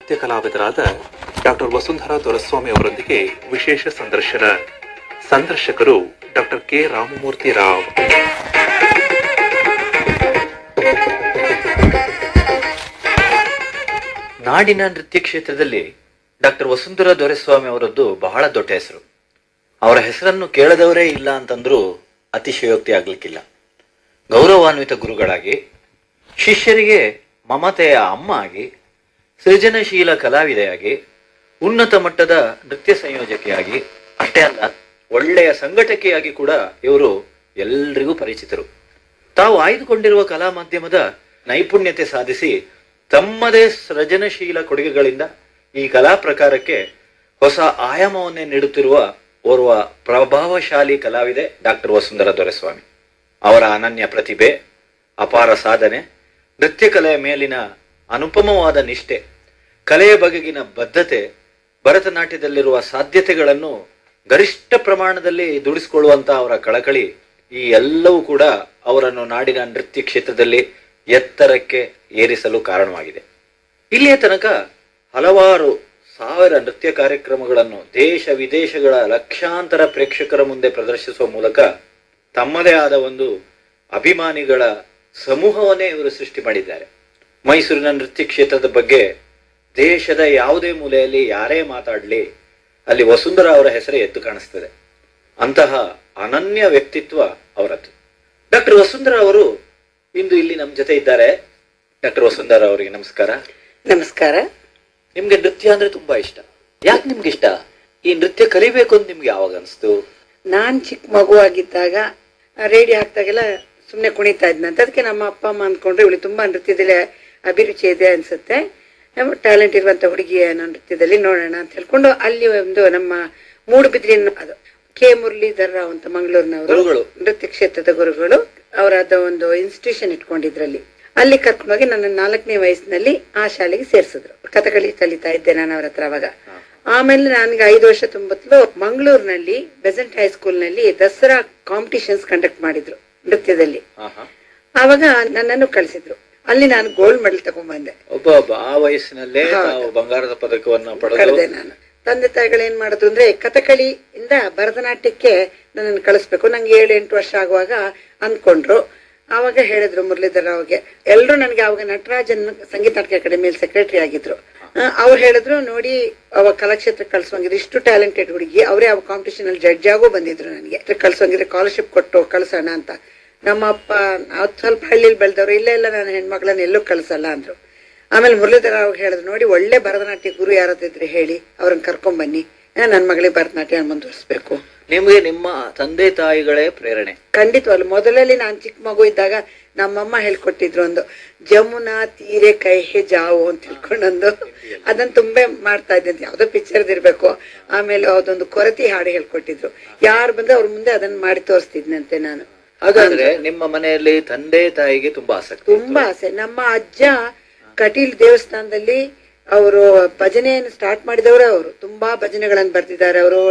ನೃತ್ಯ ಕಲಾವಿದರಾದ ಡಾಕ್ಟರ್ ವಸುಂಧರಾ ದೊರೆಸ್ವಾಮಿ ಅವರೊಂದಿಗೆ ವಿಶೇಷ ಸಂದರ್ಶನ. ಸಂದರ್ಶಕರು ಡಾಕ್ಟರ್ ಕೆ ರಾಮಮೂರ್ತಿ ರಾವ್. ನಾಡಿನ ನೃತ್ಯ ಕ್ಷೇತ್ರದಲ್ಲಿ ಡಾಕ್ಟರ್ ವಸುಂಧರಾ ದೊರೆಸ್ವಾಮಿ ಅವರದ್ದು ಬಹಳ ದೊಡ್ಡ ಹೆಸರು. ಅವರ ಹೆಸರನ್ನು ಕೇಳದವರೇ ಇಲ್ಲ ಅಂತಂದ್ರೂ ಅತಿಶಯೋಕ್ತಿ ಆಗ್ಲಿಕ್ಕಿಲ್ಲ. ಗೌರವಾನ್ವಿತ ಗುರುಗಳಾಗಿ, ಶಿಷ್ಯರಿಗೆ ಮಮತೆಯ ಅಮ್ಮ ಆಗಿ, ಸೃಜನಶೀಲ ಕಲಾವಿದೆಯಾಗಿ, ಉನ್ನತ ಮಟ್ಟದ ನೃತ್ಯ ಸಂಯೋಜಕಿಯಾಗಿ, ಅಷ್ಟೇ ಅಲ್ಲ ಒಳ್ಳೆಯ ಸಂಘಟಕಿಯಾಗಿ ಕೂಡ ಇವರು ಎಲ್ರಿಗೂ ಪರಿಚಿತರು. ತಾವು ಆಯ್ದುಕೊಂಡಿರುವ ಕಲಾ ಮಾಧ್ಯಮದ ನೈಪುಣ್ಯತೆ ಸಾಧಿಸಿ ತಮ್ಮದೇ ಸೃಜನಶೀಲ ಕೊಡುಗೆಗಳಿಂದ ಈ ಕಲಾ ಪ್ರಕಾರಕ್ಕೆ ಹೊಸ ಆಯಾಮವನ್ನೇ ನೀಡುತ್ತಿರುವ ಓರ್ವ ಪ್ರಭಾವಶಾಲಿ ಕಲಾವಿದೆ ಡಾಕ್ಟರ್ ವಸುಂಧರಾ ದೊರೆಸ್ವಾಮಿ. ಅವರ ಅನನ್ಯ ಪ್ರತಿಭೆ, ಅಪಾರ ಸಾಧನೆ, ನೃತ್ಯ ಕಲೆಯ ಮೇಲಿನ ಅನುಪಮವಾದ ನಿಷ್ಠೆ, ಕಲೆಯ ಬಗೆಗಿನ ಬದ್ಧತೆ, ಭರತನಾಟ್ಯದಲ್ಲಿರುವ ಸಾಧ್ಯತೆಗಳನ್ನು ಗರಿಷ್ಠ ಪ್ರಮಾಣದಲ್ಲಿ ದುಡಿಸಿಕೊಳ್ಳುವಂತಹ ಅವರ ಕಳಕಳಿ, ಈ ಎಲ್ಲವೂ ಕೂಡ ಅವರನ್ನು ನಾಡಿನ ನೃತ್ಯ ಕ್ಷೇತ್ರದಲ್ಲಿ ಎತ್ತರಕ್ಕೆ ಏರಿಸಲು ಕಾರಣವಾಗಿದೆ. ಇಲ್ಲಿಯ ತನಕ ಹಲವಾರು ಸಾವಿರ ನೃತ್ಯ ಕಾರ್ಯಕ್ರಮಗಳನ್ನು ದೇಶ ವಿದೇಶಗಳ ಲಕ್ಷಾಂತರ ಪ್ರೇಕ್ಷಕರ ಮುಂದೆ ಪ್ರದರ್ಶಿಸುವ ಮೂಲಕ ತಮ್ಮದೇ ಆದ ಒಂದು ಅಭಿಮಾನಿಗಳ ಸಮೂಹವನ್ನೇ ಇವರು ಸೃಷ್ಟಿ ಮಾಡಿದ್ದಾರೆ. ಮೈಸೂರಿನ ನೃತ್ಯ ಕ್ಷೇತ್ರದ ಬಗ್ಗೆ ದೇಶದ ಯಾವುದೇ ಮೂಲೆಯಲ್ಲಿ ಯಾರೇ ಮಾತಾಡಲಿ ಅಲ್ಲಿ ವಸುಂಧರಾ ಅವರ ಹೆಸರೇ ಎದ್ದು ಕಾಣಿಸ್ತದೆ. ಅಂತಹ ಅನನ್ಯ ವ್ಯಕ್ತಿತ್ವ ಅವರದ್ದು. ಡಾಕ್ಟರ್ ವಸುಂಧರಾ ಅವರು ಇಂದು ಇಲ್ಲಿ ನಮ್ಮ ಜೊತೆ ಇದ್ದಾರೆ. ಡಾಕ್ಟರ್ ವಸುಂಧರಾ ಅವರಿಗೆ ನಮಸ್ಕಾರ. ನಮಸ್ಕಾರ. ನಿಮ್ಗೆ ನೃತ್ಯ ಅಂದ್ರೆ ತುಂಬಾ ಇಷ್ಟ. ಯಾಕೆ ನಿಮ್ಗೆ ಇಷ್ಟ? ಈ ನೃತ್ಯ ಕಲಿಬೇಕು ಅಂತ ನಿಮ್ಗೆ ಯಾವಾಗ ಅನಿಸ್ತು? ನಾನ್ ಚಿಕ್ಕ ಮಗು ಆಗಿದ್ದಾಗ ರೇಡಿಯೋ ಹಾಕ್ದಾಗೆಲ್ಲ ಸುಮ್ನೆ ಕುಣಿತಾ ಇದ್ನಂತ. ಅದಕ್ಕೆ ನಮ್ಮ ಅಪ್ಪ ಅಮ್ಮ ಅಂದ್ಕೊಂಡ್ರೆ ಇವಳು ತುಂಬಾ ನೃತ್ಯದಲ್ಲಿ ಅಭಿರುಚಿ ಇದೆ ಅನ್ಸುತ್ತೆ, ಟ್ಯಾಲೆಂಟ್ ಇರುವಂತ ಹುಡುಗಿ ನೃತ್ಯದಲ್ಲಿ ನೋಡೋಣ ಅಂತ ಹೇಳ್ಕೊಂಡು ಅಲ್ಲಿ ಒಂದು ನಮ್ಮ ಮೂಡುಬಿದ್ರಿನ ಅದು ಕೆ ಮುರಳೀಧರ್ ರಾವ್ ಅಂತ ಮಂಗಳೂರಿನವರು ನೃತ್ಯ ಕ್ಷೇತ್ರದ ಗುರುಗಳು, ಅವರದ ಒಂದು ಇನ್ಸ್ಟಿಟ್ಯೂಷನ್ ಇಟ್ಕೊಂಡಿದ್ರಲ್ಲಿ. ಅಲ್ಲಿ ಕರ್ಕೊಂಡೋಗಿ ನನ್ನ 4ನೇ ವಯಸ್ಸಿನಲ್ಲಿ ಆ ಶಾಲೆಗೆ ಸೇರ್ಸಿದ್ರು. ಕಥಕಳಿ ಕಲಿತಾ ಇದ್ದೆ ನಾನು ಅವ್ರ ಹತ್ರ ಅವಾಗ. ಆಮೇಲೆ ನನ್ಗೆ 5 ವರ್ಷ ತುಂಬತ್ತಲು ಮಂಗಳೂರಿನಲ್ಲಿ ಬೆಸೆಂಟ್ ಹೈಸ್ಕೂಲ್ ನಲ್ಲಿ ದಸರಾ ಕಾಂಪಿಟಿಷನ್ಸ್ ಕಂಡಕ್ಟ್ ಮಾಡಿದ್ರು ನೃತ್ಯದಲ್ಲಿ. ಆವಾಗ ನನ್ನನ್ನು ಕಳಿಸಿದ್ರು. ಅಲ್ಲಿ ನಾನು ಗೋಲ್ಡ್ ಮೆಡಲ್ ತಗೊಂಡ್ಬಂದೆ. ಆ ವಯಸ್ಸಿನಲ್ಲೇ ಬಂಗಾರದ ಪದಕವನ್ನು ಪಡೆದೆ ನಾನು. ತಂದೆ ತಾಯಿಗಳು ಏನ್ ಮಾಡಿದ್ರು ಅಂದ್ರೆ ಕಥಕಳಿ ಇಂದ ಭರತನಾಟ್ಯಕ್ಕೆ ನನ್ನನ್ನು ಕಳಿಸ್ಬೇಕು. ನಂಗೆ 7-8 ವರ್ಷ ಆಗುವಾಗ ಅಂದ್ಕೊಂಡ್ರು. ಆವಾಗ ಹೇಳಿದ್ರು ಮುರಳೀಧರ್ ರಾವ್ಗೆ, ಎಲ್ರು ನನ್ಗೆ ಅವಾಗ ನಟರಾಜನ್ ಸಂಗೀತ ನಾಟಕ ಅಕಾಡೆಮಿಯಲ್ಲಿ ಸೆಕ್ರೆಟರಿ ಆಗಿದ್ರು. ಅವ್ರು ಹೇಳಿದ್ರು, ನೋಡಿ ಅವಾಗ ಕಲಾಕ್ಷೇತ್ರಕ್ಕೆ ಕಳ್ಸೋಂಗಿದ್ರು, ಇಷ್ಟು ಟ್ಯಾಲೆಂಟೆಡ್ ಹುಡುಗಿ, ಅವರೇ ಅವಾಗ ಕಾಂಪಿಟೇಷನ್ ಅಲ್ಲಿ ಜಡ್ಜ್ ಆಗೋ ಬಂದಿದ್ರು. ನನಗೆ ಕಳ್ಸೋಂಗಿದ್ರೆ ಸ್ಕಾಲರ್ಶಿಪ್ ಕೊಟ್ಟು ಕಳ್ಸೋಣ ಅಂತ. ನಮ್ಮ ಅಪ್ಪ ಸ್ವಲ್ಪ ಹಳ್ಳಿಲಿ ಬೆಳೆದವ್ರು, ಇಲ್ಲ ನಾನು ಹೆಣ್ಮಕ್ಳನ್ನ ಎಲ್ಲೂ ಕಳ್ಸಲ್ಲ ಅಂದ್ರು. ಆಮೇಲೆ ಮುರಳೀಧರ ರಾವ್ ಹೇಳಿದ್ರು, ನೋಡಿ ಒಳ್ಳೆ ಭರತನಾಟ್ಯ ಗುರು ಯಾರಾದಿದ್ರೆ ಹೇಳಿ ಅವ್ರನ್ನ ಕರ್ಕೊಂಡ್ ಬನ್ನಿ, ನನ್ ಮಗಳಿಗೆ ಭರತನಾಟ್ಯ ಮುಂದುವರಿಸ್ಬೇಕು. ನಿಮ್ಗೆ ನಿಮ್ಮ ತಂದೆ ತಾಯಿಗಳೇ ಪ್ರೇರಣೆ? ಖಂಡಿತವಲ್ಲ. ಮೊದಲಲ್ಲಿ ನಾನ್ ಚಿಕ್ಕ ಮಗು ಇದ್ದಾಗ ನಮ್ಮಮ್ಮ ಹೇಳ್ಕೊಟ್ಟಿದ್ರು ಒಂದು ಜಮುನಾ ತೀರೆ ಕೈಹೆ ಜಾವು ಅಂತ ಹೇಳ್ಕೊಂಡೊಂದು, ಅದನ್ನ ತುಂಬಾ ಮಾಡ್ತಾ ಇದ್ದಂತೆ, ಯಾವ್ದೋ ಪಿಕ್ಚರ್ದ್ ಇರ್ಬೇಕು. ಆಮೇಲೆ ಅದೊಂದು ಕೊರತಿ ಹಾಡು ಹೇಳ್ಕೊಟ್ಟಿದ್ರು. ಯಾರು ಬಂದ್ರೆ ಅವ್ರ ಮುಂದೆ ಅದನ್ನ ಮಾಡಿ ತೋರಿಸ್ತಿದ್ನಂತೆ ನಾನು. ಹಾಗಾದ್ರೆ ನಿಮ್ಮ ಮನೆಯಲ್ಲಿ ತಂದೆ ತಾಯಿಗೆ ತುಂಬಾ ಆಸಕ್ತಿ? ತುಂಬಾ ಆಸೆ. ನಮ್ಮ ಅಜ್ಜ ಕಟೀಲ್ ದೇವಸ್ಥಾನದಲ್ಲಿ ಅವರು ಭಜನೆಯನ್ನು ಸ್ಟಾರ್ಟ್ ಮಾಡಿದವರು. ಅವರು ತುಂಬಾ ಭಜನೆಗಳನ್ನು ಬರ್ತಿದ್ದಾರೆ ಅವರು.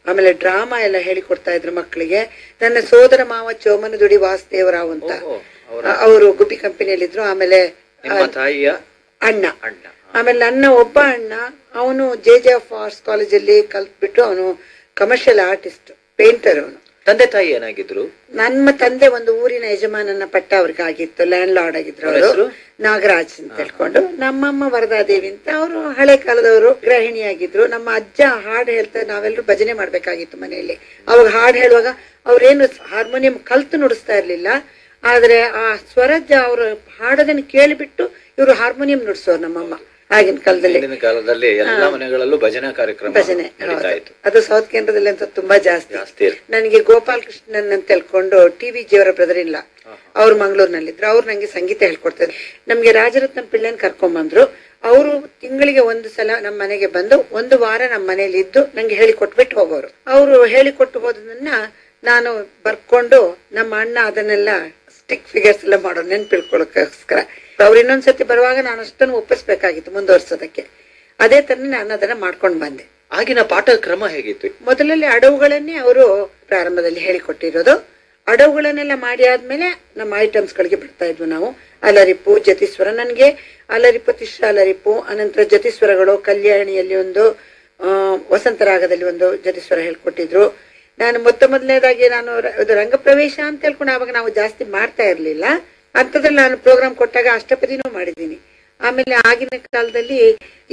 ಆಮೇಲೆ ಡ್ರಾಮಾ ಎಲ್ಲ ಹೇಳಿಕೊಡ್ತಾ ಇದ್ರು ಮಕ್ಕಳಿಗೆ. ನನ್ನ ಸೋದರ ಮಾವ ಚೋಮನದುಡಿ ವಾಸುದೇವರಾವ್ ಅಂತ, ಅವರು ಗುಬ್ಬಿ ಕಂಪನಿಯಲ್ಲಿದ್ರು. ಆಮೇಲೆ ತಾಯಿಯ ಅಣ್ಣ. ಆಮೇಲೆ ನನ್ನ ಒಬ್ಬ ಅಣ್ಣ, ಅವನು JJF ಆರ್ಟ್ಸ್ ಕಾಲೇಜಲ್ಲಿ ಕಲ್ತ್ಬಿಟ್ಟು ಅವನು ಕಮರ್ಷಿಯಲ್ ಆರ್ಟಿಸ್ಟ್, ಪೇಂಟರ್ ಅವನು. ತಂದೆ ತಾಯಿ ಏನಾಗಿದ್ರು? ನಮ್ಮ ತಂದೆ ಒಂದು ಊರಿನ ಯಜಮಾನನ ಪಟ್ಟ ಅವ್ರಿಗೆ ಆಗಿತ್ತು, ಲ್ಯಾಂಡ್ ಲಾರ್ಡ್ ಆಗಿದ್ರು ಅವರು, ನಾಗರಾಜ್ ಅಂತ ಹೇಳ್ಕೊಂಡು. ನಮ್ಮಮ್ಮ ವರದಾದೇವಿ ಅಂತ, ಅವರು ಹಳೆ ಕಾಲದವರು, ಗೃಹಿಣಿಯಾಗಿದ್ರು. ನಮ್ಮ ಅಜ್ಜ ಹಾಡು ಹೇಳ್ತಾ ನಾವೆಲ್ಲರೂ ಭಜನೆ ಮಾಡ್ಬೇಕಾಗಿತ್ತು ಮನೆಯಲ್ಲಿ. ಅವಾಗ ಹಾಡು ಹೇಳುವಾಗ ಅವ್ರೇನು ಹಾರ್ಮೋನಿಯಂ ಕಲ್ತು ನುಡಿಸ್ತಾ ಇರ್ಲಿಲ್ಲ, ಆದ್ರೆ ಆ ಸ್ವರಜ್ಜ ಅವರು ಹಾಡೋದನ್ನ ಕೇಳಿಬಿಟ್ಟು ಇವರು ಹಾರ್ಮೋನಿಯಂ ನುಡಿಸೋರು ನಮ್ಮಮ್ಮ. ಆಗಿನ ಕಾಲದಲ್ಲಿ ಎಲ್ಲ ಮನೆಗಳಲ್ಲೂ ಭಜನಾ ಕಾರ್ಯಕ್ರಮ, ಭಜನೆ. ಅದು ಸೌತ್ ಕೇಂದ್ರದಲ್ಲಿ ಅಂತ ತುಂಬಾ ಜಾಸ್ತಿ. ನನಗೆ ಗೋಪಾಲ್ ಕೃಷ್ಣನ್ ಅಂತ ಹೇಳ್ಕೊಂಡು TVG ಅವರ ಬ್ರದರ್ ಇಲ್ಲ, ಅವ್ರು ಮಂಗಳೂರಿನಲ್ಲಿದ್ರು. ಅವ್ರು ನಂಗೆ ಸಂಗೀತ ಹೇಳ್ಕೊಡ್ತಾರೆ. ನಮ್ಗೆ ರಾಜರತ್ನ ಪಿಳ್ಳೆನ್ ಕರ್ಕೊಂಡ್ ಅವರು ತಿಂಗಳಿಗೆ 1 ಸಲ ನಮ್ಮ ಮನೆಗೆ ಬಂದು 1 ವಾರ ನಮ್ಮ ಮನೇಲಿ ಇದ್ದು ನಂಗೆ ಹೇಳಿಕೊಟ್ಬಿಟ್ಟು ಹೋಗೋರು. ಅವರು ಹೇಳಿಕೊಟ್ಟು ಹೋದನ್ನ ನಾನು ಬರ್ಕೊಂಡು ನಮ್ಮ ಅಣ್ಣ ಅದನ್ನೆಲ್ಲ ಸ್ಟಿಕ್ ಫಿಗರ್ಸ್ ಎಲ್ಲ ಮಾಡೋರು ನೆನ್ಪಿಳ್ಕೊಳಕ್ಕೋಸ್ಕರ. ಅವ್ರು ಇನ್ನೊಂದ್ಸತಿ ಬರುವಾಗ ನಾನು ಅಷ್ಟನ್ನು ಒಪ್ಪಿಸ್ಬೇಕಾಗಿತ್ತು ಮುಂದುವರ್ಸೋದಕ್ಕೆ. ಅದೇ ತರ ನಾನು ಅದನ್ನ ಮಾಡ್ಕೊಂಡ್ ಬಂದೆ. ಆಗಿನ ಪಾಠ ಕ್ರಮ ಹೇಗಿತ್ತು? ಮೊದಲಲ್ಲಿ ಅಡವುಗಳನ್ನೇ ಅವರು ಪ್ರಾರಂಭದಲ್ಲಿ ಹೇಳಿಕೊಟ್ಟಿರೋದು. ಅಡವುಗಳನ್ನೆಲ್ಲ ಮಾಡಿ ಆದ್ಮೇಲೆ ನಮ್ಮ ಐಟಮ್ಸ್ ಗಳಿಗೆ ಬಿಡ್ತಾ ಇದ್ವು ನಾವು. ಅಲರಿಪು, ಜತಿಸ್ವರ, ನನ್ಗೆ ಅಲರಿಪು, ತಿಶ್ರ ಅಲರಿಪು, ಅನಂತರ ಜತಿಸ್ವರಗಳು, ಕಲ್ಯಾಣಿಯಲ್ಲಿ ಒಂದು, ವಸಂತರಾಗದಲ್ಲಿ ಒಂದು ಜತಿಸ್ವರ ಹೇಳ್ಕೊಟ್ಟಿದ್ರು. ನಾನು ಮೊದಲನೇದಾಗಿ ನಾನು ರಂಗಪ್ರವೇಶ ಅಂತ ಹೇಳ್ಕೊಂಡು ಆವಾಗ ನಾವು ಜಾಸ್ತಿ ಮಾಡ್ತಾ ಇರ್ಲಿಲ್ಲ. ಅಂಥದ್ರಲ್ಲಿ ನಾನು ಪ್ರೋಗ್ರಾಮ್ ಕೊಟ್ಟಾಗ ಅಷ್ಟಪದಿನೂ ಮಾಡಿದ್ದೀನಿ. ಆಮೇಲೆ ಆಗಿನ ಕಾಲದಲ್ಲಿ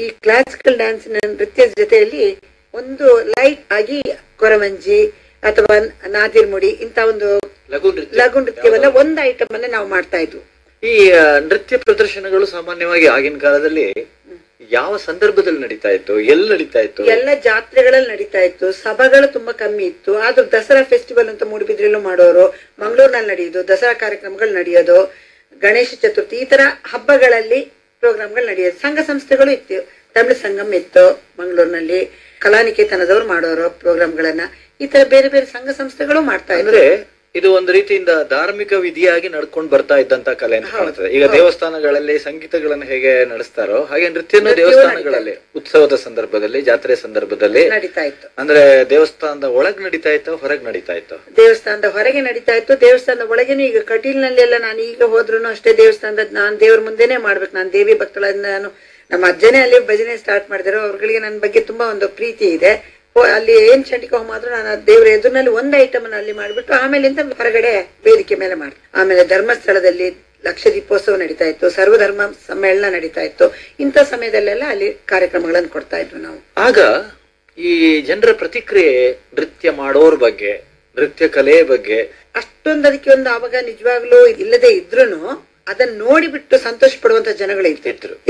ಈ ಕ್ಲಾಸಿಕಲ್ ಡ್ಯಾನ್ಸ್ ನೃತ್ಯದ ಜೊತೆಯಲ್ಲಿ ಒಂದು ಲೈಟ್ ಆಗಿ ಕೊರವಂಜಿ ಅಥವಾ ನಾದಿರ್ಮುಡಿ ಇಂತ ಒಂದು ಲಘು ನೃತ್ಯವನ್ನ ಒಂದು ಐಟಮ್ ಅನ್ನ ನಾವು ಮಾಡ್ತಾ ಇದ್ವು. ಈ ನೃತ್ಯ ಪ್ರದರ್ಶನಗಳು ಸಾಮಾನ್ಯವಾಗಿ ಆಗಿನ ಕಾಲದಲ್ಲಿ ಯಾವ ಸಂದರ್ಭದಲ್ಲಿ ನಡೀತಾ ಇತ್ತು, ಎಲ್ಲಿ ನಡೀತಾ ಇತ್ತು? ಎಲ್ಲ ಜಾತ್ರೆಗಳಲ್ಲಿ ನಡೀತಾ ಇತ್ತು. ಸಭೆಗಳು ತುಂಬಾ ಕಮ್ಮಿ ಇತ್ತು. ಆದ್ರೂ ದಸರಾ ಫೆಸ್ಟಿವಲ್ ಅಂತ ಮೂಡುಬಿದ್ರೆಲ್ಲೂ ಮಾಡೋರು, ಮಂಗಳೂರಿನಲ್ಲಿ ನಡೆಯೋದು, ದಸರಾ ಕಾರ್ಯಕ್ರಮಗಳು ನಡೆಯೋದು, ಗಣೇಶ ಚತುರ್ಥಿ, ಈ ತರ ಹಬ್ಬಗಳಲ್ಲಿ ಪ್ರೋಗ್ರಾಮ್ಗಳು ನಡೆಯೋದು. ಸಂಘ ಸಂಸ್ಥೆಗಳು ಇತ್ತು. ತಮಿಳು ಸಂಗಮ್ ಇತ್ತು ಮಂಗಳೂರಿನಲ್ಲಿ, ಕಲಾನಿಕೇತನದವ್ರು ಮಾಡೋರು ಪ್ರೋಗ್ರಾಮ್ಗಳನ್ನ. ಈ ತರ ಬೇರೆ ಬೇರೆ ಸಂಘ ಸಂಸ್ಥೆಗಳು ಮಾಡ್ತಾ ಇದ್ರೆ ಇದು ಒಂದು ರೀತಿಯಿಂದ ಧಾರ್ಮಿಕ ವಿಧಿಯಾಗಿ ನಡ್ಕೊಂಡು ಬರ್ತಾ ಇದ್ದಂತ ಕಲೆ ಅಂತ ಕಾಣುತ್ತದೆ. ಈಗ ದೇವಸ್ಥಾನಗಳಲ್ಲಿ ಸಂಗೀತಗಳನ್ನು ಹೇಗೆ ನಡೆಸ್ತಾರೋ ಹಾಗೆ ನೃತ್ಯನ ದೇವಸ್ಥಾನಗಳಲ್ಲಿ ಉತ್ಸವದ ಸಂದರ್ಭದಲ್ಲಿ, ಜಾತ್ರೆ ಸಂದರ್ಭದಲ್ಲಿ ನಡೀತಾ ಇತ್ತು. ಅಂದ್ರೆ ದೇವಸ್ಥಾನದ ಒಳಗ್ ನಡೀತಾ ಇತ್ತು, ಹೊರಗ್ ನಡೀತಾ ಇತ್ತು? ದೇವಸ್ಥಾನದ ಹೊರಗೆ ನಡೀತಾ ಇತ್ತು. ದೇವಸ್ಥಾನದ ಒಳಗೇನು ಈಗ ಕಟೀಲ್ನಲ್ಲೆಲ್ಲ ನಾನು ಈಗ ಹೋದ್ರು ಅಷ್ಟೇ ದೇವಸ್ಥಾನದ ನಾನ್ ದೇವ್ರ ಮುಂದೆನೆ ಮಾಡ್ಬೇಕು. ನಾನು ದೇವಿ ಭಕ್ತಳನ್ನ, ನಾನು ನಮ್ಮ ಅಜ್ಜನೇ ಅಲ್ಲಿ ಭಜನೆ ಸ್ಟಾರ್ಟ್ ಮಾಡಿದ್ರು. ಅವ್ರಗಳಿಗೆ ನನ್ನ ಬಗ್ಗೆ ತುಂಬಾ ಒಂದು ಪ್ರೀತಿ ಇದೆ. ಅಲ್ಲಿ ಏನ್ ಚಂಡಿಕ ಹೋಮ ಆದ್ರೂ ನಾನು ದೇವರ ಎದುರಿನಲ್ಲಿ ಒಂದು ಐಟಮ್ ಅಲ್ಲಿ ಮಾಡ್ಬಿಟ್ಟು ಆಮೇಲಿಂದ ಹೊರಗಡೆ ವೇದಿಕೆ ಮೇಲೆ ಮಾಡ್ತೀನಿ. ಆಮೇಲೆ ಧರ್ಮಸ್ಥಳದಲ್ಲಿ ಲಕ್ಷ ದೀಪೋತ್ಸವ ನಡೀತಾ ಇತ್ತು, ಸರ್ವಧರ್ಮ ಸಮ್ಮೇಳನ ನಡೀತಾ ಇತ್ತು. ಇಂಥ ಸಮಯದಲ್ಲೆಲ್ಲ ಅಲ್ಲಿ ಕಾರ್ಯಕ್ರಮಗಳನ್ನು ಕೊಡ್ತಾ ಇದ್ವಿ ನಾವು. ಆಗ ಈ ಜನರ ಪ್ರತಿಕ್ರಿಯೆ ನೃತ್ಯ ಮಾಡೋರ್ ಬಗ್ಗೆ, ನೃತ್ಯ ಕಲೆ ಬಗ್ಗೆ ಅಷ್ಟೊಂದು ಅದಕ್ಕೆ ಒಂದು ಆವಾಗ ನಿಜವಾಗ್ಲೂ ಇಲ್ಲದೆ ಇದ್ರುನು ಅದನ್ನ ನೋಡಿಬಿಟ್ಟು ಸಂತೋಷ ಪಡುವಂತ ಜನಗಳು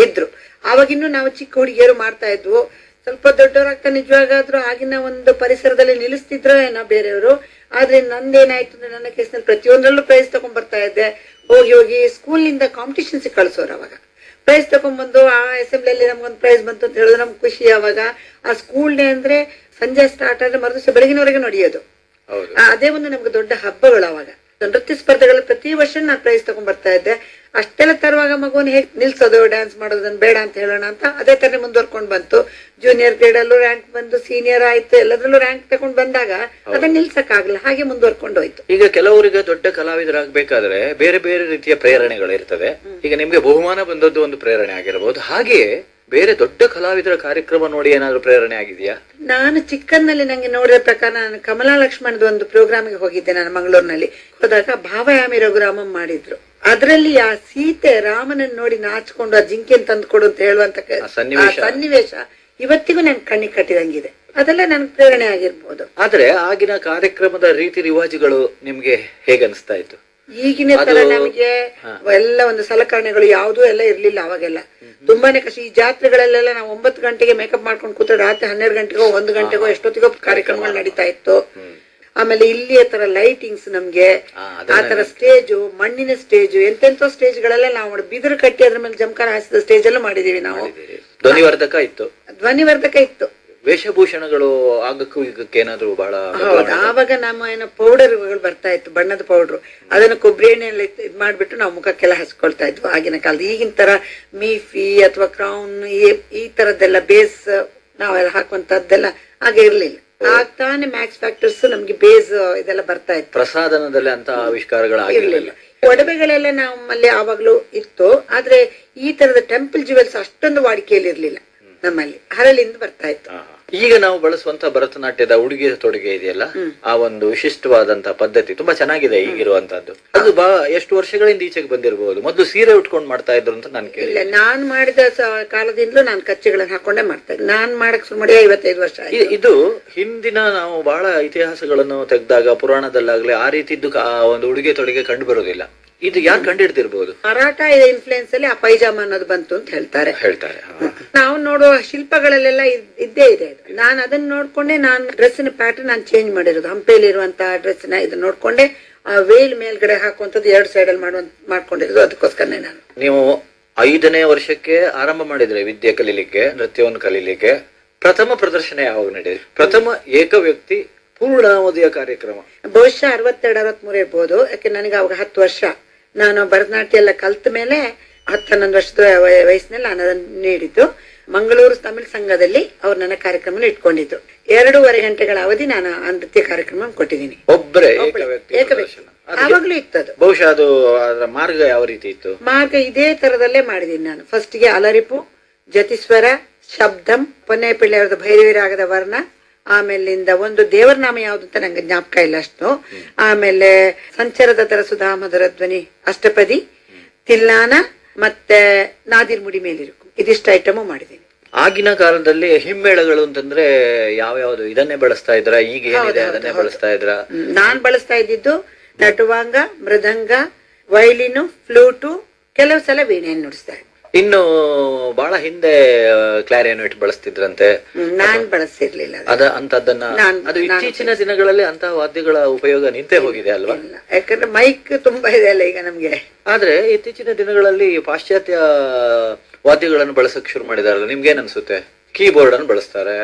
ಇದ್ರು. ಆವಾಗಿನ್ನು ನಾವು ಚಿಕ್ಕ ಹುಡುಗಿಯರು ಮಾಡ್ತಾ ಇದ್ವು. ಸ್ವಲ್ಪ ದೊಡ್ಡವರಾಗ್ತಾ ನಿಜವಾಗಾದ್ರೂ ಆಗಿನ ಒಂದು ಪರಿಸರದಲ್ಲಿ ನಿಲ್ಲಿಸ್ತಿದ್ರು ಏನೋ ಬೇರೆಯವರು. ಆದ್ರೆ ನಂದೇನಾಯ್ತು ಅಂದ್ರೆ ನನ್ನ ಕೇಸ್ನಲ್ಲಿ ಪ್ರತಿಯೊಂದರಲ್ಲೂ ಪ್ರೈಸ್ ತಗೊಂಡ್ ಬರ್ತಾ ಇದ್ದೆ. ಹೋಗಿ ಸ್ಕೂಲ್ನಿಂದ ಕಾಂಪಿಟಿಷನ್ಸ್ ಕಳ್ಸೋರು. ಅವಾಗ ಪ್ರೈಸ್ ತಗೊಂಡ್ಬಂದು ಆ ಅಸೆಂಬ್ಲಿಯಲ್ಲಿ ನಮ್ಗೊಂದು ಪ್ರೈಸ್ ಬಂತು ಅಂತ ಹೇಳಿದ್ರೆ ನಮ್ಗೆ ಖುಷಿ. ಅವಾಗ ಆ ಸ್ಕೂಲ್ ಡೇ ಅಂದ್ರೆ ಸಂಜೆ ಸ್ಟಾರ್ಟ್ ಆದ್ರೆ ಮರುದಿವಸ ಬೆಳಗಿನವರೆಗೆ ನಡೆಯೋದು. ಅದೇ ಒಂದು ನಮ್ಗೆ ದೊಡ್ಡ ಹಬ್ಬಗಳು. ಅವಾಗ ನೃತ್ಯ ಸ್ಪರ್ಧೆಗಳು ಪ್ರತಿ ವರ್ಷ ನಾನು ಪ್ರೈಸ್ ತಗೊಂಡ್ ಬರ್ತಾ ಇದ್ದೆ. ಅಷ್ಟೆಲ್ಲ ತರುವಾಗ ಮಗುವನ್ನು ಹೇಗೆ ನಿಲ್ಸೋದು, ಡ್ಯಾನ್ಸ್ ಮಾಡೋದನ್ನ ಬೇಡ ಅಂತ ಹೇಳೋಣ ಅಂತ ಅದೇ ತರ ಮುಂದುವರ್ಕೊಂಡು ಬಂತು. ಜೂನಿಯರ್ ಗ್ರೇಡ್ ಅಲ್ಲೂ ರ್ಯಾಂಕ್ ಬಂದು, ಸೀನಿಯರ್ ಆಯ್ತು, ಎಲ್ಲದ್ರಲ್ಲೂ ರ್ಯಾಂಕ್ ತಗೊಂಡ್ ಬಂದಾಗ ಅದನ್ನ ನಿಲ್ಸಕ್ ಆಗ್ಲಿಲ್ಲ. ಹಾಗೆ ಮುಂದುವರ್ಕೊಂಡು ಹೋಯ್ತು. ಈಗ ಕೆಲವರಿಗೆ ದೊಡ್ಡ ಕಲಾವಿದರಾಗಬೇಕಾದ್ರೆ ಬೇರೆ ಬೇರೆ ರೀತಿಯ ಪ್ರೇರಣೆಗಳು ಇರ್ತದೆ. ಈಗ ನಿಮ್ಗೆ ಬಹುಮಾನ ಬಂದದ್ದು ಒಂದು ಪ್ರೇರಣೆ ಆಗಿರಬಹುದು. ಹಾಗೆಯೇ ಬೇರೆ ದೊಡ್ಡ ಕಲಾವಿದರ ಕಾರ್ಯಕ್ರಮ ನೋಡಿ ಏನಾದ್ರು ಪ್ರೇರಣೆ ಆಗಿದೆಯಾ? ನಾನು ಚಿಕ್ಕನ್ನಲ್ಲಿ ನಂಗೆ ನೋಡಿದ ಪ್ರಕಾರ ನಾನು ಕಮಲಾ ಲಕ್ಷ್ಮಣದ ಒಂದು ಪ್ರೋಗ್ರಾಮ್ಗೆ ಹೋಗಿದ್ದೆ. ನಾನು ಮಂಗಳೂರಿನಲ್ಲಿ ಹೋದಾಗ ಭಾವಯಾಮಿ ರಘುರಾಮಂ ಮಾಡಿದ್ರು. ಅದರಲ್ಲಿ ಆ ಸೀತೆ ರಾಮನನ್ನು ನೋಡಿ ನಾಚ್ಕೊಂಡು ಆ ಜಿಂಕೆನ್ ತಂದು ಕೊಡು ಅಂತ ಹೇಳುವಂತ ಸನ್ನಿವೇಶ ಇವತ್ತಿಗೂ ನನ್ ಕಣ್ಣಿಗೆ ಕಟ್ಟಿದಂಗಿದೆ. ಅದೆಲ್ಲ ನನ್ಗೆ ಪ್ರೇರಣೆ ಆಗಿರ್ಬೋದು. ಆದ್ರೆ ಆಗಿನ ಕಾರ್ಯಕ್ರಮದ ರೀತಿ ರಿವಾಜುಗಳು ನಿಮ್ಗೆ ಹೇಗನ್ನಿಸ್ತಾ ಇತ್ತು? ಈಗಿನ ತರ ನಮಗೆ ಎಲ್ಲ ಒಂದು ಸಲಕರಣೆಗಳು ಯಾವುದೂ ಎಲ್ಲ ಇರ್ಲಿಲ್ಲ. ಅವಾಗೆಲ್ಲ ತುಂಬಾನೇ ಕಷ್ಟ. ಈ ಜಾತ್ರೆಗಳಲ್ಲೆಲ್ಲ ನಾವು 9 ಗಂಟೆಗೆ ಮೇಕಪ್ ಮಾಡ್ಕೊಂಡು ಕೂತ್ರೆ ರಾತ್ರಿ 12 ಗಂಟೆಗೋ 1 ಗಂಟೆಗೋ ಎಷ್ಟೊತ್ತಿಗೋ ಕಾರ್ಯಕ್ರಮಗಳು ನಡೀತಾ ಇತ್ತು. ಆಮೇಲೆ ಇಲ್ಲಿ ತರ ಲೈಟಿಂಗ್ಸ್, ನಮ್ಗೆ ಆ ತರ ಸ್ಟೇಜು, ಮಣ್ಣಿನ ಸ್ಟೇಜು, ಎಂತೆಂತೋ ಸ್ಟೇಜ್ ಗಳೆಲ್ಲ ನಾವು ಬಿದಿರು ಕಟ್ಟಿ ಅದ್ರ ಮೇಲೆ ಜಮಖಾನ ಹಾಸಿದ ಸ್ಟೇಜ್ ಎಲ್ಲ ಮಾಡಿದೀವಿ ನಾವು. ಧ್ವನಿವರ್ಧಕ ಇತ್ತು. ವೇಷಭೂಷಣಗಳು ಆಗಕ್ಕೂ ಈಗಕ್ಕೆ ಏನಾದ್ರು ಬಹಳ ಆವಾಗ ನಮ್ಮ ಏನೋ ಪೌಡರ್ಗಳು ಬರ್ತಾ ಇತ್ತು, ಬಣ್ಣದ ಪೌಡರ್. ಅದನ್ನ ಕೊಬ್ಬರಿ ಎಣ್ಣೆಯಲ್ಲಿ ಇದ್ ಮಾಡ್ಬಿಟ್ಟು ನಾವು ಮುಖಕ್ಕೆಲ್ಲ ಹಚ್ಕೊಳ್ತಾ ಇದ್ವು ಆಗಿನ ಕಾಲದ. ಈಗಿನ ತರ ಮೀಫಿ ಅಥವಾ ಕ್ರೌನ್ ಈ ತರದ್ದೆಲ್ಲ ಬೇಸ್ ನಾವೆಲ್ಲ ಹಾಕುವಂತದ್ದೆಲ್ಲ ಆಗ ಇರ್ಲಿಲ್ಲ. ಆಗ್ತಾನೆ ಮ್ಯಾಕ್ಸ್ ಫ್ಯಾಕ್ಟರ್ಸ್ ನಮ್ಗೆ ಬೇಸ್ ಇದೆಲ್ಲ ಬರ್ತಾ ಇತ್ತು. ಪ್ರಸಾದನದಲ್ಲಿ ಅಂತ ಆವಿಷ್ಕಾರಗಳಾಗಿರ್ಲಿಲ್ಲ. ಒಡವೆಗಳೆಲ್ಲ ನಮ್ಮಲ್ಲಿ ಆವಾಗ್ಲೂ ಇತ್ತು. ಆದ್ರೆ ಈ ತರದ ಟೆಂಪಲ್ ಜುವೆಲ್ಸ್ ಅಷ್ಟೊಂದು ವಾಡಿಕೆಯಲ್ಲಿ ಇರ್ಲಿಲ್ಲ ನಮ್ಮಲ್ಲಿ. ಹರಳಿಂದ ಬರ್ತಾ ಇತ್ತು. ಈಗ ನಾವು ಬಳಸುವಂತ ಭರತನಾಟ್ಯದ ಉಡುಗೆ ತೊಡುಗೆ ಇದೆಯಲ್ಲ, ಆ ಒಂದು ವಿಶಿಷ್ಟವಾದಂತಹ ಪದ್ಧತಿ ತುಂಬಾ ಚೆನ್ನಾಗಿದೆ ಈಗಿರುವಂತದ್ದು. ಅದು ಎಷ್ಟು ವರ್ಷಗಳಿಂದ ಈಚೆಗೆ ಬಂದಿರಬಹುದು. ಮೊದಲು ಸೀರೆ ಉಟ್ಕೊಂಡು ಮಾಡ್ತಾ ಇದ್ರು ಅಂತ ನಾನು ಕೇಳಿಲ್ಲ. ನಾನ್ ಮಾಡಿದ ಕಾಲದಿಂದಲೂ ನಾನು ಕಚ್ಚೆಗಳನ್ನ ಹಾಕೊಂಡೇ ಮಾಡ್ತಾ ಇದ್ದೆ. ನಾನ್ ಮಾಡಕ್ ಶುರು ಮಾಡಿ 55 ವರ್ಷ. ಇದು ಹಿಂದಿನ ನಾವು ಬಹಳ ಇತಿಹಾಸಗಳನ್ನು ತೆಗೆದಾಗ ಪುರಾಣದಲ್ಲಾಗ್ಲಿ ಆ ರೀತಿದ್ದು ಒಂದು ಉಡುಗೆ ತೊಡುಗೆ ಕಂಡು ಬರೋದಿಲ್ಲ. ಇದು ಯಾರು ಕಂಡಿಡ್ತಿರ್ಬೋದು? ಮರಾಠ ಇನ್ಫ್ಲೂಯೆನ್ಸ್ ಅಲ್ಲಿ ಆ ಪೈಜಾಮ ಅನ್ನೋದು ಬಂತು ಅಂತ ಹೇಳ್ತಾರೆ. ನಾವು ನೋಡುವ ಶಿಲ್ಪಗಳಲ್ಲೆಲ್ಲ ಇದ್ದೇ ಇದೆ. ನಾನು ಅದನ್ನ ನೋಡ್ಕೊಂಡೆ ನಾನು ಡ್ರೆಸ್ಸಿನ ಪ್ಯಾಟರ್ನ್ ನಾನು ಚೇಂಜ್ ಮಾಡಿರೋದು. ಹಂಪೆಯಲ್ಲಿ ಇರುವಂತಹ ಡ್ರೆಸ್ ನ ಇದನ್ನ ನೋಡ್ಕೊಂಡೆ ಆ ವೇಲ್ ಮೇಲ್ಗಡೆ ಹಾಕುವಂತದ್ದು 2 ಸೈಡ್ ಅಲ್ಲಿ ಮಾಡ್ಕೊಂಡಿರೋದು. ಅದಕ್ಕೋಸ್ಕರನೇ ನಾನು. ನೀವು 5ನೇ ವರ್ಷಕ್ಕೆ ಆರಂಭ ಮಾಡಿದ್ರೆ ವಿದ್ಯೆ ಕಲೀಲಿಕ್ಕೆ, ನೃತ್ಯವನ್ನು ಕಲೀಲಿಕ್ಕೆ. ಪ್ರಥಮ ಪ್ರದರ್ಶನ ಯಾವಾಗ ನಡೆಯಿದೆ? ಪ್ರಥಮ ಏಕ ವ್ಯಕ್ತಿ ಪೂರ್ಣಾವಧಿಯ ಕಾರ್ಯಕ್ರಮ ಬಹುಶಃ 62-63 ಇರ್ಬೋದು. ಯಾಕೆ ನನಗೆ ಅವಾಗ 10 ವರ್ಷ. ನಾನು ಭರತನಾಟ್ಯ ಎಲ್ಲ ಕಲ್ತ ಮೇಲೆ 10-11 ವರ್ಷದ ವಯಸ್ಸಿನಲ್ಲಿ ನಾನು ಅದನ್ನು ನೀಡಿದ್ದು. ಮಂಗಳೂರು ತಮಿಳ್ ಸಂಘದಲ್ಲಿ ಅವ್ರು ನನ್ನ ಕಾರ್ಯಕ್ರಮ ಇಟ್ಕೊಂಡಿದ್ರು. 2.5 ಗಂಟೆಗಳ ಅವಧಿ ನಾನು ಆ ನೃತ್ಯ ಕಾರ್ಯಕ್ರಮ ಕೊಟ್ಟಿದ್ದೀನಿ. ಒಬ್ಬರೇ ಏಕ ವ್ಯಕ್ತಿ ಆವಾಗ್ಲೂ ಇತ್ತದು. ಬಹುಶಃ ಅದು ಅದರ ಮಾರ್ಗ ಯಾವ ರೀತಿ ಇತ್ತು? ಮಾರ್ಗ ಇದೇ ತರದಲ್ಲೇ ಮಾಡಿದೀನಿ ನಾನು. ಫಸ್ಟ್ ಗೆ ಅಲರಿಪು, ಜತಿಸ್ವರ, ಶಬ್ದಂ, ಪೊನ್ನೆ ಪಿಳ್ಳೆಯವರದ ಭೈರವಿ ರಾಗದ ವರ್ಣ, ಆಮೇಲಿಂದ ಒಂದು ದೇವರ ನಾಮ ಯಾವ್ದು ಅಂತ ನಂಗೆ ಜ್ಞಾಪಕ ಇಲ್ಲ ಅಷ್ಟು, ಆಮೇಲೆ ಸಂಚರದ ತರ ಸುಧಾಮಧುರ ಧ್ವನಿ ಅಷ್ಟಪದಿ, ತಿಲ್ಲಾನ, ಮತ್ತೆ ನಾದಿರ್ ಮುಡಿ ಮೇಲಿರುಕು, ಇದಿಷ್ಟು ಐಟಮು ಮಾಡಿದ್ದೀನಿ. ಆಗಿನ ಕಾಲದಲ್ಲಿ ಹಿಮ್ಮೇಳಗಳು ಅಂತಂದ್ರೆ ಯಾವ್ಯಾವ್ದು ಇದನ್ನೇ ಬಳಸ್ತಾ ಇದ್ರ? ಈಗ ಏನಿದೆ ಅದನ್ನೇ ಬಳಸ್ತಾ ಇದ್ರ? ನಾನ್ ಬಳಸ್ತಾ ಇದ್ದಿದ್ದು ನಟುವಾಂಗ, ಮೃದಂಗ, ವೈಲಿನು, ಫ್ಲೂಟು, ಕೆಲವು ಸಲ ವೀಣೆಯನ್ನು ನುಡಿಸ್ತಾ ಇದ್ದೆ. ಇನ್ನು ಬಹಳ ಹಿಂದೆ ಕ್ಲಾರಿನೆಟ್ ಬಳಸ್ತಿದ್ರಂತೆ. ನಾನ್ ಬಳಸ್ತಿರ್ಲಿಲ್ಲ ಅಂತದನ್ನ. ಅದು ಇತ್ತೀಚಿನ ದಿನಗಳಲ್ಲಿ ಅಂತಹ ವಾದ್ಯಗಳ ಉಪಯೋಗ ನಿಂತೇ ಹೋಗಿದೆ ಅಲ್ವಾ? ಯಾಕಂದ್ರೆ ಮೈಕ್ ತುಂಬಾ ಇದೆ ಅಲ್ಲ ಈಗ ನಮ್ಗೆ. ಆದ್ರೆ ಇತ್ತೀಚಿನ ದಿನಗಳಲ್ಲಿ ಪಾಶ್ಚಾತ್ಯ ವಾದ್ಯಗಳನ್ನು ಬಳಸಕ್ ಶುರು ಮಾಡಿದಾರಲ್ಲ, ನಿಮ್ಗೇನ್ ಅನ್ಸುತ್ತೆ? ಕೀಬೋರ್ಡ್ ಅನ್ನು ಬಳಸ್ತಾರೆ.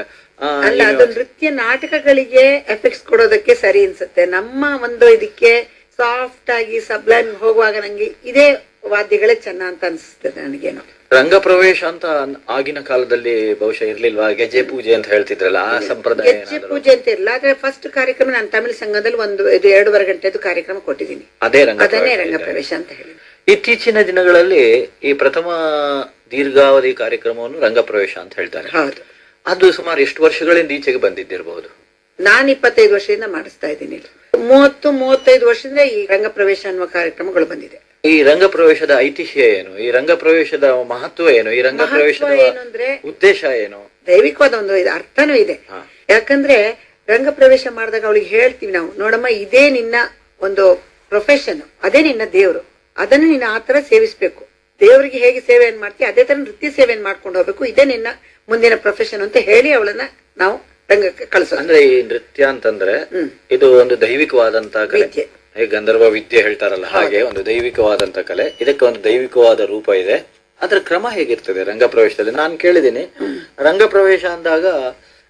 ಅಲ್ಲ, ಅದು ನೃತ್ಯ ನಾಟಕಗಳಿಗೆ ಎಫೆಕ್ಟ್ಸ್ ಕೊಡೋದಕ್ಕೆ ಸರಿ ಅನ್ಸುತ್ತೆ. ನಮ್ಮ ಒಂದು ಇದಕ್ಕೆ ಸಾಫ್ಟ್ ಆಗಿ ಸಬ್ಲೈಮ್ ಹೋಗುವಾಗ ನಂಗೆ ಇದೇ ವಾದ್ಯಗಳೇ ಚೆನ್ನ ಅಂತ ಅನ್ಸುತ್ತದೆ ನನಗೇನು. ರಂಗ ಪ್ರವೇಶ ಅಂತ ಆಗಿನ ಕಾಲದಲ್ಲಿ ಬಹುಶಃ ಇರ್ಲಿಲ್ವಾ? ಗೆಜ್ಜೆ ಪೂಜೆ ಅಂತ ಹೇಳ್ತಿದ್ರಲ್ಲ, ಆ ಸಂಪ್ರದಾಯ? ಗೆಜ್ಜೆ ಪೂಜೆ ಅಂತ ಇರಲ್ಲ, ಆದ್ರೆ ಫಸ್ಟ್ ಕಾರ್ಯಕ್ರಮ ನಾನು ತಮಿಳ್ ಸಂಘದಲ್ಲಿ 2.5 ಗಂಟೆದು ಕಾರ್ಯಕ್ರಮ ಕೊಟ್ಟಿದ್ದೀನಿ. ಅದನ್ನೇ ರಂಗ ಪ್ರವೇಶ ಅಂತ ಹೇಳಿ. ಇತ್ತೀಚಿನ ದಿನಗಳಲ್ಲಿ ಈ ಪ್ರಥಮ ದೀರ್ಘಾವಧಿ ಕಾರ್ಯಕ್ರಮವನ್ನು ರಂಗ ಪ್ರವೇಶ ಅಂತ ಹೇಳ್ತಾರೆ. ಹೌದು. ಅದು ಸುಮಾರು ಎಷ್ಟು ವರ್ಷಗಳಿಂದ ಈಚೆಗೆ ಬಂದಿದ್ದಿರಬಹುದು? ನಾನು 25 ವರ್ಷದಿಂದ ಮಾಡಿಸ್ತಾ ಇದ್ದೀನಿ. 30-35 ವರ್ಷದಿಂದ ಈ ರಂಗ ಪ್ರವೇಶ ಅನ್ನುವ ಕಾರ್ಯಕ್ರಮಗಳು ಬಂದಿದೆ. ಈ ರಂಗ ಪ್ರವೇಶದ ಐತಿಹ್ಯ ಏನು? ಈ ರಂಗ ಪ್ರವೇಶದ ಮಹತ್ವ ಏನು? ಈ ರಂಗ ಪ್ರವೇಶದ ಉದ್ದೇಶ ಏನು? ದೈವಿಕವಾದ ಒಂದು ಅರ್ಥನೂ ಇದೆ. ಯಾಕಂದ್ರೆ ರಂಗ ಪ್ರವೇಶ ಮಾಡಿದಾಗ ಅವಳಿಗೆ ಹೇಳ್ತೀವಿ ನಾವು, ನೋಡಮ್ಮ ಇದೇ ನಿನ್ನ ಒಂದು ಪ್ರೊಫೆಷನ್, ಅದೇ ನಿನ್ನ ದೇವ್ರು, ಅದನ್ನು ನೀನು ಆತರ ಸೇವಿಸ್ಬೇಕು. ದೇವರಿಗೆ ಹೇಗೆ ಸೇವೆಯನ್ನು ಮಾಡ್ತೀವಿ ಅದೇ ತರ ನೃತ್ಯ ಸೇವೆಯನ್ನು ಮಾಡ್ಕೊಂಡು ಹೋಗ್ಬೇಕು, ಇದೇ ನಿನ್ನ ಮುಂದಿನ ಪ್ರೊಫೆಷನ್ ಅಂತ ಹೇಳಿ ಅವಳನ್ನ ನಾವು ರಂಗಕ್ಕೆ ಕಳಿಸೋದು. ಅಂದ್ರೆ ಈ ನೃತ್ಯ ಅಂತಂದ್ರೆ ಇದು ಒಂದು ದೈವಿಕವಾದಂತ ಕಲೆ, ಗಂಧರ್ವ ವಿದ್ಯೆ ಹೇಳ್ತಾರಲ್ಲ ಹಾಗೆ ಒಂದು ದೈವಿಕವಾದಂತ ಕಲೆ. ಇದಕ್ಕೆ ಒಂದು ದೈವಿಕವಾದ ರೂಪ ಇದೆ. ಅದ್ರ ಕ್ರಮ ಹೇಗಿರ್ತದೆ ರಂಗ ಪ್ರವೇಶದಲ್ಲಿ? ನಾನು ಕೇಳಿದ್ದೀನಿ, ರಂಗ ಪ್ರವೇಶ ಅಂದಾಗ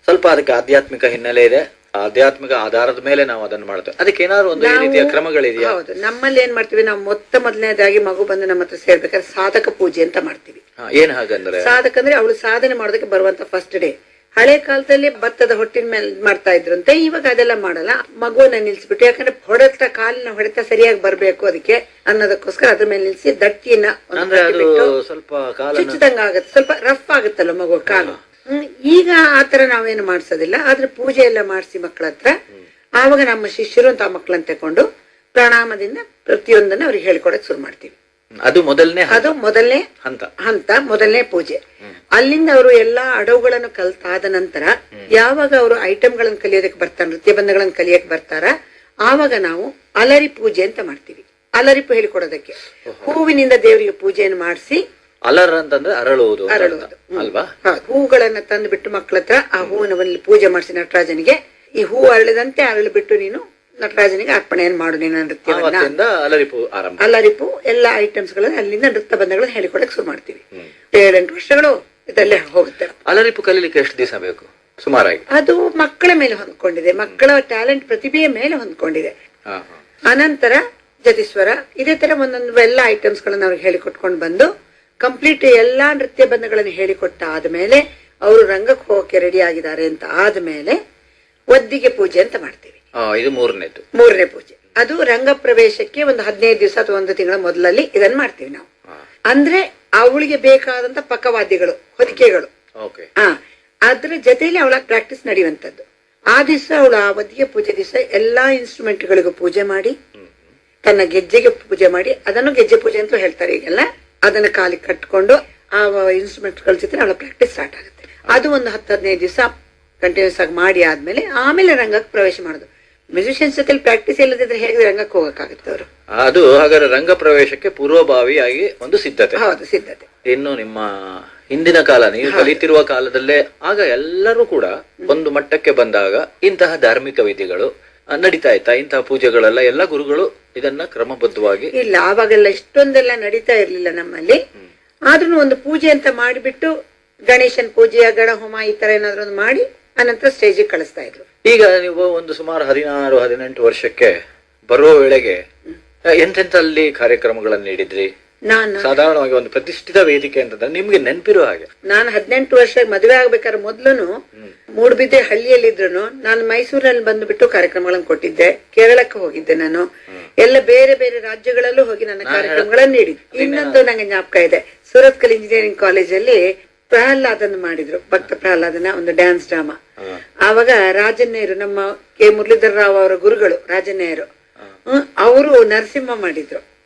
ಸ್ವಲ್ಪ ಅದಕ್ಕೆ ಆಧ್ಯಾತ್ಮಿಕ ಹಿನ್ನೆಲೆ ಇದೆ, ಆಧ್ಯಾತ್ಮಿಕ ಆಧಾರದ ಮೇಲೆ ನಾವು ಅದನ್ನ ಮಾಡ್ತೇವೆ. ಅದಕ್ಕೆ ಏನಾದ್ರು ಒಂದು ರೀತಿಯ ಕ್ರಮಗಳಿದೆಯಾ? ಹೌದು, ನಮ್ಮಲ್ಲಿ ಏನ್ ಮಾಡ್ತೀವಿ ನಾವು, ಮೊದಲನೇದಾಗಿ ಮಗು ಬಂದು ನಮ್ಮ ಹತ್ರ ಸೇರ್ಬೇಕಾದ್ರೆ ಸಾಧಕ ಪೂಜೆ ಅಂತ ಮಾಡ್ತೀವಿ. ಏನ್ ಹಾಗಂದ್ರೆ? ಸಾಧಕ ಅಂದ್ರೆ ಅವಳು ಸಾಧನೆ ಮಾಡೋದಕ್ಕೆ ಬರುವಂತ ಫಸ್ಟ್ ಡೇ. ಹಳೆ ಕಾಲದಲ್ಲಿ ಭತ್ತದ ಹೊಟ್ಟಿನ ಮೇಲೆ ಮಾಡ್ತಾ ಇದ್ರಂತೆ, ಇವಾಗ ಅದೆಲ್ಲ ಮಾಡಲ್ಲ. ಮಗುವನ್ನ ನಿಲ್ಸ್ಬಿಟ್ಟು, ಯಾಕಂದ್ರೆ ಕಾಲಿನ ಹೊಡೆತ ಸರಿಯಾಗಿ ಬರ್ಬೇಕು ಅದಕ್ಕೆ ಅನ್ನೋದಕ್ಕೋಸ್ಕರ ಅದ್ರ ಮೇಲೆ ನಿಲ್ಸಿ ದಟ್ಟಿಯನ್ನ ಸ್ವಲ್ಪ ಚುಚ್ಚಿದಂಗ ಆಗತ್ತೆ, ಸ್ವಲ್ಪ ರಫ್ ಆಗುತ್ತಲ್ಲ ಮಗು ಕಾಲು. ಈಗ ಆತರ ನಾವೇನು ಮಾಡ್ಸೋದಿಲ್ಲ, ಆದ್ರೆ ಪೂಜೆ ಎಲ್ಲ ಮಾಡಿಸಿ ಮಕ್ಕಳ ಹತ್ರ, ಆವಾಗ ನಮ್ಮ ಶಿಷ್ಯರು ಅಂತ ಆ ಮಕ್ಕಳನ್ನ ತಕೊಂಡು ಪ್ರಣಾಮದಿಂದ ಪ್ರತಿಯೊಂದನ್ನ ಅವ್ರಿಗೆ ಹೇಳ್ಕೊಡಕ್ ಶುರು ಮಾಡ್ತೀವಿ. ಅದು ಮೊದಲನೇ ಹಂತ, ಮೊದಲನೇ ಪೂಜೆ. ಅಲ್ಲಿಂದ ಅವರು ಎಲ್ಲಾ ಅಡವುಗಳನ್ನು ಕಲ್ತಾದ ನಂತರ ಯಾವಾಗ ಅವರು ಐಟಮ್ಗಳನ್ನು ಕಲಿಯೋದಕ್ಕೆ ಬರ್ತಾರ, ನೃತ್ಯ ಬಂಧಗಳನ್ನು ಕಲಿಯಕ್ ಬರ್ತಾರ, ಆವಾಗ ನಾವು ಅಲರಿ ಪೂಜೆ ಅಂತ ಮಾಡ್ತೀವಿ. ಅಲರಿಪು ಹೇಳಿಕೊಡೋದಕ್ಕೆ ಹೂವಿನಿಂದ ದೇವರಿಗೆ ಪೂಜೆಯನ್ನು ಮಾಡಿಸಿ, ಅಲರ್ ಅಂತಂದ್ರೆ ಅರಳುವುದು ಅಲ್ವಾ? ಹೂಗಳನ್ನ ತಂದು ಬಿಟ್ಟು ಮಕ್ಕಳ ಹತ್ರ ಆ ಹೂವಿನ ಪೂಜೆ ಮಾಡಿಸಿ ನಟರಾಜನಿಗೆ, ಈ ಹೂ ಅರಳಿದಂತೆ ಅರಳಿ ಬಿಟ್ಟು ನೀನು ನಟರಾಜನಿಗೆ ಅರ್ಪಣೆಯನ್ನು ಮಾಡು ನಿನ್ನ ನೃತ್ಯವನ್ನ. ಅಲರಿಪು ಎಲ್ಲಾ ಐಟಮ್ಸ್ ಗಳನ್ನ ಅಲ್ಲಿಂದ ನೃತ್ಯ ಬಂಧಗಳನ್ನ ಹೇಳಿಕೊಡಕ್ ಶುರು ಮಾಡ್ತೀವಿ. 7-8 ವರ್ಷಗಳು ಇದಲ್ಲೇ ಹೋಗುತ್ತೆ. ಅಲರಿಪು ಕಲೀಲಿಕ್ಕೆ ಎಷ್ಟು ದಿವಸ ಬೇಕು ಸುಮಾರಾಗಿ? ಅದು ಮಕ್ಕಳ ಮೇಲೆ ಹೊಂದ್ಕೊಂಡಿದೆ, ಮಕ್ಕಳ ಟ್ಯಾಲೆಂಟ್ ಪ್ರತಿಭೆಯ ಮೇಲೆ ಹೊಂದ್ಕೊಂಡಿದೆ. ಅನಂತರ ಜತಿಸ್ವರ, ಇದೇ ತರ ಒಂದೊಂದು ಎಲ್ಲಾ ಐಟಮ್ಸ್ ಗಳನ್ನ ಅವ್ರಿಗೆ ಹೇಳಿಕೊಟ್ಕೊಂಡು ಬಂದು ಕಂಪ್ಲೀಟ್ ಎಲ್ಲಾ ನೃತ್ಯ ಬಂಧಗಳನ್ನು ಹೇಳಿಕೊಟ್ಟ ಆದ್ಮೇಲೆ ಅವರು ರಂಗಕ್ಕೆ ಹೋಗಕ್ಕೆ ರೆಡಿ ಆಗಿದ್ದಾರೆ ಅಂತ ಆದ್ಮೇಲೆ ಒದ್ದಿಗೆ ಪೂಜೆ ಅಂತ ಮಾಡ್ತೀವಿ. ಇದು ಮೂರನೇ ಪೂಜೆ. ಅದು ರಂಗ ಪ್ರವೇಶಕ್ಕೆ ಒಂದು 15 ದಿವಸ ಅಥವಾ 1 ತಿಂಗಳ ಮೊದಲಲ್ಲಿ ಇದನ್ನ ಮಾಡ್ತೀವಿ ನಾವು. ಅಂದ್ರೆ ಅವಳಿಗೆ ಬೇಕಾದಂತ ಪಕ್ಕವಾದ್ಯಗಳು, ಹೊದಿಕೆಗಳು, ಅದ್ರ ಜೊತೆಯಲ್ಲಿ ಅವಳ ಪ್ರಾಕ್ಟೀಸ್ ನಡೆಯುವಂತದ್ದು. ಆ ದಿವಸ ಅವಳು ಆ ಒದ್ದಿಗೆ ಪೂಜೆ ದಿವಸ ಎಲ್ಲಾ ಇನ್ಸ್ಟ್ರೂಮೆಂಟ್ ಗಳಿಗೂ ಪೂಜೆ ಮಾಡಿ, ತನ್ನ ಗೆಜ್ಜೆಗೆ ಪೂಜೆ ಮಾಡಿ, ಅದನ್ನು ಗೆಜ್ಜೆ ಪೂಜೆ ಅಂತ ಹೇಳ್ತಾರೆ ಈಗೆಲ್ಲ, ಅದನ್ನ ಕಾಲಿಗೆ ಕಟ್ಕೊಂಡು ಆ ಇನ್ಸ್ಟ್ರೂಮೆಂಟ್ ಗಳ ಜೊತೆ ಅವಳ ಪ್ರಾಕ್ಟೀಸ್ ಸ್ಟಾರ್ಟ್ ಆಗುತ್ತೆ. ಅದು ಒಂದು 10-15 ದಿವಸ ಕಂಟಿನ್ಯೂಸ್ ಆಗಿ ಮಾಡಿ ಆದ್ಮೇಲೆ ಆಮೇಲೆ ರಂಗಕ್ಕೆ ಪ್ರವೇಶ ಮಾಡೋದು. ಮ್ಯೂಸಿಷಿಯನ್ಸ್ ಜೊತೆ ಪ್ರಾಕ್ಟೀಸ್ ಇಲ್ಲದಿದ್ರೆ ಹೇಗೆ ರಂಗಕ್ಕೆ ಹೋಗಕ್ಕಾಗುತ್ತೆ ಅವರು? ಅದು ಹಾಗಾದ್ರೆ ರಂಗ ಪ್ರವೇಶಕ್ಕೆ ಪೂರ್ವಭಾವಿಯಾಗಿ ಒಂದು ಸಿದ್ಧತೆ. ಹೌದು, ಸಿದ್ಧತೆ. ಇನ್ನು ನಿಮ್ಮ ಹಿಂದಿನ ಕಾಲ, ನೀವು ಕಲಿತಿರುವ ಕಾಲದಲ್ಲೇ ಆಗ ಎಲ್ಲರೂ ಕೂಡ ಒಂದು ಮಟ್ಟಕ್ಕೆ ಬಂದಾಗ ಇಂತಹ ಧಾರ್ಮಿಕ ವಿಧಿಗಳು ನಡೀತಾ ಇತ್ತಾ? ಇಂತಹ ಪೂಜೆಗಳೆಲ್ಲ ಎಲ್ಲ ಗುರುಗಳು ಇದನ್ನ ಕ್ರಮಬದ್ಧವಾಗಿ? ಇಲ್ಲ, ಆವಾಗೆಲ್ಲ ಇಷ್ಟೊಂದೆಲ್ಲ ನಡೀತಾ ಇರ್ಲಿಲ್ಲ ನಮ್ಮಲ್ಲಿ. ಆದ್ರೂ ಒಂದು ಪೂಜೆ ಅಂತ ಮಾಡಿಬಿಟ್ಟು ಗಣೇಶನ್ ಪೂಜೆ, ಗಣ ಹೋಮ ಈ ತರ ಏನಾದ್ರು ಒಂದು ಮಾಡಿ ಅನಂತರ ಸ್ಟೇಜಿಗೆ ಕಳಿಸ್ತಾ ಇದ್ರು. ಈಗ ನೀವು ಒಂದು ಸುಮಾರು 16-18 ವರ್ಷಕ್ಕೆ ಬರುವ ವೇಳೆಗೆ ಎಂತೆಂತಲ್ಲಿ ಕಾರ್ಯಕ್ರಮಗಳನ್ನು ನೀಡಿದ್ರಿ? ಸಾಧಾರಣವಾಗಿ ಒಂದು ಪ್ರತಿಷ್ಠಿತ ವೇದಿಕೆ ಅಂತಂದ್ರೆ ನಿಮ್ಗೆ ನೆನಪಿರೋ ಹಾಗೆ. ನಾನು 18 ವರ್ಷ ಮದುವೆ ಆಗ್ಬೇಕಾದ್ರೆ ಮೊದ್ಲು ಮೂಡ್ಬಿದ್ದೆ ಹಳ್ಳಿಯಲ್ಲಿದ್ರು ನಾನು ಮೈಸೂರಲ್ಲಿ ಬಂದ್ಬಿಟ್ಟು ಕಾರ್ಯಕ್ರಮಗಳನ್ನು ಕೊಟ್ಟಿದ್ದೆ. ಕೇರಳಕ್ಕೆ ಹೋಗಿದ್ದೆ ನಾನು. ಎಲ್ಲ ಬೇರೆ ಬೇರೆ ರಾಜ್ಯಗಳಲ್ಲೂ ಹೋಗಿ ನನ್ನ ಕಾರ್ಯಕ್ರಮಗಳನ್ನು ನೀಡಿದ್ದೆ. ಇನ್ನೊಂದು ನಂಗೆ ಜ್ಞಾಪಕ ಇದೆ, ಸೂರತ್ಕಲ್ ಇಂಜಿನಿಯರಿಂಗ್ ಕಾಲೇಜಲ್ಲಿ ಪ್ರಹ್ಲಾದನ್ ಮಾಡಿದ್ರು, ಭಕ್ತ ಪ್ರಹ್ಲಾದನ ಒಂದು ಡ್ಯಾನ್ಸ್ ಡ್ರಾಮಾ. ಆವಾಗ ರಾಜನ್ನೇರು, ನಮ್ಮ ಕೆ ಮುರಳೀಧರ ರಾವ್ ಅವರ ಗುರುಗಳು ರಾಜನ್ನೇರು, ಅವರು ನರಸಿಂಹ ಮಾಡಿದ್ರು.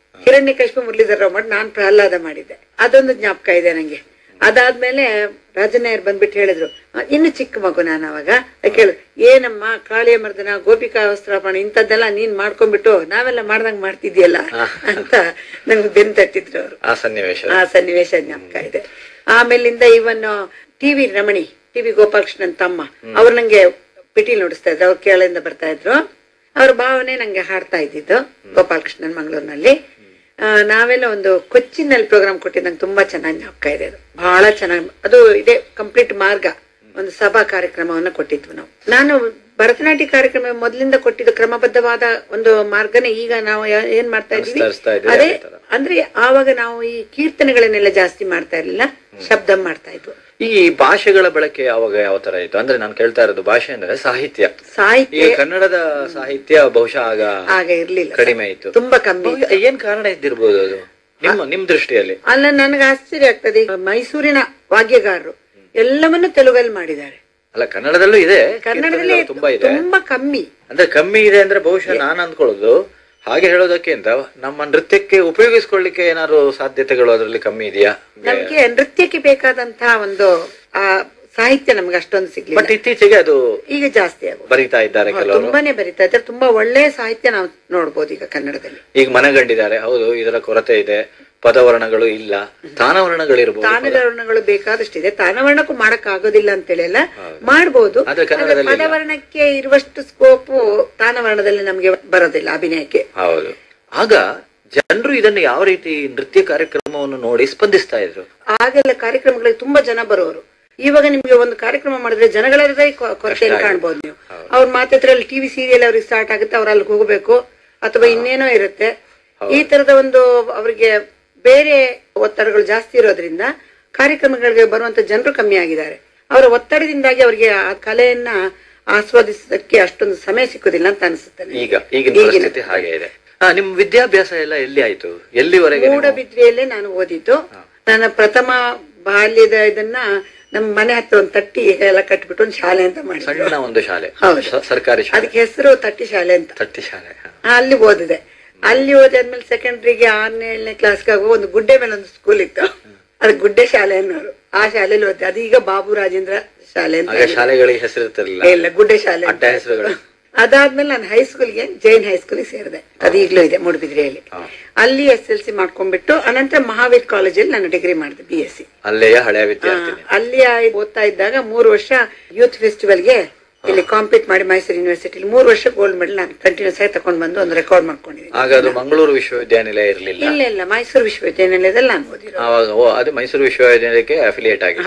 ಹಿರಣ್ಯಕಶ್ಯಪ ಮುರಳೀಧರ ರಾವ್ ಮಾಡಿ, ನಾನ್ ಪ್ರಹ್ಲಾದ ಮಾಡಿದ್ದೆ. ಅದೊಂದು ಜ್ಞಾಪಕ ಇದೆ ನಂಗೆ. ಅದಾದ್ಮೇಲೆ ರಾಜನ್ನೇರ್ ಬಂದ್ಬಿಟ್ಟು ಹೇಳಿದ್ರು, ಇನ್ನು ಚಿಕ್ಕ ಮಗು ನಾನು ಅವಾಗ ಕೇಳಿದ್ರು, ಏನಮ್ಮ ಕಾಳಿಯ ಮರ್ದನ, ಗೋಪಿಕಾ ವಸ್ತ್ರಾಪಣ ಇಂಥದ್ದೆಲ್ಲ ನೀನ್ ಮಾಡ್ಕೊಂಡ್ಬಿಟ್ಟು ನಾವೆಲ್ಲ ಮಾಡ್ದಂಗ್ ಮಾಡ್ತಿದ್ಯಲ್ಲ ಅಂತ ನಂಗೆ ಬೆನ್ ತಟ್ಟಿದ್ರು ಅವರು. ಆ ಸನ್ನಿವೇಶ ಜ್ಞಾಪಕ ಇದೆ. ಆಮೇಲಿಂದ ಇವನ್ ಟಿವಿ ರಮಣಿ, ಟಿವಿ ಗೋಪಾಲಕೃಷ್ಣನ್ ತಮ್ಮ, ಅವ್ರು ನಂಗೆ ಪಿಟೀಲ್ ನುಡಿಸ್ತಾ ಇದ್ರು. ಅವ್ರು ಕೇರಳದಿಂದ ಬರ್ತಾ ಇದ್ರು. ಅವ್ರ ಭಾವನೆ ನಂಗೆ ಹಾಡ್ತಾ ಇದ್ದಿದ್ದು ಗೋಪಾಲಕೃಷ್ಣನ್ ಮಂಗಳೂರಿನಲ್ಲಿ. ನಾವೆಲ್ಲ ಒಂದು ಕೊಚ್ಚಿನಲ್ಲಿ ಪ್ರೋಗ್ರಾಮ್ ಕೊಟ್ಟಿದ್ದು ನಂಗೆ ತುಂಬಾ ಚೆನ್ನಾಗಿ ಜ್ಞಾಪಕ ಇದೆ. ಅದು ಬಹಳ ಚೆನ್ನಾಗಿ, ಅದು ಇದೇ ಕಂಪ್ಲೀಟ್ ಮಾರ್ಗ ಒಂದು ಸಭಾ ಕಾರ್ಯಕ್ರಮವನ್ನ ಕೊಟ್ಟಿದ್ವು ನಾವು. ನಾನು ಭರತನಾಟ್ಯ ಕಾರ್ಯಕ್ರಮ ಮೊದಲಿಂದ ಕೊಟ್ಟಿದ್ದು ಕ್ರಮಬದ್ಧವಾದ ಒಂದು ಮಾರ್ಗನೇ. ಈಗ ನಾವು ಏನ್ ಮಾಡ್ತಾ ಇದೀವಿ ಅದೇ, ಅಂದ್ರೆ ಆವಾಗ ನಾವು ಈ ಕೀರ್ತನೆಗಳನ್ನೆಲ್ಲ ಜಾಸ್ತಿ ಮಾಡ್ತಾ ಇರ್ಲಿಲ್ಲ, ಶಬ್ದ ಮಾಡ್ತಾ ಇದ್ವು. ಈ ಭಾಷೆಗಳ ಬಳಕೆ ಯಾವಾಗ ಯಾವ ತರ ಇತ್ತು ಅಂದ್ರೆ, ನಾನು ಕೇಳ್ತಾ ಇರೋದು ಭಾಷೆ ಅಂದ್ರೆ ಸಾಹಿತ್ಯ. ಕನ್ನಡದ ಸಾಹಿತ್ಯ ಬಹುಶಃ ಆಗ ಇರ್ಲಿಲ್ಲ, ಕಡಿಮೆ ಇತ್ತು, ತುಂಬಾ ಕಮ್ಮಿ. ಏನ್ ಕಾರಣ ಇದ್ದಿರ್ಬೋದು ಅದು ನಿಮ್ ದೃಷ್ಟಿಯಲ್ಲಿ? ಅಲ್ಲ, ನನ್ಗೆ ಆಶ್ಚರ್ಯ ಆಗ್ತದೆ, ಮೈಸೂರಿನ ವಾದ್ಯಗಾರರು ಎಲ್ಲವನ್ನೂ ತೆಲುಗಲ್ಲಿ ಮಾಡಿದ್ದಾರೆ. ಅಲ್ಲ, ಕನ್ನಡದಲ್ಲೂ ಇದೆ, ಕನ್ನಡದಲ್ಲಿ ತುಂಬಾ ಇದೆ, ತುಂಬಾ ಕಮ್ಮಿ. ಅಂದ್ರೆ ಕಮ್ಮಿ ಇದೆ ಅಂದ್ರೆ ಬಹುಶಃ ನಾನು ಅಂದ್ಕೊಳ್ಳೋದು ಹಾಗೆ ಹೇಳೋದಕ್ಕಿಂತ ನಮ್ಮ ನೃತ್ಯಕ್ಕೆ ಉಪಯೋಗಿಸ್ಕೊಳ್ಳಿಕ್ಕೆ ಏನಾದ್ರು ಸಾಧ್ಯತೆಗಳು ಅದರಲ್ಲಿ ಕಮ್ಮಿ ಇದೆಯಾ? ನಮ್ಗೆ ನೃತ್ಯಕ್ಕೆ ಬೇಕಾದಂತಹ ಒಂದು ಸಾಹಿತ್ಯ ನಮ್ಗೆ ಅಷ್ಟೊಂದು ಸಿಗ್ಲಿಲ್ಲ. ಬಟ್ ಇತ್ತೀಚೆಗೆ ಅದು ಈಗ ಜಾಸ್ತಿ ಬರೀತಾ ಇದ್ದಾರೆ, ಕೆಲವರು ತುಂಬಾನೇ ಬರೀತಾ ಇದ್ದಾರೆ. ತುಂಬಾ ಒಳ್ಳೆ ಸಾಹಿತ್ಯ ನಾವು ನೋಡ್ಬೋದು ಈಗ ಕನ್ನಡದಲ್ಲಿ. ಈಗ ಮನಗಂಡಿದ್ದಾರೆ. ಹೌದು, ಇದರ ಕೊರತೆ ಇದೆ, ಪದವರ್ಣಗಳು ಇಲ್ಲ, ತಾನವರ್ಣಗಳಿರ್ಬೋದು. ತಾನವರ್ಣಗಳು ಬೇಕಾದಷ್ಟಿದೆ, ತಾನವರ್ಣಕ್ಕೂ ಮಾಡಕ್ ಆಗೋದಿಲ್ಲ ಅಂತೇಳಿ ಎಲ್ಲ ಮಾಡ್ಬೋದು. ಪದವರ್ಣಕ್ಕೆ ಇರುವಷ್ಟು ಸ್ಕೋಪು ತಾನವರ್ಣದಲ್ಲಿ ನಮ್ಗೆ ಬರೋದಿಲ್ಲ ಅಭಿನಯಕ್ಕೆ. ಹೌದು. ಆಗ ಜನರು ಇದನ್ನು ಯಾವ ರೀತಿ ನೃತ್ಯ ಕಾರ್ಯಕ್ರಮವನ್ನು ನೋಡಿ ಸ್ಪಂದಿಸ್ತಾ ಇದ್ರು? ಆಗೆಲ್ಲ ಕಾರ್ಯಕ್ರಮಗಳಿಗೆ ತುಂಬಾ ಜನ ಬರೋರು. ಇವಾಗ ನಿಮ್ಗೆ ಒಂದು ಕಾರ್ಯಕ್ರಮ ಮಾಡಿದ್ರೆ ಜನಗಳೇ ಕೊರತೆಯನ್ನು ಕಾಣ್ಬೋದು ನೀವು. ಅವ್ರ ಮಾತಿದ್ರಲ್ಲಿ ಟಿವಿ ಸೀರಿಯಲ್ ಅವ್ರಿಗೆ ಸ್ಟಾರ್ಟ್ ಆಗುತ್ತೆ, ಅವ್ರ ಅಲ್ಲಿಗೆ ಹೋಗ್ಬೇಕು ಅಥವಾ ಇನ್ನೇನೋ ಇರುತ್ತೆ. ಈ ತರದ ಒಂದು ಅವರಿಗೆ ಬೇರೆ ಒತ್ತಡಗಳು ಜಾಸ್ತಿ ಇರೋದ್ರಿಂದ ಕಾರ್ಯಕ್ರಮಗಳಿಗೆ ಬರುವಂತ ಜನರು ಕಮ್ಮಿ ಆಗಿದ್ದಾರೆ. ಅವರ ಒತ್ತಡದಿಂದಾಗಿ ಅವರಿಗೆ ಆ ಕಲೆಯನ್ನ ಆಸ್ವಾದಿಸೋದಕ್ಕೆ ಅಷ್ಟೊಂದು ಸಮಯ ಸಿಕ್ಕುದಿಲ್ಲ ಅಂತ ಅನಿಸುತ್ತೆ ಈಗ. ಹಾಗೆ ಇದೆ. ನಿಮ್ ವಿದ್ಯಾಭ್ಯಾಸ ಎಲ್ಲ ಎಲ್ಲಿ ಆಯ್ತು? ಎಲ್ಲಿವರೆಗೆ? ಮೂಡಬಿದ್ರಿಯಲ್ಲೇ ನಾನು ಓದಿದ್ದು. ನನ್ನ ಪ್ರಥಮ ಬಾಲ್ಯದ ಇದನ್ನ ನಮ್ಮ ಮನೆ ಹತ್ರ ಒಂದು ತಟ್ಟಿ ಎಲ್ಲ ಕಟ್ಬಿಟ್ಟು ಒಂದು ಶಾಲೆ ಅಂತ ಮಾಡಿ, ಸಣ್ಣ ಒಂದು ಶಾಲೆ, ಸರ್ಕಾರಿ ಶಾಲೆ, ಅದಕ್ಕೆ ಹೆಸರು ತಟ್ಟಿ ಶಾಲೆ ಅಂತ. ತಟ್ಟಿ ಶಾಲೆ ಅಲ್ಲಿ ಓದಿದೆ. ಅಲ್ಲಿ ಓದಾದ್ಮೇಲೆ ಸೆಕೆಂಡ್ರಿಗೆ 6ನೇ 7ನೇ ಕ್ಲಾಸ್ಗೆ ಆಗುವ ಒಂದು ಗುಡ್ಡೆ ಮೇಲೆ ಒಂದು ಸ್ಕೂಲ್ ಇತ್ತು, ಅದು ಗುಡ್ಡೆ ಶಾಲೆ ಅನ್ನೋರು. ಆ ಶಾಲೆಯಲ್ಲಿ ಓದಿದೆ. ಅದೀಗ ಬಾಬು ರಾಜೇಂದ್ರ ಶಾಲೆ ಅಂತ. ಶಾಲೆಗಳಿಗೆ ಹೆಸರಿರ್ತಿರ್ಲಿಲ್ಲ, ಇಲ್ಲ, ಗುಡ್ಡೆ ಶಾಲೆ ಅಡ್ಡ ಹೆಸರುಗಳು. ಅದಾದ್ಮೇಲೆ ನಾನು ಹೈಸ್ಕೂಲ್ಗೆ ಜೈನ್ ಹೈಸ್ಕೂಲ್ಗೆ ಸೇರಿದೆ. ಅದು ಈಗಲೂ ಇದೆ ಮೂಡಬಿದ್ರಿಯಲ್ಲಿ. ಅಲ್ಲಿ SSLC ಮಾಡ್ಕೊಂಡ್ಬಿಟ್ಟು ಅನಂತರ ಮಹಾವೀರ್ ಕಾಲೇಜಲ್ಲಿ ನಾನು ಡಿಗ್ರಿ ಮಾಡಿದೆ, BSc. ಅಲ್ಲಿಯ ಹಳೆಯ ವಿದ್ಯಾರ್ಥಿ. ಅಲ್ಲಿ ಓದ್ತಾ ಇದ್ದಾಗ 3 ವರ್ಷ ಯೂತ್ ಫೆಸ್ಟಿವಲ್ಗೆ ಇಲ್ಲಿ ಕಾಂಪೀಟ್ ಮಾಡಿ ಮೈಸೂರು ಯೂನಿವರ್ಸಿಟಿಲಿ 3 ವರ್ಷ ಗೋಲ್ಡ್ ಮೆಡಲ್ ನಾನು ಕಂಟಿನ್ಯೂಸ್ ಆಗಿ ತಗೊಂಡ್ ಬಂದು ಒಂದು ರೆಕಾರ್ಡ್ ಮಾಡ್ಕೊಂಡಿದ್ದೀನಿ. ಆಗ ಅದು ಮಂಗಳೂರು ವಿಶ್ವವಿದ್ಯಾನಿಲಯ ಇರಲಿಲ್ಲ? ಇಲ್ಲ, ಮೈಸೂರು ವಿಶ್ವವಿದ್ಯಾನಿಲಯದಲ್ಲಿ ನಾನು ಓದಿರೋ. ಅದು ಮೈಸೂರು ವಿಶ್ವವಿದ್ಯಾನಿಲಯಕ್ಕೆ ಅಫಿಲಿಯೇಟ್ ಆಗಿ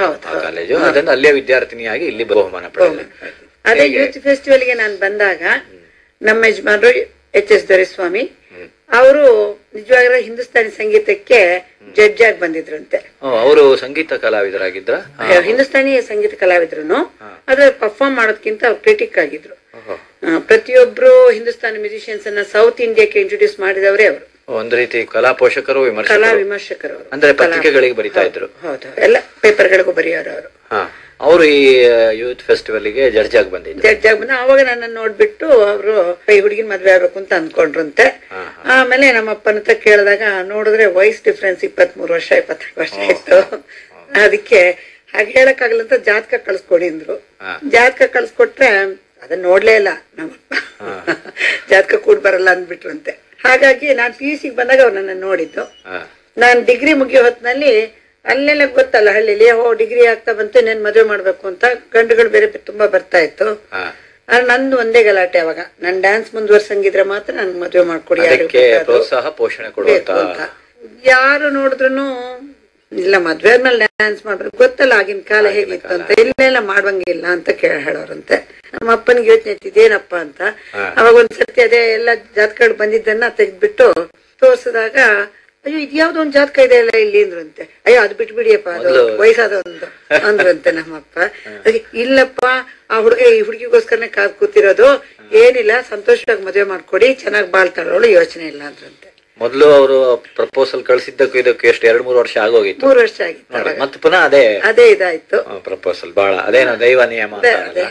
ಕಾಲೇಜು. ಅದನ್ನು ಅಲ್ಲಿಯ ವಿದ್ಯಾರ್ಥಿನಿಯಾಗಿ ಇಲ್ಲಿ ಬಹುಮಾನ ಪಡೆದಿದೆ. ಅದೇ ಯೂತ್ ಫೆಸ್ಟಿವಲ್ಗೆ ನಾನು ಬಂದಾಗ ನಮ್ಮ ಯಜಮಾನರು HS ದೊರೆಸ್ವಾಮಿ ಅವರು ನಿಜವಾಗ್ಲೂ ಹಿಂದೂಸ್ತಾನಿ ಸಂಗೀತಕ್ಕೆ ಜಡ್ಜ್ ಆಗಿ ಬಂದಿದ್ರಂತೆ. ಅವರು ಸಂಗೀತ ಕಲಾವಿದರಾಗಿದ್ರ? ಹಿಂದೂಸ್ತಾನಿ ಸಂಗೀತ ಕಲಾವಿದ್ರು. ಆದ್ರೆ ಪರ್ಫಾರ್ಮ್ ಮಾಡೋದಕ್ಕಿಂತ ಅವ್ರು ಕ್ರಿಟಿಕ್ ಆಗಿದ್ರು. ಪ್ರತಿಯೊಬ್ರು ಹಿಂದೂಸ್ತಾನಿ ಮ್ಯೂಸಿಷಿಯನ್ಸ್ ಅನ್ನ ಸೌತ್ ಇಂಡಿಯಾಕ್ಕೆ ಇಂಟ್ರೊಡ್ಯೂಸ್ ಮಾಡಿದವರೇ ಅವರು. ಒಂದು ರೀತಿ ಕಲಾ ಪೋಷಕರು, ಕಲಾ ವಿಮರ್ಶಕರು. ಅಂದ್ರೆ ಪತ್ರಿಕೆಗಳಿಗೆ ಬರೀತಾ ಇದ್ರು. ಹೌದು, ಎಲ್ಲ ಪೇಪರ್ಗಳಿಗೂ ಬರೆಯೋರು ಅವರು. ಅವರು ಈ ಯೂತ್ ಫೆಸ್ಟಿವಲ್ಗೆ ಜಡ್ಜ್ ಆಗಿ ಬಂದಿದ್ರು. ಜಡ್ಜ್ ಆಗಿ ಬಂದ ಅವಾಗ ನನ್ನ ನೋಡ್ಬಿಟ್ಟು ಅವರು ಈ ಹುಡುಗಿನ ಮದ್ವೆ ಆಗ್ಬೇಕು ಅಂತ ಅನ್ಕೊಂಡ್ರಂತೆ. ಆಮೇಲೆ ನಮ್ಮ ಅಪ್ಪನ ಹತ್ರ ಕೇಳಿದಾಗ ನೋಡಿದ್ರೆ ವಯಸ್ ಡಿಫ್ರೆನ್ಸ್ 23 ವರ್ಷ 24 ವರ್ಷ ಇತ್ತು. ಅದಕ್ಕೆ ಹಾಗೆ ಹೇಳಕ್ಕಾಗಲ್ಲ ಅಂತ ಜಾತಕ ಕಳ್ಸ್ಕೊಡಿದ್ರು. ಜಾತಕ ಕಳ್ಸ್ಕೊಟ್ರೆ ಅದನ್ನ ನೋಡ್ಲೇ ಇಲ್ಲ ನಮ್ಮಪ್ಪ. ಜಾತಕ ಕೂಡ ಬರಲ್ಲ ಅಂದ್ಬಿಟ್ರಂತೆ. ಹಾಗಾಗಿ ನಾನು PUC ಬಂದಾಗ ಅವ್ರು ನನ್ನ ನೋಡಿದ್ದು. ನಾನ್ ಡಿಗ್ರಿ ಮುಗಿಯೋ ಹೊತ್ತಿನಲ್ಲಿ ಅಲ್ಲೆಲ್ಲ ಗೊತ್ತಲ್ಲ ಹಳ್ಳಿಲಿ, ಡಿಗ್ರಿ ಆಗ್ತಾ ಬಂತು, ನೇನ್ ಮದುವೆ ಮಾಡ್ಬೇಕು ಅಂತ ಗಂಡುಗಳು ಬೇರೆ ತುಂಬಾ ಬರ್ತಾ ಇತ್ತು. ನಂದು ಒಂದೇ ಗಲಾಟೆ ಅವಾಗ, ನಾನ್ ಡ್ಯಾನ್ಸ್ ಮುಂದುವರ್ಸಂಗಿದ್ರೆ ಮಾತ್ರ ನನ್ ಮದುವೆ ಮಾಡ್ಕೊಡಿ, ಪ್ರೋತ್ಸಾಹ ಪೋಷಣೆ ಕೊಡಬೇಕು ಅಂತ. ಯಾರು ನೋಡಿದ್ರು ಇಲ್ಲ ಮದ್ವೆ ಆದ್ಮೇಲೆ ಡ್ಯಾನ್ಸ್ ಮಾಡ್ಬೇಕು, ಗೊತ್ತಲ್ಲ ಆಗಿನ ಕಾಲ ಹೇಗಿತ್ತು ಅಂತ, ಇಲ್ಲೆಲ್ಲ ಮಾಡುವಂಗಿಲ್ಲ ಅಂತ ಹೇಳೋರಂತೆ. ನಮ್ಮ ಅಪ್ಪನಿಗೆ ಯೋಚನೆ ಇದೇನಪ್ಪ ಅಂತ. ಅವಾಗ ಒಂದ್ಸರ್ತಿ ಅದೇ ಎಲ್ಲ ಜಾತಕಗಳು ಬಂದಿದ್ದನ್ನ ತೆಗ್ದ್ಬಿಟ್ಟು ತೋರ್ಸಿದಾಗ ಅಯ್ಯೋ ಇದ್ಯಾವ್ದೋ ಒಂದ್ ಜಾತಕ ಇದೆ ಅಲ್ಲ ಇಲ್ಲಿ ಅಂದ್ರಂತೆ. ಅಯ್ಯೋ ಅದು ಬಿಟ್ಬಿಡಿಯಪ್ಪ, ಅದು ವಯಸ್ಸಾದ ಒಂದು ಅಂದ್ರಂತೆ ನಮ್ಮಪ್ಪ. ಅದಕ್ಕೆ ಇಲ್ಲಪ್ಪ, ಆ ಹುಡುಗ ಈ ಹುಡುಗಿಗೋಸ್ಕರನೇ ಕಾದ್ ಕೂತಿರೋದು, ಏನಿಲ್ಲ ಸಂತೋಷವಾಗಿ ಮದುವೆ ಮಾಡ್ಕೊಡಿ, ಚೆನ್ನಾಗಿ ಬಾಳ್ತಾಳವಳು, ಯೋಚನೆ ಇಲ್ಲ ಅಂದ್ರಂತೆ. ಮೊದಲು ಅವರು ಪ್ರಪೋಸಲ್ ಕಳಿಸಿದ್ದಕ್ಕೂ ಇದಕ್ಕೂ ಎಷ್ಟು 2-3 ವರ್ಷ ಆಗೋಗಿತ್ತು. 3 ವರ್ಷ ಆಗಿತ್ತು. ಮತ್ತೆ ಪುನಃ ಅದೇ ಇದಾಯ್ತು ಪ್ರಪೋಸಲ್. ಬಹಳ ಅದೇನೋ ದೈವ ನಿಯಮ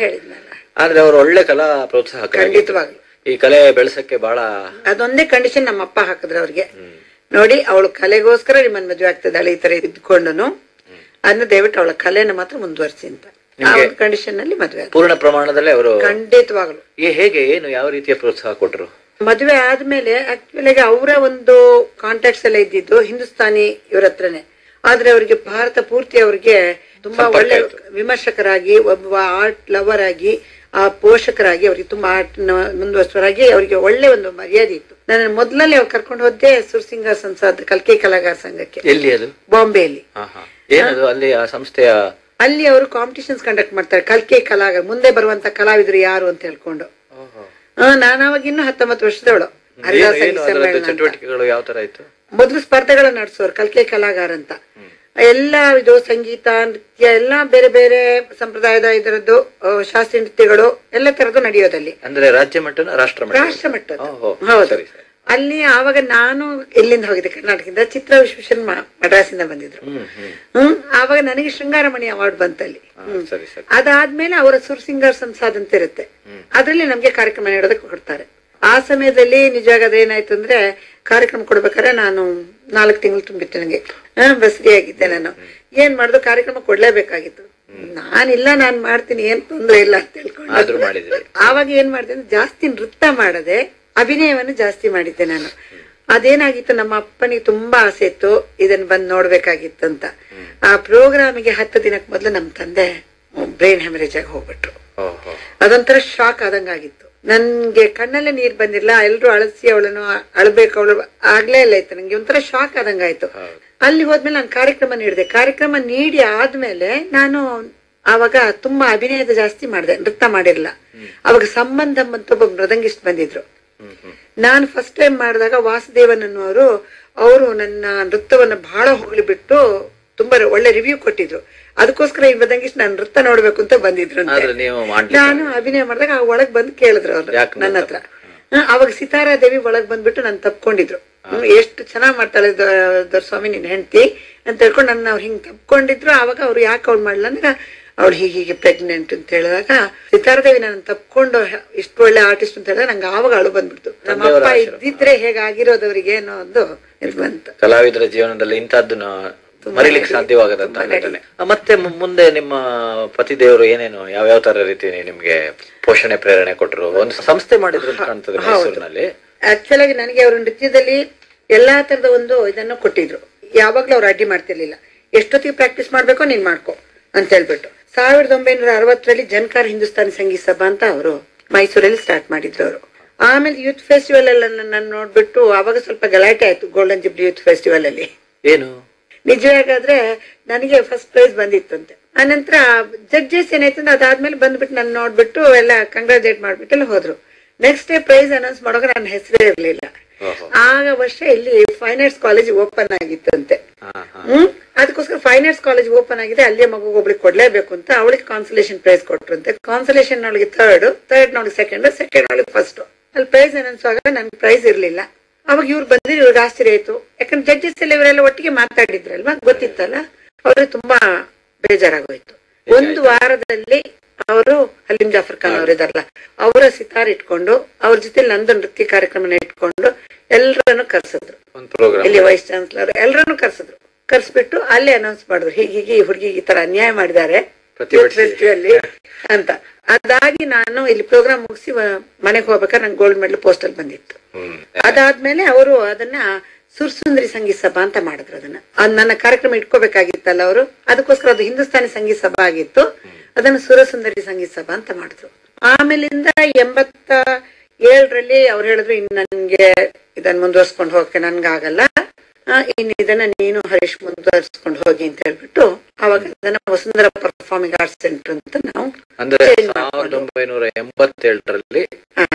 ಹೇಳಿದ್ನಲ್ಲ. ಆದ್ರೆ ಅವ್ರು ಒಳ್ಳೆ ಕಲಾ ಪ್ರೋತ್ಸಾಹ, ಖಂಡಿತವಾಗ್ಲು ಈ ಕಲೆ ಬೆಳೆಸಕ್ಕೆ ಬಹಳ. ಅದೊಂದೇ ಕಂಡೀಷನ್ ನಮ್ಮ ಅಪ್ಪ ಹಾಕಿದ್ರು ಅವ್ರಿಗೆ, ನೋಡಿ ಅವಳು ಕಲೆಗೋಸ್ಕರ ನಿಮ್ಮನ್ನ ಮದ್ವೆ ಆಗ್ತದಾಳೆ ಈ ತರ ಇದ್ಕೊಂಡನು, ಅದನ್ನ ದಯವಿಟ್ಟು ಅವಳ ಕಲೆನ ಮಾತ್ರ ಮುಂದುವರಿಸಿ ಅಂತ ಕಂಡೀಷನ್ ನಲ್ಲಿ ಮದ್ವೆ. ಪೂರ್ಣ ಪ್ರಮಾಣದಲ್ಲಿ ಅವರು ಖಂಡಿತವಾಗ್ಲು. ಹೇಗೆ ಏನು ಯಾವ ರೀತಿಯ ಪ್ರೋತ್ಸಾಹ ಕೊಟ್ರು? ಮದುವೆ ಆದ್ಮೇಲೆ ಆಕ್ಚುಲಿ ಅವರ ಒಂದು ಕಾಂಟ್ಯಾಕ್ಟ್ಸ್ ಎಲ್ಲ ಇದ್ದಿದ್ದು ಹಿಂದೂಸ್ತಾನಿ ಇವ್ರ ಹತ್ರನೇ. ಆದ್ರೆ ಅವರಿಗೆ ಭಾರತ ಪೂರ್ತಿ ಅವ್ರಿಗೆ ತುಂಬಾ ಒಳ್ಳೆ ವಿಮರ್ಶಕರಾಗಿ, ಒಬ್ಬ ಆರ್ಟ್ ಲವರ್ ಆಗಿ, ಆ ಪೋಷಕರಾಗಿ ಅವ್ರಿಗೆ ತುಂಬಾ ಆರ್ಟ್ ಮುಂದುವರಿಸುವರಾಗಿ ಅವರಿಗೆ ಒಳ್ಳೆ ಒಂದು ಮರ್ಯಾದೆ ಇತ್ತು. ನಾನು ಮೊದಲಲ್ಲಿ ಅವ್ರು ಕರ್ಕೊಂಡು ಹೋದ್ದೆ ಸುರ್ಸಿಂಗಾರ್ ಸಂಸದ್ ಕಲ್ಕೆ ಕಲಾಗಾರ ಸಂಘಕ್ಕೆ. ಎಲ್ಲಿ ಅದು? ಬಾಂಬೆಯಲ್ಲಿ. ಏನದು ಅಲ್ಲಿ ಆ ಸಂಸ್ಥೆಯ? ಅಲ್ಲಿ ಅವರು ಕಾಂಪಿಟಿಷನ್ಸ್ ಕಂಡಕ್ಟ್ ಮಾಡ್ತಾರೆ, ಕಲ್ಕೆ ಕಲಾಗಾರ, ಮುಂದೆ ಬರುವಂತ ಕಲಾವಿದರು ಯಾರು ಅಂತ ಹೇಳ್ಕೊಂಡು. ನಾನು ಅವಾಗ ಇನ್ನು 19 ವರ್ಷದವಳು. ಚಟುವಟಿಕೆಗಳು ಯಾವ ತರ ಇತ್ತು? ಮೊದಲು ಸ್ಪರ್ಧೆಗಳ ನಡೆಸೋರು ಕಲ್ಕೆ ಕಲಾಗಾರ ಅಂತ. ಎಲ್ಲಾ ಇದು ಸಂಗೀತ, ನೃತ್ಯ, ಎಲ್ಲಾ ಬೇರೆ ಬೇರೆ ಸಂಪ್ರದಾಯದ ಇದರದ್ದು ಶಾಸ್ತ್ರೀಯ ನೃತ್ಯಗಳು ಎಲ್ಲ ತರದ್ದು ನಡೆಯೋದಲ್ಲಿ. ಅಂದ್ರೆ ರಾಜ್ಯ ಮಟ್ಟದ, ರಾಷ್ಟ್ರ ಮಟ್ಟದ? ಹೌದು. ಅಲ್ಲಿ ಆವಾಗ ನಾನು ಎಲ್ಲಿಂದ ಹೋಗಿದ್ದೆ, ಕರ್ನಾಟಕದಿಂದ. ಚಿತ್ರ ವಿಶ್ವೇಶ್ವರ ಮಡ್ರಾಸಿಂದ ಬಂದಿದ್ರು. ಆವಾಗ ನನಗೆ ಶೃಂಗಾರಮಣಿ ಅವಾರ್ಡ್ ಬಂತಲ್ಲಿ. ಅದಾದ್ಮೇಲೆ ಅವರ ಸುರ್ಸಿಂಗಾರ್ ಸಂಸದ್ ಅಂತ ಇರುತ್ತೆ, ಅದ್ರಲ್ಲಿ ನಮ್ಗೆ ಕಾರ್ಯಕ್ರಮ ನೀಡೋದಕ್ಕೆ ಕೊಡ್ತಾರೆ. ಆ ಸಮಯದಲ್ಲಿ ನಿಜವಾಗ ಅದೇನಾಯ್ತು ಅಂದ್ರೆ, ಕಾರ್ಯಕ್ರಮ ಕೊಡ್ಬೇಕಾದ್ರೆ ನಾನು 4 ತಿಂಗಳು ತುಂಬಿತ್ತು ನನಗೆ. ಬಸ್ರಿಯಾಗಿದ್ದೆ ನಾನು. ಏನ್ ಮಾಡುದು, ಕಾರ್ಯಕ್ರಮ ಕೊಡ್ಲೇಬೇಕಾಗಿತ್ತು. ನಾನಿಲ್ಲ, ನಾನ್ ಮಾಡ್ತೀನಿ, ಏನ್ ತೊಂದ್ರೆ ಇಲ್ಲ ಅಂತ ಹೇಳ್ಕೊಂಡು ಆವಾಗ ಏನ್ ಮಾಡಿದೆ ಅಂದ್ರೆ, ಜಾಸ್ತಿ ನೃತ್ಯ ಮಾಡದೆ ಅಭಿನಯವನ್ನು ಜಾಸ್ತಿ ಮಾಡಿದ್ದೆ ನಾನು. ಅದೇನಾಗಿತ್ತು, ನಮ್ಮ ಅಪ್ಪನಿಗೆ ತುಂಬಾ ಆಸೆ ಇತ್ತು ಇದನ್ನ ಬಂದ್ ನೋಡ್ಬೇಕಾಗಿತ್ತು ಅಂತ. ಆ ಪ್ರೋಗ್ರಾಮಿಗೆ 10 ದಿನಕ್ಕೆ ಮೊದಲು ನಮ್ ತಂದೆ ಬ್ರೈನ್ ಹೆಮರೇಜ್ ಆಗಿ ಹೋಗ್ಬಿಟ್ರು. ಅದೊಂಥರ ಶಾಕ್ ಆದಂಗಾಗಿತ್ತು. ನನ್ಗೆ ಕಣ್ಣಲ್ಲೇ ನೀರ್ ಬಂದಿಲ್ಲ, ಎಲ್ರು ಅಳಸಿ ಅವಳನ್ನು ಅಳ್ಬೇಕು, ಅವಳು ಆಗ್ಲೇ ಇಲ್ಲ ಇತ್ತು. ನಂಗೆ ಒಂಥರ ಶಾಕ್ ಆದಂಗಾಯ್ತು. ಅಲ್ಲಿ ಹೋದ್ಮೇಲೆ ನಾನು ಕಾರ್ಯಕ್ರಮ ನೀಡಿದೆ. ಕಾರ್ಯಕ್ರಮ ನೀಡಿ ಆದ್ಮೇಲೆ ನಾನು ಆವಾಗ ತುಂಬಾ ಅಭಿನಯದ ಜಾಸ್ತಿ ಮಾಡಿದೆ, ನೃತ್ಯ ಮಾಡಿರಲಿಲ್ಲ. ಅವಾಗ ಸಂಬಂಧಂ ಅಂತ ಒಬ್ಬ ಮೃದಂಗಿಸ್ಟ್ ಬಂದಿದ್ರು. ನಾನು ಫಸ್ಟ್ ಟೈಮ್ ಮಾಡಿದಾಗ ವಾಸುದೇವನ್ ಅನ್ನುವರು ಅವರು ನನ್ನ ನೃತ್ಯವನ್ನು ಬಹಳ ಹೊಗಳಿ ಬಿಟ್ಟು ತುಂಬಾ ಒಳ್ಳೆ ರಿವ್ಯೂ ಕೊಟ್ಟಿದ್ರು. ಅದಕ್ಕೋಸ್ಕರ ಈ ಮೃದಂಗಿಸ್ಟ್ ನಾನು ನೃತ್ಯ ನೋಡ್ಬೇಕು ಅಂತ ಬಂದಿದ್ರು. ನಾನು ಅಭಿನಯ ಮಾಡಿದಾಗ ಒಳಗ್ ಬಂದು ಕೇಳಿದ್ರು ಅವ್ರು ನನ್ನ ಹತ್ರ. ಅವಾಗ ಸಿತಾರಾದೇವಿ ಒಳಗ್ ಬಂದ್ಬಿಟ್ಟು ನಾನು ತಪ್ಕೊಂಡಿದ್ರು. ಎಷ್ಟು ಚೆನ್ನಾಗ್ ಮಾಡ್ತಾಳೆ ದೊರೆಸ್ವಾಮಿ ನಿನ್ ಹೆಂಡತಿ ಅಂತ ಹೇಳ್ಕೊಂಡು ನನ್ನ ಅವ್ರು ಹಿಂಗ್ ತಪ್ಕೊಂಡಿದ್ರು. ಅವಾಗ ಅವ್ರು ಯಾಕೆ ಅವ್ಳು ಮಾಡ್ಲ ಅಂದ್ರೆ, ಅವಳು ಹೀಗೆ ಪ್ರೆಗ್ನೆಂಟ್ ಅಂತ ಹೇಳಿದಾಗ ಸಿತಾರದೇವಿ ನನ್ನ ತಪ್ಕೊಂಡು ಇಷ್ಟು ಒಳ್ಳೆ ಆರ್ಟಿಸ್ಟ್ ಅಂತ ಹೇಳಿದಾಗ ನಂಗೆ ಆವಾಗ ಅಳು ಬಂದ್ಬಿಡ್ತು. ನಮ್ಮ ಅಪ್ಪ ಇದ್ದಿದ್ರೆ ಹೇಗಾಗಿರೋದವ್ರಿಗೆ ಅನ್ನೋ ಒಂದು ಇದು ಬಂತು. ಕಲಾವಿದರ ಜೀವನದಲ್ಲಿ ಇಂತಹದ್ದನ್ನ ಮರಿಲಿಕ್ಕೆ ಸಾಧ್ಯವಾಗದಂತ ಘಟನೆ. ಮತ್ತೆ ಮುಂದೆ ನಿಮ್ಮ ಪತಿದೇವರು ಏನೇನು ಯಾವ ತರ ರೀತಿ ನಿಮ್ಗೆ ಪೋಷಣೆ ಪ್ರೇರಣೆ ಕೊಟ್ಟರು? ಒಂದು ಸಂಸ್ಥೆ ಮಾಡಿದ್ರು ಅಂತ ಕಾಣ್ತದೆ ಮೈಸೂರಿನಲ್ಲಿ. ಆಕ್ಚುಲ್ ಆಗಿ ನನಗೆ ಅವರು ನೃತ್ಯದಲ್ಲಿ ಎಲ್ಲಾ ತರದ ಒಂದು ಇದನ್ನು ಕೊಟ್ಟಿದ್ರು. ಯಾವಾಗ್ಲೂ ಅವ್ರು ಅಡ್ಡಿ ಮಾಡ್ತಿರ್ಲಿಲ್ಲ. ಎಷ್ಟೊತ್ತಿಗೆ ಪ್ರಾಕ್ಟೀಸ್ ಮಾಡ್ಬೇಕೋ ನೀನ್ ಮಾಡ್ಕೊ ಅಂತ ಹೇಳ್ಬಿಟ್ಟು 1960ರಲ್ಲಿ ಜನ್ಕಾರ್ ಹಿಂದೂಸ್ತಾನಿ ಸಂಗೀತ ಸಭಾ ಅಂತ ಅವರು ಮೈಸೂರಲ್ಲಿ ಸ್ಟಾರ್ಟ್ ಮಾಡಿದ್ರು ಅವರು. ಆಮೇಲೆ ಯೂತ್ ಫೆಸ್ಟಿವಲ್ ಎಲ್ಲ ನನ್ನ ನೋಡ್ಬಿಟ್ಟು ಅವಾಗ ಸ್ವಲ್ಪ ಗಲಾಟೆ ಆಯ್ತು. ಗೋಲ್ಡನ್ ಜುಬ್ಲಿ ಯೂತ್ ಫೆಸ್ಟಿವಲ್ ಅಲ್ಲಿ ಏನು ನಿಜವಾಗಾದ್ರೆ ನನಗೆ ಫಸ್ಟ್ ಪ್ರೈಸ್ ಬಂದಿತ್ತಂತೆ. ಆನಂತರ ಜಡ್ಜಸ್ ಏನಾಯ್ತು ಅಂದ್ರೆ ಅದಾದ್ಮೇಲೆ ಬಂದ್ಬಿಟ್ಟು ನನ್ನ ನೋಡ್ಬಿಟ್ಟು ಎಲ್ಲ ಕಂಗ್ರಾಚುಲೇಟ್ ಮಾಡ್ಬಿಟ್ಟೆಲ್ಲ ಹೋದ್ರು. ನೆಕ್ಸ್ಟ್ ಡೇ ಪ್ರೈಸ್ ಅನೌನ್ಸ್ ಮಾಡುವಾಗ ನನ್ನ ಹೆಸರೇ ಇರ್ಲಿಲ್ಲ. ಆಗ ವರ್ಷ ಇಲ್ಲಿ ಫೈನ್ ಆರ್ಟ್ಸ್ ಕಾಲೇಜ್ ಓಪನ್ ಆಗಿತ್ತಂತೆ. ಅದಕ್ಕೋಸ್ಕರ ಫೈನ್ ಆರ್ಟ್ಸ್ ಕಾಲೇಜ್ ಓಪನ್ ಆಗಿದೆ, ಅಲ್ಲಿಯ ಮಗು ಒಬ್ಳಿಗೆ ಕೊಡ್ಲೇಬೇಕು ಅಂತ ಅವಳಿಗೆ ಕಾನ್ಸಲೇಷನ್ ಪ್ರೈಸ್ ಕೊಟ್ರಂತೆ. ಕಾನ್ಸಲೇಷನ್ ಅವಳಿಗೆ ಥರ್ಡ್ ಅವಳಿಗೆ ಸೆಕೆಂಡ್ ಅವಳಿಗೆ ಫಸ್ಟ್. ಅಲ್ಲಿ ಪ್ರೈಸ್ ಅನೌನ್ಸ್ ಆಗ ನನ್ಗೆ ಪ್ರೈಸ್ ಇರ್ಲಿಲ್ಲ. ಅವಾಗ ಇವ್ರು ಬಂದ್ರೆ ಇವ್ರಿಗೆ ಆಶ್ಚರ್ಯ ಆಯ್ತು. ಯಾಕಂದ್ರೆ ಜಡ್ಜಸ್ ಎಲ್ಲ ಇವರೆಲ್ಲ ಒಟ್ಟಿಗೆ ಮಾತಾಡಿದ್ರಲ್ವಾ, ಗೊತ್ತಿತ್ತಲ್ಲ. ಅವ್ರಿಗೆ ತುಂಬಾ ಬೇಜಾರಾಗೋಯ್ತು. ಒಂದು ವಾರದಲ್ಲಿ ಅವರು ಹಲೀಂ ಜಾಫರ್ ಖಾನ್ ಅವರಿದಾರಲ್ಲ, ಅವರ ಸಿತಾರ್ ಇಟ್ಕೊಂಡು ಅವ್ರ ಜೊತೆ ನಂದು ನೃತ್ಯ ಕಾರ್ಯಕ್ರಮನ ಇಟ್ಕೊಂಡು ಎಲ್ಲರನ್ನು ಕರ್ಸಿದ್ರು. ಇಲ್ಲಿ ವೈಸ್ ಚಾನ್ಸಲರ್ ಎಲ್ಲರನ್ನು ಕರ್ಸ್ಬಿಟ್ಟು ಅಲ್ಲೇ ಅನೌನ್ಸ್ ಮಾಡಿದ್ರು, ಹೀಗೆ ಈ ಹುಡುಗಿಗೆ ಈ ತರ ಅನ್ಯಾಯ ಮಾಡಿದ್ದಾರೆ ಫೆಸ್ಟಿವಲ್ ಅಂತ. ಅದಾಗಿ ನಾನು ಇಲ್ಲಿ ಪ್ರೋಗ್ರಾಮ್ ಮುಗಿಸಿ ಮನೆಗೆ ಹೋಗ್ಬೇಕಾದ್ರೆ ನಂಗೆ ಗೋಲ್ಡ್ ಮೆಡಲ್ ಪೋಸ್ಟಲ್ ಬಂದಿತ್ತು. ಅದಾದ್ಮೇಲೆ ಅವರು ಅದನ್ನ ಸುರ್ಸುಂದರಿ ಸಂಗೀತ ಸಭಾ ಅಂತ ಮಾಡಿದ್ರು. ಅದನ್ನ ನನ್ನ ಕಾರ್ಯಕ್ರಮ ಇಟ್ಕೋಬೇಕಾಗಿತ್ತಲ್ಲ ಅವರು, ಅದಕ್ಕೋಸ್ಕರ ಅದು ಹಿಂದೂಸ್ತಾನಿ ಸಂಗೀತ ಸಭಾ ಆಗಿತ್ತು. ಅದನ್ನ ಸುರಸುಂದರಿ ಸಂಗೀತ ಸಭಾ ಅಂತ ಮಾಡಿದ್ರು. ಆಮೇಲಿಂದ 87ರಲ್ಲಿ ಅವ್ರು ಹೇಳಿದ್ರು, ಇನ್ನು ನನ್ಗೆ ಇದನ್ನ ಮುಂದುವರ್ಸ್ಕೊಂಡು ಹೋಗಕ್ಕೆ ನನ್ಗಾಗಲ್ಲ, ಇನ್ನು ಇದನ್ನ ನೀನು ಹರೀಶ್ ಮುಂದುವರ್ಸ್ಕೊಂಡು ಹೋಗಿ ಅಂತ ಹೇಳ್ಬಿಟ್ಟು ಅವಾಗ ಅದನ್ನ ವಸುಂಧರಾ ಪರ್ಫಾರ್ಮಿಂಗ್ ಆರ್ಟ್ಸ್ ಸೆಂಟರ್ ಅಂತ ನಾವು ಅಂದ್ರೆ 1987ರಲ್ಲಿ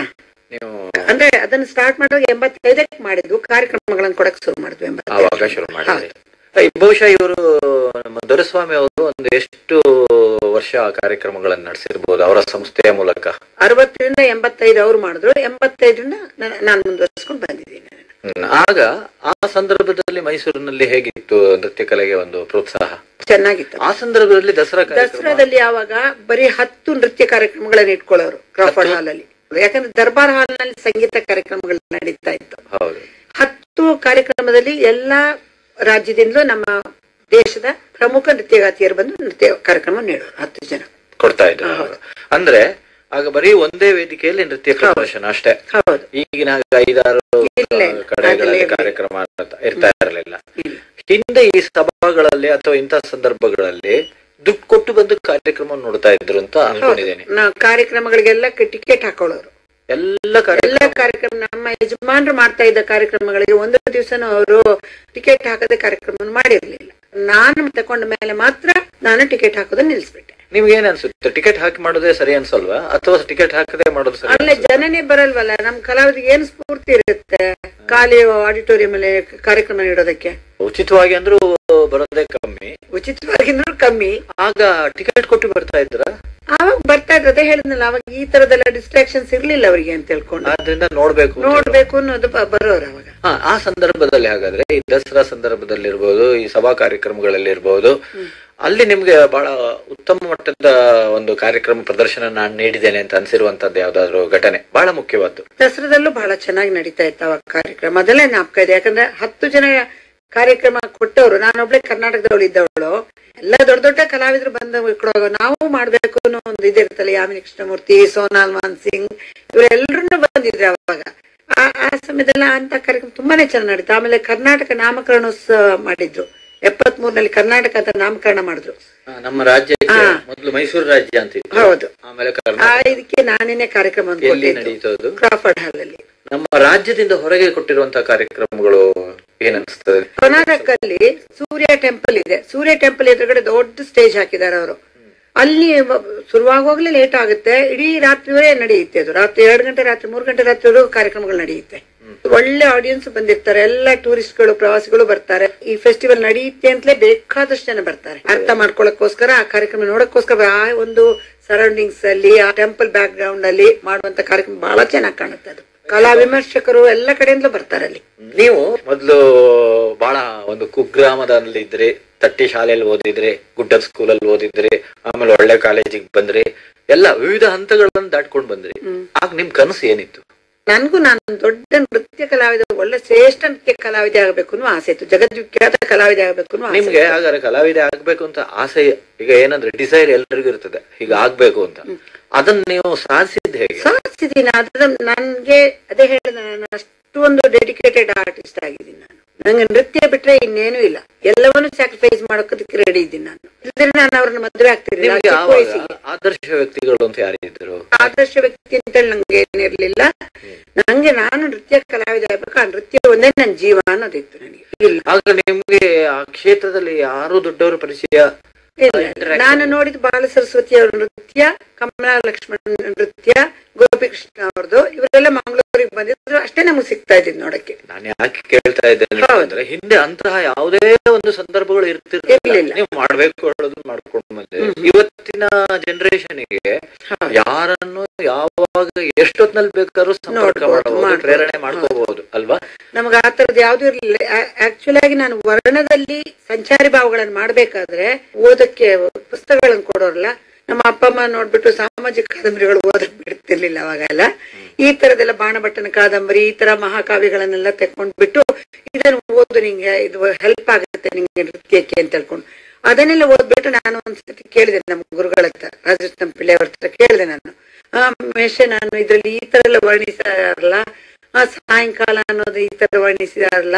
ನೀವು ಅಂದ್ರೆ ಅದನ್ನ ಸ್ಟಾರ್ಟ್ ಮಾಡುವಾಗ 85ಕ್ಕೆ ಮಾಡಿದ್ವು, ಕಾರ್ಯಕ್ರಮಗಳನ್ನು ಕೊಡಕ್ ಶುರು ಮಾಡಿದ್ವು ಆವಾಗ ಶುರು ಮಾಡಿದ್ವಿ. ಬಹುಶಃ ಇವರು ನಮ್ಮ ದೊರೆಸ್ವಾಮಿ ಅವರು ಒಂದು ಎಷ್ಟು ವರ್ಷ ಕಾರ್ಯಕ್ರಮಗಳನ್ನು ನಡೆಸಿರ್ಬೋದು ಅವರ ಸಂಸ್ಥೆಯ ಮೂಲಕ? 60ರಿಂದ 85 ಅವ್ರು ಮಾಡಿದ್ರು, 85ರಿಂದ ನಾನು ಮುಂದುವರಿಸ್ಕೊಂಡು ಬಂದಿದ್ದೀನಿ. ಆಗ ಆ ಸಂದರ್ಭದಲ್ಲಿ ಮೈಸೂರಿನಲ್ಲಿ ಹೇಗಿತ್ತು ನೃತ್ಯ ಕಲೆಗೆ ಒಂದು ಪ್ರೋತ್ಸಾಹ? ಚೆನ್ನಾಗಿತ್ತು. ಆ ಸಂದರ್ಭದಲ್ಲಿ ದಸರಾದಲ್ಲಿ ಯಾವಾಗ ಬರೀ 10 ನೃತ್ಯ ಕಾರ್ಯಕ್ರಮಗಳನ್ನ ಇಟ್ಕೊಳ್ಳೋರು ಕ್ರಾಫರ್ಡ್ ಹಾಲ್ ಅಲ್ಲಿ. ಯಾಕಂದ್ರೆ ದರ್ಬಾರ್ ಹಾಲ್ ನಲ್ಲಿ ಸಂಗೀತ ಕಾರ್ಯಕ್ರಮಗಳು ನಡೀತಾ ಇತ್ತು. 10 ಕಾರ್ಯಕ್ರಮದಲ್ಲಿ ಎಲ್ಲಾ ರಾಜ್ಯದಿಂದಲೂ ನಮ್ಮ ದೇಶದ ಪ್ರಮುಖ ನೃತ್ಯಗಾತಿಯರು ಬಂದು ನೃತ್ಯ ಕಾರ್ಯಕ್ರಮ ನೀಡೋರು, 10 ಜನ ಕೊಡ್ತಾ ಇದ್ರು. ಅಂದ್ರೆ ಆಗ ಬರೀ ಒಂದೇ ವೇದಿಕೆಯಲ್ಲಿ ನೃತ್ಯ ಪ್ರದರ್ಶನ ಅಷ್ಟೇ. ಹೌದು. ಈಗಿನ 5-6 ಕಡೆಗಳಲ್ಲಿ ಕಾರ್ಯಕ್ರಮ ಇರ್ತಾ ಇರಲಿಲ್ಲ. ಹಿಂದೆ ಈ ಸಭಾಗಳಲ್ಲಿ ಅಥವಾ ಇಂತಹ ಸಂದರ್ಭಗಳಲ್ಲಿ ದುಡ್ಡು ಕೊಟ್ಟು ಬಂದು ಕಾರ್ಯಕ್ರಮ ನೋಡ್ತಾ ಇದ್ರು ಅಂತ ಅನ್ಕೊಂಡಿದ್ದೇನೆ. ಕಾರ್ಯಕ್ರಮಗಳಿಗೆಲ್ಲ ಟಿಕೆಟ್ ಹಾಕೊಳ್ಳೋರು. ಎಲ್ಲ ಕಾರ್ಯಕ್ರಮ ನಮ್ಮ ಯಜಮಾನ್ರು ಮಾಡ್ತಾ ಇದ್ದ ಕಾರ್ಯಕ್ರಮಗಳಿಗೆ ಒಂದು ದಿವಸನೂ ಅವರು ಟಿಕೆಟ್ ಹಾಕದೆ ಕಾರ್ಯಕ್ರಮ ಮಾಡಿರ್ಲಿಲ್ಲ. ನಾನು ತಕೊಂಡ ಮೇಲೆ ಮಾತ್ರ ನಾನು ಟಿಕೆಟ್ ಹಾಕೋದನ್ನ ನಿಲ್ಸ್ಬಿಟ್ಟೆ. ನಿಮ್ಗೆ ಏನ್ ಅನ್ಸುತ್ತೆ, ಟಿಕೆಟ್ ಹಾಕಿ ಮಾಡೋದೇ ಸರಿ ಅನ್ಸಲ್ವಾ ಅಥವಾ ಟಿಕೆಟ್ ಹಾಕದೆ ಮಾಡೋದು ಸರಿ? ಅಲ್ಲೇ ಜನನೇ ಬರಲ್ವಲ್ಲ. ನಮ್ ಕಲಾವಿದರಿಗೆ ಏನ್ ಸ್ಫೂರ್ತಿ ಇರುತ್ತೆ ಖಾಲಿ ಆಡಿಟೋರಿಯಂ ಅಲ್ಲಿ ಕಾರ್ಯಕ್ರಮ ನೀಡೋದಕ್ಕೆ? ಉಚಿತವಾಗಿ ಅಂದ್ರೂ ಬರೋದೇ ಕಮ್ಮಿ, ಉಚಿತವಾಗಿಂದ್ರೂ ಕಮ್ಮಿ. ಆಗ ಟಿಕೆಟ್ ಕೊಟ್ಟು ಬರ್ತಾ ಇದ್ರ? ಅವಾಗ ಬರ್ತಾ ಇದ್ರೆ ಅದೇ ಹೇಳಿದ್ನಲ್ಲ, ಅವಾಗ ಈ ತರದೆಲ್ಲ ಡಿಸ್ಟ್ರಾಕ್ಷನ್ಸ್ ಇರ್ಲಿಲ್ಲ ಅವರಿಗೆ ಅಂತ ಹೇಳ್ಕೊಂಡು. ಆದ್ರಿಂದ ನೋಡ್ಬೇಕು ಅನ್ನೋದು ಬರೋರು ಅವಾಗ. ಆ ಸಂದರ್ಭದಲ್ಲಿ ಹಾಗಾದ್ರೆ ಈ ದಸರಾ ಸಂದರ್ಭದಲ್ಲಿ ಇರ್ಬೋದು, ಈ ಸಭಾ ಕಾರ್ಯಕ್ರಮಗಳಲ್ಲಿ ಇರ್ಬೋದು, ಅಲ್ಲಿ ನಿಮ್ಗೆ ಬಹಳ ಉತ್ತಮ ಮಟ್ಟದ ಒಂದು ಕಾರ್ಯಕ್ರಮ ಪ್ರದರ್ಶನ ನಾನು ನೀಡಿದ್ದೇನೆ ಅಂತ ಅನ್ಸಿರುವಂತದ್ದು ಯಾವ್ದಾದ್ರು ಘಟನೆ ಬಹಳ ಮುಖ್ಯವಾದ್ದು? ದಸರಾದಲ್ಲೂ ಬಹಳ ಚೆನ್ನಾಗಿ ನಡೀತಾ ಇತ್ತು ಅವಾಗ ಕಾರ್ಯಕ್ರಮ. ಅದೆಲ್ಲ ಜ್ಞಾಪಕ ಇದೆ. ಯಾಕಂದ್ರೆ 10 ಜನ ಕಾರ್ಯಕ್ರಮ ಕೊಟ್ಟವ್ರು, ನಾನೊಬ್ಳೆ ಕರ್ನಾಟಕದವಳು ಇದ್ದವಳು. ಎಲ್ಲ ದೊಡ್ಡ ದೊಡ್ಡ ಕಲಾವಿದ್ರು ಬಂದ ಕೊಡುವಾಗ ನಾವು ಮಾಡ್ಬೇಕು ಅನ್ನೋ ಒಂದು ಇದಿರ್ತಲ್ಲ. ಯಾಮಿನಿ ಕೃಷ್ಣಮೂರ್ತಿ, ಸೋನಾಲ್ ಮಾನ್ ಸಿಂಗ್ ಇವರೆಲ್ಲರೂ ಬಂದಿದ್ರು ಅವಾಗ. ಆ ಸಮಯದಲ್ಲ ಅಂತ ಕಾರ್ಯಕ್ರಮ ತುಂಬಾನೇ ಚೆನ್ನಾಗಿ ನಡೀತು. ಆಮೇಲೆ ಕರ್ನಾಟಕ ನಾಮಕರಣೋತ್ಸವ ಮಾಡಿದ್ರು 73ರಲ್ಲಿ. ಕರ್ನಾಟಕ ಅಂತ ನಾಮಕರಣ ಮಾಡಿದ್ರು. ನಮ್ಮ ರಾಜ್ಯಕ್ಕೆ ಮೊದಲು ಮೈಸೂರು ರಾಜ್ಯ ಅಂತ. ಹೌದು. ಆಮೇಲೆ ಇದಕ್ಕೆ ನಾನೇನೆ ಕಾರ್ಯಕ್ರಮ ನಡೀತದ್ದು ಕ್ರಾಫರ್ಡ್ ಹಾಲ್ ಅಲ್ಲಿ. ನಮ್ಮ ರಾಜ್ಯದಿಂದ ಹೊರಗೆ ಕೊಟ್ಟಿರುವಂತಹ ಕಾರ್ಯಕ್ರಮಗಳು ಏನನ್ಸ್ತದೆ? ಕರ್ನಾಟಕದಲ್ಲಿ ಸೂರ್ಯ ಟೆಂಪಲ್ ಇದೆ. ಸೂರ್ಯ ಟೆಂಪಲ್ ಎದುರುಗಡೆ ದೊಡ್ಡ ಸ್ಟೇಜ್ ಹಾಕಿದ್ದಾರೆ ಅವರು. ಅಲ್ಲಿ ಶುರುವಾಗುವಾಗ್ಲೇ ಲೇಟ್ ಆಗುತ್ತೆ, ಇಡೀ ರಾತ್ರಿವರೆ ನಡೆಯುತ್ತೆ ಅದು. ರಾತ್ರಿ 2 ಗಂಟೆ, ರಾತ್ರಿ 3 ಗಂಟೆ ರಾತ್ರಿವರೆಗೂ ಕಾರ್ಯಕ್ರಮಗಳು ನಡೆಯುತ್ತೆ. ಒಳ್ಳೆ ಆಡಿಯನ್ಸ್ ಬಂದಿರ್ತಾರೆ, ಎಲ್ಲ ಟೂರಿಸ್ಟ್ಗಳು, ಪ್ರವಾಸಿಗಳು ಬರ್ತಾರೆ. ಈ ಫೆಸ್ಟಿವಲ್ ನಡೆಯುತ್ತೆ ಅಂತಲೇ ಬೇಕಾದಷ್ಟು ಜನ ಬರ್ತಾರೆ ಅರ್ಥ ಮಾಡ್ಕೊಳಕ್ಕೋಸ್ಕರ, ಆ ಕಾರ್ಯಕ್ರಮ ನೋಡಕ್ಕೋಸ್ಕರ. ಆ ಒಂದು ಸರೌಂಡಿಂಗ್ಸ್ ಅಲ್ಲಿ, ಆ ಟೆಂಪಲ್ ಬ್ಯಾಕ್ ಗ್ರೌಂಡ್ ಅಲ್ಲಿ ಮಾಡುವಂತ ಕಾರ್ಯಕ್ರಮ ಬಹಳ ಚೆನ್ನಾಗಿ ಕಾಣುತ್ತೆ. ಅದು ಕಲಾ ವಿಮರ್ಶಕರು ಎಲ್ಲ ಕಡೆಯಿಂದಲೂ ಬರ್ತಾರೆ ಅಲ್ಲಿ. ನೀವು ಮೊದಲು ಬಹಳ ಒಂದು ಕುಗ್ರಾಮದಲ್ಲಿ ಇದ್ರಿ, ತಟ್ಟಿ ಶಾಲೆಯಲ್ಲಿ ಓದಿದ್ರಿ, ಗುಡ್ಡದ ಸ್ಕೂಲಲ್ಲಿ ಓದಿದ್ರಿ, ಆಮೇಲೆ ಒಳ್ಳೆ ಕಾಲೇಜಿಗೆ ಬಂದ್ರಿ, ಎಲ್ಲ ವಿವಿಧ ಹಂತಗಳನ್ನು ದಾಟ್ಕೊಂಡ್ ಬಂದ್ರಿ. ಆಗ ನಿಮ್ ಕನಸು ಏನಿತ್ತು? ನನ್ಗೂ ನಾನು ದೊಡ್ಡ ನೃತ್ಯ ಕಲಾವಿದ, ಒಳ್ಳೆ ಶ್ರೇಷ್ಠ ನೃತ್ಯ ಕಲಾವಿದೆ ಆಗಬೇಕು ಅನ್ನೋ ಆಸೆ ಇತ್ತು. ಜಗದ್ವಿಖ್ಯಾತ ಕಲಾವಿದೆ ಆಗಬೇಕು ಅನ್ನೋ. ನಿಮ್ಗೆ ಹಾಗಾದ್ರೆ ಕಲಾವಿದೆ ಆಗ್ಬೇಕು ಅಂತ ಆಸೆ, ಈಗ ಏನಂದ್ರೆ ಡಿಸೈರ್ ಎಲ್ಲರಿಗೂ ಇರ್ತದೆ ಹೀಗ ಆಗ್ಬೇಕು ಅಂತ, ಅದನ್ನ ನೀವು ಸಾಧಿಸಿದ್ ಹೇಗೆ? ಸಾಧಿಸಿದೀನಿ. ಅದ್ರ ನನ್ಗೆ ಅದೇ ಹೇಳಿದ, ನಾನು ಅಷ್ಟೊಂದು ಡೆಡಿಕೇಟೆಡ್ ಆರ್ಟಿಸ್ಟ್ ಆಗಿದ್ದೀನಿ. ನಂಗೆ ನೃತ್ಯ ಬಿಟ್ರೆ ಇನ್ನೇನು ಇಲ್ಲ. ಎಲ್ಲವನ್ನೂ ಸ್ಯಾಕ್ರಿಫೈಸ್ ಮಾಡೋದಕ್ಕೆ ರೆಡಿ ಇದ್ದೀನಿ ನಾನು. ಇಲ್ಲದ್ರೆ ನಾನು ಅವ್ರನ್ನ ಮದುವೆ ಆಗ್ತಿರ್ಲಿಲ್ಲ. ಆದರ್ಶ ವ್ಯಕ್ತಿಗಳು ಅಂತ ಯಾರಿದ್ರು? ಆದರ್ಶ ವ್ಯಕ್ತಿ ಅಂತ ನಂಗೆ ಏನಿರ್ಲಿಲ್ಲ. ನಂಗೆ ನಾನು ನೃತ್ಯ ಕಲಾವಿದ ಆಗ್ಬೇಕು, ಆ ನೃತ್ಯ ಒಂದೇ ನನ್ನ ಜೀವ ಅನ್ನೋದಿತ್ತು ನನಗೆ. ಇಲ್ಲ ಆಗ ನಿಮ್ಗೆ ಆ ಕ್ಷೇತ್ರದಲ್ಲಿ ಯಾರು ದೊಡ್ಡವರ ಪರಿಚಯ? ನಾನು ನೋಡಿದ ಬಾಲ ಸರಸ್ವತಿ ಅವರ ನೃತ್ಯ, ಕಮಲಾ ಲಕ್ಷ್ಮಣ್ ನೃತ್ಯ, ಗೋಪಿಕೃಷ್ಣ ಅವ್ರದ್ದು, ಇವರೆಲ್ಲ ಮಂಗಳೂರಿಗೆ ಬಂದಿದ್ರು. ಅಷ್ಟೇ ನಮ್ಗೆ ಸಿಗ್ತಾ ಇದ್ದಿದ್ ನೋಡಕ್ಕೆ. ನಾನು ಯಾಕೆ ಕೇಳ್ತಾ ಇದ್ದೇನೆ ಅಂದ್ರೆ, ಹಿಂದೆ ಅಂತಹ ಯಾವುದೇ ಒಂದು ಸಂದರ್ಭಗಳು ಇರ್ತಿರ್ಲಿಲ್ಲ. ನೀವು ಮಾಡ್ಬೇಕು ಹೇಳೋದು ಮಾಡ್ಕೊಂಡು ಬಂದೆ. ಇವತ್ತಿನ ಜನರೇಷನ್ಗೆ ಯಾರನ್ನು ಯಾವಾಗ ಎಷ್ಟೊತ್ನಲ್ಲಿ ಬೇಕಾದ್ರೂ ಸಂಪರ್ಕ ಮಾಡಬಹುದು, ಪ್ರೇರಣೆ ಮಾಡ್ಕೋಬಹುದು ಅಲ್ವಾ? ನಮ್ಗೆ ಆ ತರದ್ ಯಾವ್ದು ಇರ್ಲಿಲ್ಲ. ಆಕ್ಚುಲಿ ಆಗಿ ನಾನು ವರ್ಣದಲ್ಲಿ ಸಂಚಾರಿ ಭಾವಗಳನ್ನು ಮಾಡ್ಬೇಕಾದ್ರೆ ಓದಕ್ಕೆ ಪುಸ್ತಕಗಳನ್ನು ಕೊಡೋರಲ್ಲ. ನಮ್ಮ ಅಪ್ಪ ಅಮ್ಮ ನೋಡ್ಬಿಟ್ಟು ಸಾಮಾಜಿಕ ಕಾದಂಬರಿಗಳು ಓದಕ್ ಬಿಡ್ತಿರ್ಲಿಲ್ಲ ಅವಾಗೆಲ್ಲ. ಈ ತರದೆಲ್ಲ ಬಾಣಭಟ್ಟನ ಕಾದಂಬರಿ, ಈ ತರ ಮಹಾಕಾವ್ಯಗಳನ್ನೆಲ್ಲ ತೆಕೊಂಡ್ಬಿಟ್ಟು ಇದನ್ನು ಓದು, ನಿಂಗೆ ಇದು ಹೆಲ್ಪ್ ಆಗುತ್ತೆ ನಿಂಗೆ ನೃತ್ಯಕ್ಕೆ ಅಂತ ಹೇಳ್ಕೊಂಡು ಅದನ್ನೆಲ್ಲ ಓದ್ಬಿಟ್ಟು ನಾನು ಒಂದ್ಸತಿ ಕೇಳಿದೆ ನಮ್ಮ ಗುರುಗಳ ಹತ್ರ, ರಾಜರತ್ನ ಪಿಳ್ಳೆ ಅವ್ರ ಹತ್ರ ಕೇಳಿದೆ ನಾನು. ಮೇಷ, ನಾನು ಇದ್ರಲ್ಲಿ ಈ ತರ ಎಲ್ಲ ವರ್ಣಿಸಿದಾರಲ್ಲ, ಸಾಯಂಕಾಲ ಅನ್ನೋದು ಈ ತರ ವರ್ಣಿಸಿದಾರಲ್ಲ,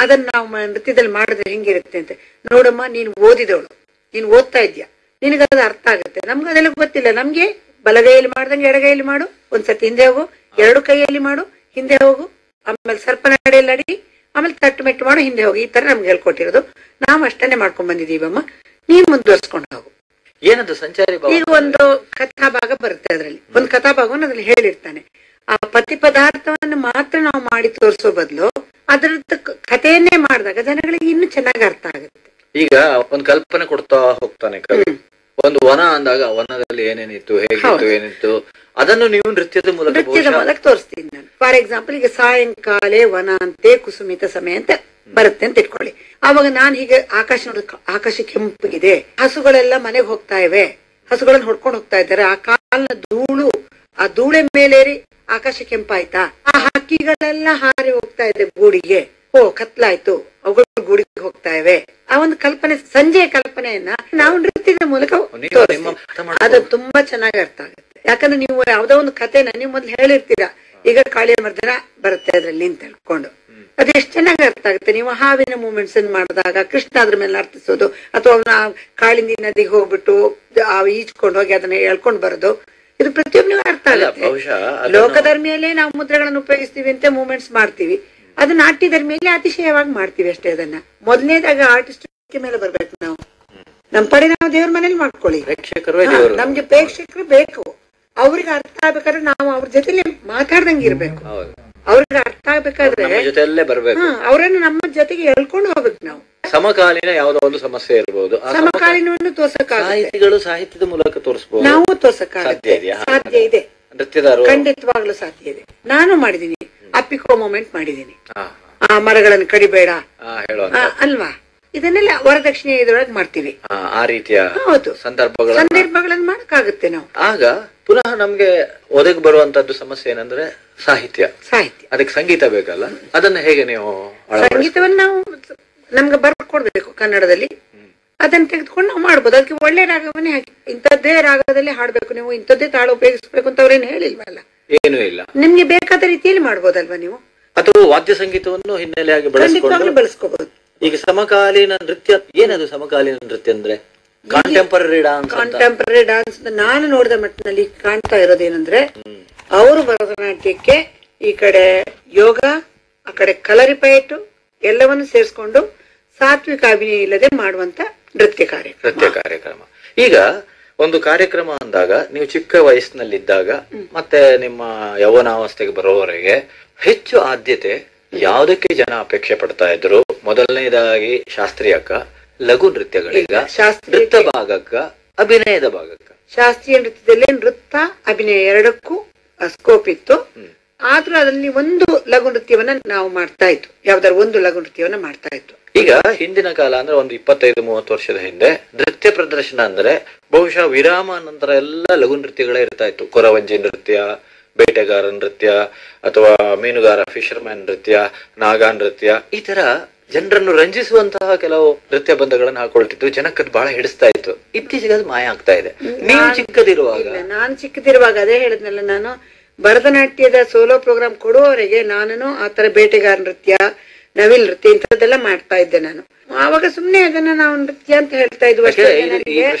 ಅದನ್ನ ನಾವು ನೃತ್ಯದಲ್ಲಿ ಮಾಡಿದ್ರೆ ಹೆಂಗಿರುತ್ತೆ ಅಂತ. ನೋಡಮ್ಮ, ನೀನು ಓದಿದವಳು, ನೀನು ಓದ್ತಾ ಇದ್ಯಾ, ನಿನಗದು ಅರ್ಥ ಆಗುತ್ತೆ. ನಮ್ಗೆ ಅದೆಲ್ಲ ಗೊತ್ತಿಲ್ಲ. ನಮ್ಗೆ ಬಲಗೈಯಲ್ಲಿ ಮಾಡ್ದಂಗೆ ಎಡಗೈಯಲ್ಲಿ ಮಾಡು, ಒಂದ್ಸತಿ ಹಿಂದೆ ಹೋಗು, 2 ಕೈಯಲ್ಲಿ ಮಾಡು, ಹಿಂದೆ ಹೋಗು, ಆಮೇಲೆ ಸರ್ಪ ನಡೆಯಲ್ಲಿ ಅಡಿ, ಆಮೇಲೆ ತಟ್ಟು ಮೆಟ್ಟು ಮಾಡು, ಹಿಂದೆ ಹೋಗಿ. ಈ ತರ ನಮ್ಗೆ ಹೇಳ್ಕೊಟ್ಟಿರೋದು. ನಾವು ಅಷ್ಟನ್ನೇ ಮಾಡ್ಕೊಂಡ್ ಬಂದಿದೀವಮ್ಮ, ನೀನ್ ಮುಂದುವರ್ಸ್ಕೊಂಡು ಹೋಗು. ಏನದು ಸಂಚಾರಿ ಭಾವ? ಈಗ ಒಂದು ಕಥಾಭಾಗ ಬರುತ್ತೆ, ಅದ್ರಲ್ಲಿ ಒಂದು ಕಥಾಭಾಗವನ್ನು ಅದ್ರಲ್ಲಿ ಹೇಳಿರ್ತಾನೆ. ಆ ಪತಿ ಪದಾರ್ಥವನ್ನು ಮಾತ್ರ ನಾವು ಮಾಡಿ ತೋರಿಸೋ ಬದಲು ಅದರದ್ದು ಕಥೆಯನ್ನೇ ಮಾಡಿದಾಗ ಜನಗಳಿಗೆ ಇನ್ನೂ ಚೆನ್ನಾಗಿ ಅರ್ಥ ಆಗುತ್ತೆ. ಈಗ ಒಂದ್ ಕಲ್ಪನೆ ಕೊಡ್ತಾ ಹೋಗ್ತಾನೆ ಕವಿ. ಒಂದು ವನ ಅಂದಾಗ ವನದಲ್ಲಿ ಏನೇನಿತ್ತು, ಹೇಗಿತ್ತು, ಏನಿತ್ತು, ಅದನ್ನು ನೀವು ನೃತ್ಯದ ಮೂಲಕ ತೋರಿಸ್ತೀನಿ ನಾನು. ಫಾರ್ ಎಕ್ಸಾಂಪಲ್, ಈಗ ಸಾಯಂಕಾಲೆ ವನ ಅಂತೆ ಕುಸುಮಿತ ಸಮಯ ಅಂತ ಬರುತ್ತೆ ಅಂತ ಇಟ್ಕೊಳ್ಳಿ. ಆವಾಗ ನಾನು ಹೀಗೆ ಆಕಾಶ ಕೆಂಪಗಿದೆ, ಹಸುಗಳೆಲ್ಲ ಮನೆಗೆ ಹೋಗ್ತಾ ಇವೆ, ಹಸುಗಳನ್ನ ಹೊಡ್ಕೊಂಡು ಹೋಗ್ತಾ ಇದ್ದಾರೆ, ಆ ಕಾಲಿನ ಧೂಳು, ಆ ಧೂಳೆ ಮೇಲೇರಿ ಆಕಾಶ ಕೆಂಪಾಯ್ತಾ, ಆ ಹಕ್ಕಿಗಳೆಲ್ಲ ಹಾರಿ ಹೋಗ್ತಾ ಇದೆ ಗೂಡಿಗೆ, ಓ ಕತ್ಲಾಯ್ತು, ಅವುಗಳು ಗೂಡಿಗೆ ಹೋಗ್ತಾ ಇವೆ. ಆ ಒಂದು ಕಲ್ಪನೆ, ಸಂಜೆಯ ಕಲ್ಪನೆಯನ್ನ ನಾವು ನೃತ್ಯದ ಮೂಲಕ ಅದು ತುಂಬಾ ಚೆನ್ನಾಗಿ ಅರ್ಥ ಆಗುತ್ತೆ. ಯಾಕಂದ್ರೆ ನೀವು ಯಾವ್ದೋ ಒಂದು ಕಥೆನ ನೀವು ಮೊದ್ಲು ಹೇಳಿರ್ತೀರಾ, ಈಗ ಕಾಳಿಯ ಮರ್ದನ ಬರುತ್ತೆ ಅದ್ರಲ್ಲಿ ಅಂತ ಹೇಳ್ಕೊಂಡು, ಅದು ಎಷ್ಟು ಚೆನ್ನಾಗಿ ಅರ್ಥ ಆಗುತ್ತೆ. ನೀವು ಹಾವಿನ ಮೂಮೆಂಟ್ಸ್ ಮಾಡಿದಾಗ ಕೃಷ್ಣ ಅದ್ರ ಮೇಲೆ ಅರ್ಥಿಸೋದು, ಅಥವಾ ಅವನ ಕಾಳಿಂದಿ ನದಿಗೆ ಹೋಗ್ಬಿಟ್ಟು ಈಜ್ಕೊಂಡು ಹೋಗಿ ಅದನ್ನ ಹೇಳ್ಕೊಂಡ್ ಬರೋದು, ಇದು ಪ್ರತಿಯೊಬ್ಬನಿಗೂ ಅರ್ಥ ಆಗುತ್ತೆ. ಲೋಕಧರ್ಮಿಯಲ್ಲೇ ನಾವು ಮುದ್ರೆಗಳನ್ನು ಉಪಯೋಗಿಸ್ತೀವಿ ಅಂತ ಮೂಮೆಂಟ್ಸ್ ಮಾಡ್ತೀವಿ, ಅದು ನಾಟ್ಯ ಧರ್ಮಿಯಲ್ಲಿ ಅತಿಶಯವಾಗಿ ಮಾಡ್ತೀವಿ ಅಷ್ಟೇ. ಅದನ್ನ ಮೊದಲನೇದಾಗ ಆರ್ಟಿಸ್ಟ್ ಮೇಲೆ ಬರ್ಬೇಕು ನಾವು, ನಮ್ ಪಡೆ ನಾವು ದೇವ್ರ ಮನೇಲಿ ಮಾಡ್ಕೊಳ್ಳಿ. ನಮ್ಗೆ ಪ್ರೇಕ್ಷಕರು ಬೇಕು, ಅವ್ರಿಗೆ ಅರ್ಥ ಆಗ್ಬೇಕಾದ್ರೆ ನಾವು ಅವ್ರ ಜೊತೆಲಿ ಮಾತಾಡ್ದಂಗೆ ಇರ್ಬೇಕು. ಅವ್ರಿಗೆ ಅರ್ಥ ಆಗ್ಬೇಕಾದ್ರೆ ಅವ್ರನ್ನ ನಮ್ಮ ಜೊತೆಗೆ ಎಳ್ಕೊಂಡು ಹೋಗ್ಬೇಕು ನಾವು. ಸಮಕಾಲೀನ ಯಾವ್ದೋ ಒಂದು ಸಮಸ್ಯೆ ಇರಬಹುದು, ಸಮಕಾಲೀನವನ್ನು ತೋರ್ಸಕ್ಕಾಗತ್ತೆ, ಸಾಹಿತ್ಯದ ಮೂಲಕ ತೋರಿಸಬಹುದು, ನಾವು ತೋರ್ಸಕ್ಕಾಗತ್ತೆ, ಸಾಧ್ಯ ಇದೆ, ಖಂಡಿತವಾಗ್ಲೂ ಸಾಧ್ಯ ಇದೆ. ನಾನು ಮಾಡಿದೀನಿ, ಅಪ್ಪಿಕೋ ಮೂಮೆಂಟ್ ಮಾಡಿದೀನಿ, ಆ ಮರಗಳನ್ನು ಕಡಿಬೇಡ ಅಲ್ವಾ, ಇದನ್ನೆಲ್ಲ ವರದಕ್ಷಿಣೆ ಇದ್ರೊಳಗೆ ಮಾಡ್ತೀವಿ. ಆ ರೀತಿಯ ಹೌದು, ಸಂದರ್ಭಗಳನ್ನು ಮಾಡಕ್ಕಾಗುತ್ತೆ ನಾವು. ಆಗ ಪುನಃ ನಮ್ಗೆ ಒದಗಿ ಬರುವಂತದ್ದು ಸಮಸ್ಯೆ ಏನಂದ್ರೆ ಸಾಹಿತ್ಯ. ಅದಕ್ಕೆ ಸಂಗೀತ ಬೇಕಲ್ಲ, ಅದನ್ನ ಹೇಗೆ ನೀವು? ಸಂಗೀತವನ್ನು ನಾವು ನಮ್ಗೆ ಬರ್ಕೊಡ್ಬೇಕು ಕನ್ನಡದಲ್ಲಿ, ಅದನ್ನ ತೆಗೆದುಕೊಂಡು ನಾವು ಮಾಡ್ಬೋದು. ಅದಕ್ಕೆ ಒಳ್ಳೆ ರಾಗವನ್ನೇ ಹಾಕಿ, ಇಂಥದ್ದೇ ರಾಗದಲ್ಲಿ ಹಾಡ್ಬೇಕು, ನೀವು ಇಂಥದ್ದೇ ತಾಳ ಉಪಯೋಗಿಸ್ಬೇಕು ಅಂತ ಅವ್ರೇನು ಹೇಳಿಲ್ವಲ್ಲ, ಏನೂ ಇಲ್ಲ. ನಿಮ್ಗೆ ಬೇಕಾದ ರೀತಿಯಲ್ಲಿ ಮಾಡ್ಬೋದಲ್ವಾ ನೀವು, ಅಥವಾ ವಾದ್ಯ ಸಂಗೀತವನ್ನು ಹಿನ್ನೆಲೆಯಾಗಿ ಬಳಸ್ಕೋಬಹುದು. ಈಗ ಸಮಕಾಲೀನ ನೃತ್ಯ ಏನದು? ಸಮಕಾಲೀನ ನೃತ್ಯ ಅಂದ್ರೆ ಕಾಂಟೆಂಪರರಿ ಡಾನ್ಸ್. ಕಾಂಟೆಂಪರರಿ ಡಾನ್ಸ್ ನಾನು ನೋಡಿದ ಮಟ್ಟಿನಲ್ಲಿ ಕಾಣ್ತಾ ಇರೋದೇನಂದ್ರೆ, ಅವರು ಭರತನಾಟ್ಯಕ್ಕೆ ಈ ಕಡೆ ಯೋಗ, ಆ ಕಡೆ ಕಲರಿಪಯಟ್ಟು ಎಲ್ಲವನ್ನು ಸೇರಿಸ್ಕೊಂಡು ಸಾತ್ವಿಕ ಅಭಿನಯ ಇಲ್ಲದೆ ಮಾಡುವಂತ ನೃತ್ಯ ಕಾರ್ಯಕ್ರಮ. ಈಗ ಒಂದು ಕಾರ್ಯಕ್ರಮ ಅಂದಾಗ ನೀವು ಚಿಕ್ಕ ವಯಸ್ಸಿನಲ್ಲಿದ್ದಾಗ ಮತ್ತೆ ನಿಮ್ಮ ಯೌವನಾವಸ್ಥೆಗೆ ಬರೋವರೆಗೆ ಹೆಚ್ಚು ಆದ್ಯತೆ ಯಾವುದಕ್ಕೆ ಜನ ಅಪೇಕ್ಷೆ ಪಡ್ತಾ ಇದ್ರು? ಮೊದಲನೇದಾಗಿ ಶಾಸ್ತ್ರೀಯಕ್ಕ, ಲಘು ನೃತ್ಯಗಳೀಗ ನೃತ್ಯ ಭಾಗಕ್ಕ, ಅಭಿನಯದ ಭಾಗಕ್ಕ. ಶಾಸ್ತ್ರೀಯ ನೃತ್ಯದಲ್ಲಿ ನೃತ್ಯ ಅಭಿನಯ ಎರಡಕ್ಕೂ ಸ್ಕೋಪ್ ಇತ್ತು, ಆದ್ರೂ ಅದರಲ್ಲಿ ಒಂದು ಲಘು ನೃತ್ಯವನ್ನ ನಾವು ಮಾಡ್ತಾ ಇತ್ತು, ಯಾವ್ದಾದ್ರು ಒಂದು ಲಘು ನೃತ್ಯವನ್ನ ಮಾಡ್ತಾ ಇತ್ತು. ಈಗ ಹಿಂದಿನ ಕಾಲ ಅಂದ್ರೆ ಒಂದು 25-30 ವರ್ಷದ ಹಿಂದೆ ನೃತ್ಯ ಪ್ರದರ್ಶನ ಅಂದ್ರೆ ಬಹುಶಃ ವಿರಾಮ ನಂತರ ಎಲ್ಲ ಲಘು ನೃತ್ಯಗಳೇ ಇರ್ತಾ ಇತ್ತು. ಕೊರವಂಜಿ ನೃತ್ಯ, ಬೇಟೆಗಾರ ನೃತ್ಯ, ಅಥವಾ ಮೀನುಗಾರ ಫಿಶರ್ಮ್ಯಾನ್ ನೃತ್ಯ, ನಾಗಾ ನೃತ್ಯ, ಈ ತರ ಜನರನ್ನು ರಂಜಿಸುವಂತಹ ಕೆಲವು ನೃತ್ಯ ಬಂಧಗಳನ್ನು ಹಾಕೊಳ್ತಿತ್ತು. ಜನಕ್ಕದು ಬಹಳ ಹಿಡಿಸ್ತಾ ಇತ್ತು. ಇತ್ತೀಚೆಗೆ ಅದು ಮಾಯ ಆಗ್ತಾ ಇದೆ. ನೀವು ಚಿಕ್ಕದಿರುವಾಗ? ನಾನು ಚಿಕ್ಕದಿರುವಾಗ ಅದೇ ಹೇಳಿದ್ನಲ್ಲ, ನಾನು ಭರತನಾಟ್ಯದ ಸೋಲೋ ಪ್ರೋಗ್ರಾಮ್ ಕೊಡುವವರೆಗೆ ನಾನು ಆತರ ಬೇಟೆಗಾರ ನೃತ್ಯ, ನವಿಲ್ ನೃತ್ಯ ಇಂಥದ್ದೆಲ್ಲ ಮಾಡ್ತಾ ಇದ್ದೆ ನಾನು. ಆವಾಗ ಸುಮ್ನೆ ಅದನ್ನ ನಾವು ನೃತ್ಯ ಅಂತ ಹೇಳ್ತಾ ಇದ್ವಿ.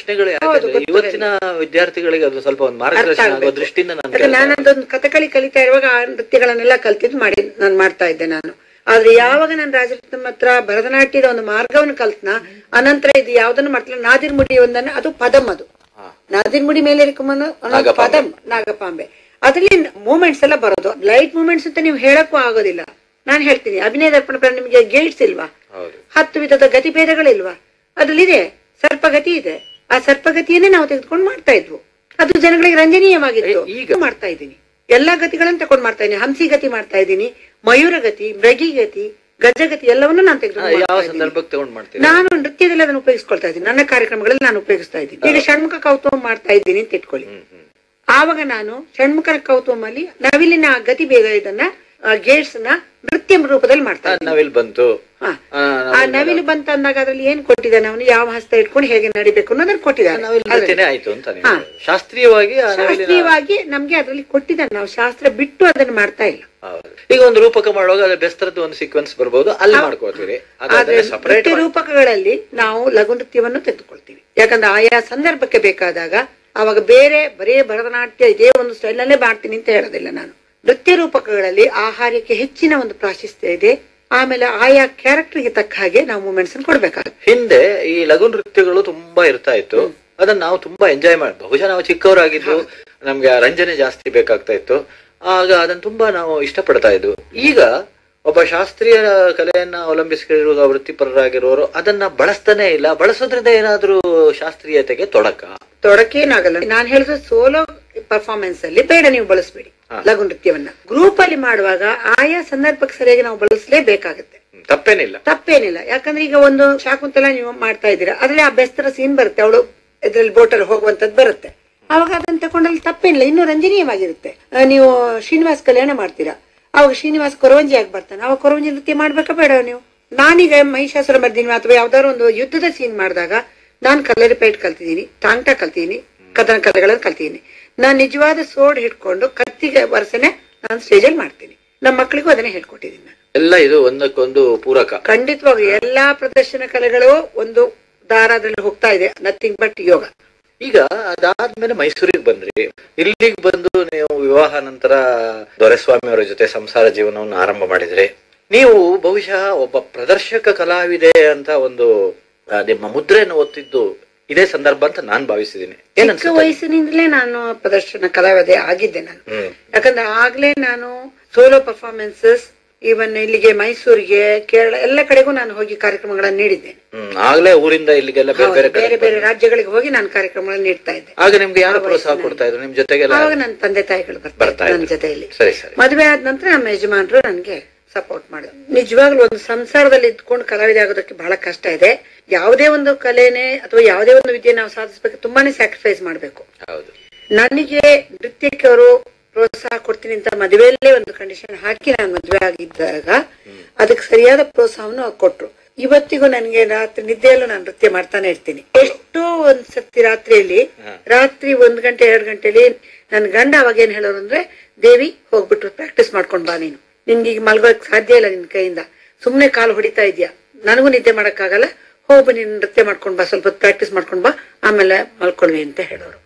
ಇವತ್ತಿನ ವಿದ್ಯಾರ್ಥಿಗಳಿಗೆ ಅದು ಸ್ವಲ್ಪ ಒಂದು ಮಾರ್ಗದರ್ಶನ ಆಗುವ ದೃಷ್ಟಿಯಿಂದ ನಾನದೊಂದು ಕಥಕಳಿ ಕಲಿತಾ ಇರುವಾಗ ಆ ನೃತ್ಯಗಳನ್ನೆಲ್ಲ ಕಲ್ತಿದ್ದು ನಾನು ಮಾಡ್ತಾ ಇದ್ದೆ ನಾನು. ಆದ್ರೆ ಯಾವಾಗ ನಾನು ರಾಜರತ್ನಂ ಹತ್ರ ಭರತನಾಟ್ಯದ ಒಂದು ಮಾರ್ಗವನ್ನು ಕಲ್ತ್ನ, ಅನಂತರ ಇದು ಯಾವ್ದನ್ನು ಮಾಡ್ತಿಲ್ಲ, ನಾದಿರ್ಮುಡಿ ಒಂದನ್ನ, ಅದು ಪದಂ, ಅದು ನಾದಿರ್ಮುಡಿ ಮೇಲೆ ಪದಂ, ನಾಗಪಾಂಬೆ, ಅದ್ರಲ್ಲಿ ಮೂಮೆಂಟ್ಸ್ ಎಲ್ಲ ಬರೋದು. ಲೈಟ್ ಮೂಮೆಂಟ್ಸ್ ಅಂತ ನೀವು ಹೇಳಕ್ಕೂ ಆಗೋದಿಲ್ಲ. ನಾನು ಹೇಳ್ತೀನಿ, ಅಭಿನಯ ದರ್ಪಣ ನಿಮ್ಗೆ ಗೇಟ್ಸ್ ಇಲ್ವಾ, 10 ವಿಧದ ಗತಿಭೇದಗಳಿಲ್ವಾ, ಅದ್ರಲ್ಲಿದೆ ಸರ್ಪಗತಿ ಇದೆ. ಆ ಸರ್ಪಗತಿಯನ್ನೇ ನಾವು ತೆಗೆದುಕೊಂಡು ಮಾಡ್ತಾ ಇದ್ವು, ಅದು ಜನಗಳಿಗೆ ರಂಜನೀಯವಾಗಿತ್ತು. ಈಗ ಮಾಡ್ತಾ ಇದ್ದೀನಿ, ಎಲ್ಲಾ ಗತಿಗಳನ್ನ ತಗೊಂಡ್ ಮಾಡ್ತಾ ಇದ್ದೀನಿ. ಹಂಸಿ ಗತಿ ಮಾಡ್ತಾ ಇದ್ದೀನಿ, ಮಯೂರಗತಿ, ಮೃಗಿಗತಿ, ಗಜಗತಿ ಎಲ್ಲವನ್ನೂ ನಾನು ತೆಗೆದುಕೊಂಡು ನಾನು ನೃತ್ಯದಲ್ಲಿ ಅದನ್ನು ಉಪಯೋಗಿಸ್ಕೊಳ್ತಾ ಇದ್ದೀನಿ. ನನ್ನ ಕಾರ್ಯಕ್ರಮಗಳಲ್ಲಿ ನಾನು ಉಪಯೋಗಿಸ್ತಾ ಇದ್ದೀನಿ. ಈಗ ಷಣ್ಮುಖ ಕೌತುಕ ಮಾಡ್ತಾ ಇದ್ದೀನಿ ಅಂತ ಇಟ್ಕೊಳ್ಳಿ. ಆವಾಗ ನಾನು ಷಣ್ಮುಖ ಕೌತುಕಲ್ಲಿ ನವಿಲಿನ ಗತಿ ಭೇದ ಇದನ್ನ ಗೇಟ್ಸ್ ನ ನೃತ್ಯ ರೂಪದಲ್ಲಿ ಮಾಡ್ತಾ ಇದ್ದೀನಿ. ನವಿಲ್ ಬಂತು, ಆ ನವಿಲು ಬಂತ ಅಂದಾಗ ಅದ್ರಲ್ಲಿ ಏನ್ ಕೊಟ್ಟಿದ್ದಾನೆ, ಅವನು ಯಾವ ಹಸ್ತ ಇಟ್ಕೊಂಡು ಹೇಗೆ ನಡಿಬೇಕು ಅನ್ನೋದನ್ನ ಕೊಟ್ಟಿದ್ದಾನೆ. ಶಾಸ್ತ್ರೀಯವಾಗಿ ನಮ್ಗೆ ಅದ್ರಲ್ಲಿ ಕೊಟ್ಟಿದ್ದಾನೆ, ನಾವು ಶಾಸ್ತ್ರ ಬಿಟ್ಟು ಅದನ್ನ ಮಾಡ್ತಾ ಇಲ್ಲ. ಈಗ ಒಂದು ರೂಪಕ ಮಾಡುವಾಗ ಅದ್ರ ಬೆಸ್ತರದ್ದು ಒಂದು ಸೀಕ್ವೆನ್ಸ್ ಬರ್ಬೋದು, ಅಲ್ಲಿ ಮಾಡ್ಕೊಳ್ತೀವಿ. ನೃತ್ಯ ರೂಪಕಗಳಲ್ಲಿ ನಾವು ಲಘು ನೃತ್ಯವನ್ನು ತೆಗೆದುಕೊಳ್ತೀವಿ, ಯಾಕಂದ್ರೆ ಆಯಾ ಸಂದರ್ಭಕ್ಕೆ ಬೇಕಾದಾಗ. ಅವಾಗ ಬರೇ ಭರತನಾಟ್ಯ ಇದೇ ಒಂದು ಸ್ಟೈಲ್ ನಲ್ಲೇ ಮಾಡ್ತೀನಿ ಅಂತ ಹೇಳೋದಿಲ್ಲ ನಾನು. ನೃತ್ಯ ರೂಪಕಗಳಲ್ಲಿ ಆಹಾರಕ್ಕೆ ಹೆಚ್ಚಿನ ಒಂದು ಪ್ರಾಶಸ್ತ್ಯ ಇದೆ. ಆಮೇಲೆ ಆಯಾ ಕ್ಯಾರೆಕ್ಟರ್ಗೆ ತಕ್ಕ ಹಾಗೆ ನಾವು ಮೂಮೆಂಟ್ಸ್ ಕೊಡ್ಬೇಕಾಗುತ್ತೆ. ಹಿಂದೆ ಈ ಲಘು ನೃತ್ಯಗಳು ತುಂಬಾ ಇರ್ತಾ ಇತ್ತು, ಅದನ್ನ ನಾವು ತುಂಬಾ ಎಂಜಾಯ್ ಮಾಡಿ, ಬಹುಶಃ ನಾವು ಚಿಕ್ಕವರಾಗಿದ್ದು ನಮ್ಗೆ ರಂಜನೆ ಜಾಸ್ತಿ ಬೇಕಾಗ್ತಾ ಇತ್ತು. ಆಗ ಅದನ್ನ ತುಂಬಾ ನಾವು ಇಷ್ಟಪಡ್ತಾ ಇದ್ವು. ಈಗ ಒಬ್ಬ ಶಾಸ್ತ್ರೀಯ ಕಲೆಯನ್ನ ಅವಲಂಬಿಸಿರುವ ವೃತ್ತಿಪರರಾಗಿರೋರು ಅದನ್ನ ಬಳಸ್ತಾನೆ ಇಲ್ಲ. ಬಳಸೋದ್ರಿಂದ ಏನಾದ್ರೂ ಶಾಸ್ತ್ರೀಯತೆಗೆ ತೊಡಕೇನಾಗಲ್ಲ. ನಾನ್ ಹೇಳಿದ್ರೆ ಸೋಲೋ ಪರ್ಫಾರ್ಮೆನ್ಸ್ ಅಲ್ಲಿ ಬೇಡ, ನೀವು ಬಳಸಬೇಡಿ ಲಘು ನೃತ್ಯವನ್ನ. ಗ್ರೂಪ್ ಅಲ್ಲಿ ಮಾಡುವಾಗ ಆಯಾ ಸಂದರ್ಭಕ್ಕೆ ಸರಿಯಾಗಿ ನಾವು ಬಳಸಲೇಬೇಕಾಗುತ್ತೆ. ತಪ್ಪೇನಿಲ್ಲ. ಯಾಕಂದ್ರೆ ಈಗ ಒಂದು ಶಾಕುಂತಲ ನೀವು ಮಾಡ್ತಾ ಇದ್ದೀರಾ, ಅದ್ರಲ್ಲಿ ಆ ಬೆಸ್ತರ ಸೀನ್ ಬರುತ್ತೆ, ಅವಳು ಇದ್ರಲ್ಲಿ ಬೋಟಲ್ಲಿ ಹೋಗುವಂತದ್ದು ಬರುತ್ತೆ. ಅವಾಗ ಅದನ್ನ ತಕೊಂಡಲ್ಲಿ ತಪ್ಪೇನಿಲ್ಲ, ಇನ್ನೂ ರಂಜನೀಯವಾಗಿರುತ್ತೆ. ನೀವು ಶ್ರೀನಿವಾಸ್ ಕಲ್ಯಾಣ ಮಾಡ್ತೀರಾ, ಅವಾಗ ಶ್ರೀನಿವಾಸ್ ಕೊರವಂಜಿ ಆಗಿ ಬರ್ತಾನೆ, ಅವಾಗ ಕೊರವಂಜಿ ನೃತ್ಯ ಮಾಡ್ಬೇಕಾ ಬೇಡ ನೀವು? ನಾನೀಗ ಮಹಿಷಾಸುರ ಮರ್ದಿನಿ ಅಥವಾ ಯಾವ್ದಾದ್ರು ಒಂದು ಯುದ್ಧದ ಸೀನ್ ಮಾಡಿದಾಗ ನಾನ್ ಕಲ್ಲರಿಪೇಟ್ ಕಲ್ತಿದ್ದೀನಿ, ಟಾಂಗ್ಟಾ ಕಲ್ತಿದ್ದೀನಿ, ಕದನ ಕಲೆಗಳನ್ನು ಕಲ್ತಿದ್ದೀನಿ. ನಾನ್ ನಿಜವಾದ ಸೋಡ್ ಹಿಡ್ಕೊಂಡು ಕತ್ತಿಗೆ ವರ್ಷನೆ ನಾನು ಸ್ಟೇಜಲ್ಲಿ ಮಾಡ್ತೀನಿ. ನಮ್ಮ ಮಕ್ಕಳಿಗೂ ಅದನ್ನೇ ಹೇಳ್ಕೊಟ್ಟಿದ್ದೀನಿ. ಎಲ್ಲ ಇದು ಒಂದಕ್ಕೊಂದು ಪೂರಕ. ಖಂಡಿತವಾಗಿ ಎಲ್ಲಾ ಪ್ರದರ್ಶನ ಕಲೆಗಳು ಒಂದು ದಾರದಲ್ಲಿ ಹೋಗ್ತಾ ಇದೆ, ನಥಿಂಗ್ ಬಟ್ ಯೋಗ. ಈಗ ಅದಾದ್ಮೇಲೆ ಮೈಸೂರಿಗೆ ಬಂದ್ರಿ. ಇಲ್ಲಿಗೆ ಬಂದು ನೀವು ವಿವಾಹ ನಂತರ ದೊರೆಸ್ವಾಮಿ ಅವರ ಜೊತೆ ಸಂಸಾರ ಜೀವನವನ್ನು ಆರಂಭ ಮಾಡಿದ್ರಿ. ನೀವು ಬಹುಶಃ ಒಬ್ಬ ಪ್ರದರ್ಶಕ ಕಲಾವಿದೆ ಅಂತ ಒಂದು ನಿಮ್ಮ ಮುದ್ರೆಯನ್ನು ಒತ್ತಿದ್ದು ಇದೇ ಸಂದರ್ಭ ಅಂತ ನಾನ್ ಭಾವಿಸಿದ್ದೀನಿ. ಚಿಕ್ಕ ವಯಸ್ಸಿನಿಂದಲೇ ನಾನು ಪ್ರದರ್ಶನ ಕಲಾವಿದೆ ಆಗಿದ್ದೆ ನಾನು. ಯಾಕಂದ್ರೆ ಆಗ್ಲೇ ನಾನು ಸೋಲೋ ಪರ್ಫಾರ್ಮೆನ್ಸಸ್ ಈವನ್ ಇಲ್ಲಿಗೆ ಮೈಸೂರಿಗೆ ಕೇರಳ ಎಲ್ಲ ಕಡೆಗೂ ನಾನು ಹೋಗಿ ಕಾರ್ಯಕ್ರಮಗಳನ್ನು ನೀಡಿದ್ದೇನೆ. ಆಗ್ಲೇ ಊರಿಂದ ಇಲ್ಲಿಗೆಲ್ಲ ಬೇರೆ ಬೇರೆ ರಾಜ್ಯಗಳಿಗೆ ಹೋಗಿ ನಾನು ಕಾರ್ಯಕ್ರಮಗಳನ್ನು ನೀಡ್ತಾ ಇದ್ದೆ. ಆಗ ನಿಮ್ಗೆ ಯಾರು ಪ್ರೋತ್ಸಾಹ ಕೊಡ್ತಾ ಇದ್ರು ನಿಮ್ ಜೊತೆಗೆ? ಆವಾಗ ನನ್ನ ತಂದೆ ತಾಯಿಗಳು ಬರ್ತಾರೆ ನನ್ನ ಜೊತೆಯಲ್ಲಿ. ಮದುವೆ ಆದ ನಂತರ ನಮ್ಮ ಯಜಮಾನರು ನನ್ಗೆ ಸಪೋರ್ಟ್ ಮಾಡಿದ್ರು. ನಿಜವಾಗ್ಲೂ ಒಂದು ಸಂಸಾರದಲ್ಲಿ ಇದ್ಕೊಂಡು ಕಲಾವಿದೆ ಆಗೋದಕ್ಕೆ ಬಹಳ ಕಷ್ಟ ಇದೆ. ಯಾವುದೇ ಒಂದು ಕಲೆನೇ ಅಥವಾ ಯಾವುದೇ ಒಂದು ವಿದ್ಯೆ ನಾವು ಸಾಧಿಸಬೇಕು, ತುಂಬಾನೇ ಸ್ಯಾಕ್ರಿಫೈಸ್ ಮಾಡ್ಬೇಕು. ನನಗೆ ನೃತ್ಯಕ್ಕೆ ಅವರು ಪ್ರೋತ್ಸಾಹ ಕೊಡ್ತೀನಿ ಅಂತ ಮದುವೆಯಲ್ಲೇ ಒಂದು ಕಂಡೀಷನ್ ಹಾಕಿ ನಾನು ಮದುವೆ ಆಗಿದ್ದಾಗ ಅದಕ್ಕೆ ಸರಿಯಾದ ಪ್ರೋತ್ಸಾಹವನ್ನು ಅವ್ರು ಕೊಟ್ರು. ಇವತ್ತಿಗೂ ನನಗೆ ರಾತ್ರಿ ನಿದ್ದೆಯಲ್ಲೂ ನಾನು ನೃತ್ಯ ಮಾಡ್ತಾನೆ ಇರ್ತೀನಿ. ಎಷ್ಟೋ ಒಂದ್ಸತಿ ರಾತ್ರಿ 1 ಗಂಟೆ 2 ಗಂಟೆಲಿ ನನ್ ಗಂಡ ಅವಾಗ ಏನ್ ಹೇಳೋರು ಅಂದ್ರೆ, ದೇವಿ ಹೋಗ್ಬಿಟ್ಟು ಪ್ರಾಕ್ಟೀಸ್ ಮಾಡ್ಕೊಂಡ್ ಬಾ, ನಿನ್ಗೆ ಈಗ ಮಲ್ಗೋಕ್ ಸಾಧ್ಯ ಇಲ್ಲ, ನಿನ್ ಕೈಯಿಂದ ಸುಮ್ನೆ ಕಾಲು ಹೊಡಿತಾ ಇದ್ಯಾ, ನನಗೂ ನಿದ್ದೆ ಮಾಡಕ್ಕಾಗಲ್ಲ, ಹೋಗ್ಬ ನೀನ್ ನೃತ್ಯ ಮಾಡ್ಕೊಂಡ್ ಬಾ, ಸ್ವಲ್ಪ ಪ್ರಾಕ್ಟೀಸ್ ಮಾಡ್ಕೊಂಡ್ ಬಾ, ಆಮೇಲೆ ಮಲ್ಕೊಳ್ವಿ ಅಂತ ಹೇಳೋರು.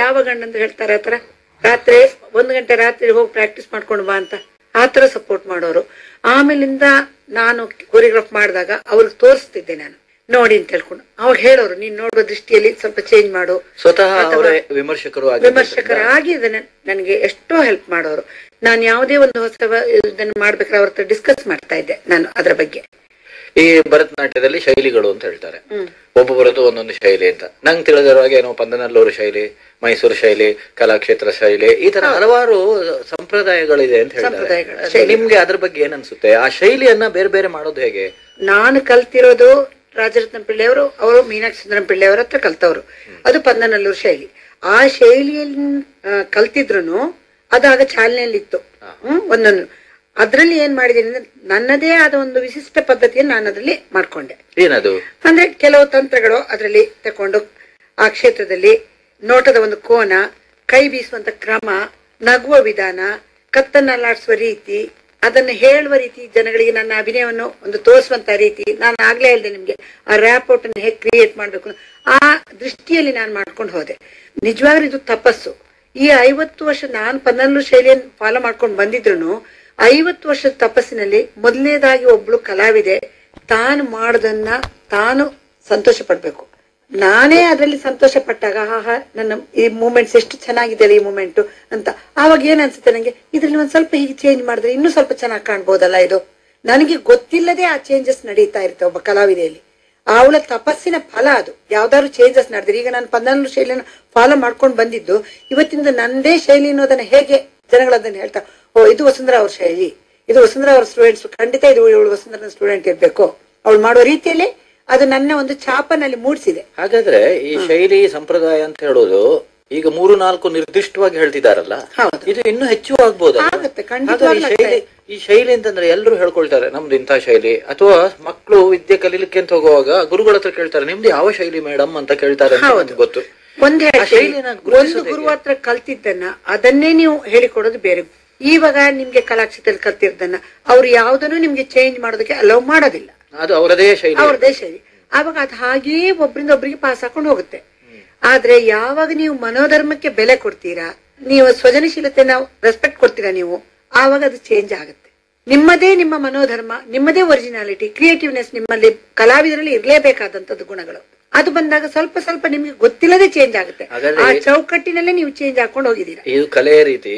ಯಾವ ಗಂಡ ಅಂತ ಹೇಳ್ತಾರೆ ಆತರ? ರಾತ್ರಿ 1 ಗಂಟೆ ರಾತ್ರಿ ಹೋಗಿ ಪ್ರಾಕ್ಟೀಸ್ ಮಾಡ್ಕೊಂಡು ಬಾ ಅಂತ ಆತರ ಸಪೋರ್ಟ್ ಮಾಡೋರು. ಆಮೇಲಿಂದ ನಾನು ಕೊರಿಯೋಗ್ರಾಫ್ ಮಾಡಿದಾಗ ಅವ್ರಿಗೆ ತೋರಿಸ್ತಿದ್ದೆ ನಾನು, ನೋಡಿ ಅಂತ ಹೇಳ್ಕೊಂಡು. ಅವಾಗ ಹೇಳೋರು, ನೀನ್ ನೋಡುವ ದೃಷ್ಟಿಯಲ್ಲಿ ಸ್ವಲ್ಪ ಚೇಂಜ್ ಮಾಡು. ಸ್ವತಃ ವಿಮರ್ಶಕರಾಗಿ ನನಗೆ ಎಷ್ಟೋ ಹೆಲ್ಪ್ ಮಾಡೋರು. ನಾನು ಯಾವುದೇ ಒಂದು ಹೊಸ ಇದನ್ನ ಮಾಡ್ಬೇಕಾದ್ರೆ ಅವ್ರ ಹತ್ರ ಡಿಸ್ಕಸ್ ಮಾಡ್ತಾ ಇದ್ದೆ ನಾನು ಅದ್ರ ಬಗ್ಗೆ. ಈ ಭರತನಾಟ್ಯದಲ್ಲಿ ಶೈಲಿಗಳು ಅಂತ ಹೇಳ್ತಾರೆ, ಒಬ್ಬೊಬ್ಬರದ್ದು ಒಂದೊಂದು ಶೈಲಿ ಅಂತ. ನಂಗೆ ತಿಳಿದಿರುವಾಗ ಏನೋ ಪಂದನಲ್ಲೂರು ಶೈಲಿ, ಮೈಸೂರು ಶೈಲಿ, ಕಲಾಕ್ಷೇತ್ರ ಶೈಲಿ, ಈ ತರ ಹಲವಾರು ಸಂಪ್ರದಾಯಗಳಿದೆ ಅಂತ ಹೇಳ್ತಾರೆ. ನಿಮ್ಗೆ ಅದ್ರ ಬಗ್ಗೆ ಏನ್ ಅನ್ಸುತ್ತೆ? ಆ ಶೈಲಿಯನ್ನ ಬೇರೆ ಬೇರೆ ಮಾಡೋದು ಹೇಗೆ? ನಾನು ಕಲ್ತಿರೋದು ರಾಜರತ್ನ ಪಿಳ್ಳೆಯವರು, ಅವರು ಮೀನಾಕ್ಷಿ ಸುಂದರಂ ಪಿಳ್ಳೆಯವರ ಹತ್ರ ಕಲ್ತವ್ರು. ಅದು ಪಂದನಲ್ಲೂರು ಶೈಲಿ. ಆ ಶೈಲಿಯಲ್ಲಿ ಕಲ್ತಿದ್ರು ಅದಾಗ ಚಾಲನೆಯಲ್ಲಿತ್ತು ಒಂದೊಂದು. ಅದ್ರಲ್ಲಿ ಏನ್ ಮಾಡಿದೀನಿ ಅಂದ್ರೆ ನನ್ನದೇ ಆದ ಒಂದು ವಿಶಿಷ್ಟ ಪದ್ಧತಿಯನ್ನು ನಾನು ಅದ್ರಲ್ಲಿ ಮಾಡ್ಕೊಂಡೆ. ಏನದು ಅಂದ್ರೆ ಕೆಲವು ತಂತ್ರಗಳು ಅದ್ರಲ್ಲಿ ತಕೊಂಡು, ಆ ಕ್ಷೇತ್ರದಲ್ಲಿ ನೋಟದ ಒಂದು ಕೋನ, ಕೈ ಬೀಸುವಂತ ಕ್ರಮ, ನಗುವ ವಿಧಾನ, ಕತ್ತನ್ನಲ್ಲಾಡಿಸುವ ರೀತಿ, ಅದನ್ನು ಹೇಳುವ ರೀತಿ, ಜನಗಳಿಗೆ ನನ್ನ ಅಭಿನಯವನ್ನು ಒಂದು ತೋರಿಸುವಂತ ರೀತಿ, ನಾನು ಆಗ್ಲೇ ಹೇಳಿದೆ ನಿಮ್ಗೆ ಆ ರ್ಯಾಪ್ ಔಟ್ ಅನ್ನು ಹೇಗೆ ಕ್ರಿಯೇಟ್ ಮಾಡ್ಬೇಕು, ಆ ದೃಷ್ಟಿಯಲ್ಲಿ ನಾನು ಮಾಡ್ಕೊಂಡು ಹೋದೆ. ನಿಜವಾಗ್ಲೂ ಇದು ತಪಸ್ಸು. ಈ 50 ವರ್ಷ ನಾನು ಪನ್ನಲ್ಲೂ ಶೈಲಿಯನ್ನು ಫಾಲೋ ಮಾಡ್ಕೊಂಡು ಬಂದಿದ್ರು 50 ವರ್ಷದ ತಪಸ್ಸಿನಲ್ಲಿ ಮೊದಲನೇದಾಗಿ ಒಬ್ಳು ಕಲಾವಿದೆ ತಾನು ಮಾಡೋದನ್ನ ತಾನು ಸಂತೋಷ ಪಡ್ಬೇಕು. ನಾನೇ ಅದ್ರಲ್ಲಿ ಸಂತೋಷ ಪಟ್ಟಾಗ ನನ್ನ ಈ ಮೂಮೆಂಟ್ಸ್ ಎಷ್ಟು ಚೆನ್ನಾಗಿದೆ ಈ ಮೂಮೆಂಟ್ ಅಂತ, ಆವಾಗ ಏನ್ ಅನ್ಸುತ್ತೆ ನಂಗೆ, ಇದ್ರಲ್ಲಿ ಒಂದ್ ಸ್ವಲ್ಪ ಹೀಗೆ ಚೇಂಜ್ ಮಾಡಿದ್ರೆ ಇನ್ನೂ ಸ್ವಲ್ಪ ಚೆನ್ನಾಗಿ ಕಾಣ್ಬೋದಲ್ಲ ಇದು. ನನಗೆ ಗೊತ್ತಿಲ್ಲದೆ ಆ ಚೇಂಜಸ್ ನಡೀತಾ ಇರುತ್ತೆ ಒಬ್ಬ ಕಲಾವಿದೆಯಲ್ಲಿ. ಅವಳ ತಪಸ್ಸಿನ ಫಲ ಅದು. ಯಾವ್ದಾದ್ರು ಚೇಂಜಸ್ ನಡೆದ್ರೆ, ಈಗ ನಾನು ಪನ್ನಲ್ಲೂರು ಶೈಲಿಯನ್ನು ಫಾಲೋ ಮಾಡ್ಕೊಂಡು ಬಂದಿದ್ದು, ಇವತ್ತಿಂದ ನಂದೇ ಶೈಲಿ ಅನ್ನೋದನ್ನ ಹೇಗೆ ಜನಗಳದನ್ನ ಹೇಳ್ತಾ, ಓ ಇದು ವಸುಂಧರಾ ಅವ್ರ ಶೈಲಿ, ಇದು ವಸುಂಧರಾ ಅವ್ರ ಸ್ಟೂಡೆಂಟ್ಸ್, ಖಂಡಿತ ಇದು ಇವಳು ವಸುಂಧರಾ ಸ್ಟೂಡೆಂಟ್ ಇರ್ಬೇಕು, ಅವಳು ಮಾಡುವ ರೀತಿಯಲ್ಲಿ ಅದು ನನ್ನ ಒಂದು ಛಾಪನಲ್ಲಿ ಮೂಡಿಸಿದೆ. ಹಾಗಾದ್ರೆ ಈ ಶೈಲಿ ಸಂಪ್ರದಾಯ ಅಂತ ಹೇಳೋದು ಈಗ 3-4 ನಿರ್ದಿಷ್ಟವಾಗಿ ಹೇಳ್ತಿದಾರಲ್ಲ, ಇದು ಇನ್ನೂ ಹೆಚ್ಚು ಆಗ್ಬೋದಲ್ಲ? ಈ ಶೈಲಿ ಅಂತಂದ್ರೆ ಎಲ್ಲರೂ ಹೇಳ್ಕೊಳ್ತಾರೆ ನಮ್ದು ಇಂಥ ಶೈಲಿ, ಅಥವಾ ಮಕ್ಕಳು ವಿದ್ಯೆ ಕಲೀಲಿಕ್ಕೆ ಅಂತ ಹೋಗುವಾಗ ಗುರುಗಳ ಹತ್ರ ಕೇಳ್ತಾರೆ, ನಿಮ್ದು ಯಾವ ಶೈಲಿ ಮೇಡಮ್ ಅಂತ ಕೇಳ್ತಾರೆ. ಗೊತ್ತು, ಒಂದು ಗುರು ಹತ್ರ ಕಲ್ತಿದ್ದನ್ನ ಅದನ್ನೇ ನೀವು ಹೇಳಿಕೊಡೋದು ಬೇರೆ. ಇವಾಗ ನಿಮ್ಗೆ ಕಲಾಕ್ಷೇತ್ರದಲ್ಲಿ ಕಲ್ತಿದ್ದನ್ನ ಅವ್ರು ಯಾವ್ದನ್ನು ನಿಮ್ಗೆ ಚೇಂಜ್ ಮಾಡೋದಕ್ಕೆ ಅಲೌ ಮಾಡೋದಿಲ್ಲ, ಅದು ಅವರದೇ ಶೈಲಿ. ಆವಾಗ ಅದು ಹಾಗೆಯೇ ಒಬ್ರಿಂದ ಒಬ್ರಿಗೆ ಪಾಸ್ ಹಾಕೊಂಡು ಹೋಗುತ್ತೆ. ಆದ್ರೆ ಯಾವಾಗ ನೀವು ಮನೋಧರ್ಮಕ್ಕೆ ಬೆಲೆ ಕೊಡ್ತೀರಾ, ನೀವು ಸೃಜನಶೀಲತೆನ ರೆಸ್ಪೆಕ್ಟ್ ಕೊಡ್ತೀರಾ ನೀವು, ಆವಾಗ ಅದು ಚೇಂಜ್ ಆಗುತ್ತೆ. ನಿಮ್ಮದೇ ನಿಮ್ಮ ಮನೋಧರ್ಮ, ನಿಮ್ಮದೇ ಒರಿಜಿನಾಲಿಟಿ, ಕ್ರಿಯೇಟಿವ್ನೆಸ್ ನಿಮ್ಮಲ್ಲಿ ಕಲಾವಿದರಲ್ಲಿ ಇರ್ಲೇಬೇಕಾದಂತದ್ದು ಗುಣಗಳು. ಅದು ಬಂದಾಗ ಸ್ವಲ್ಪ ಸ್ವಲ್ಪ ನಿಮ್ಗೆ ಗೊತ್ತಿಲ್ಲದೆ ಚೇಂಜ್ ಆಗುತ್ತೆ. ಆ ಚೌಕಟ್ಟಿನಲ್ಲೇ ನೀವು ಚೇಂಜ್ ಹಾಕೊಂಡು ಹೋಗಿದ್ದೀರಾ. ಇದು ಕಲೆಯ ರೀತಿ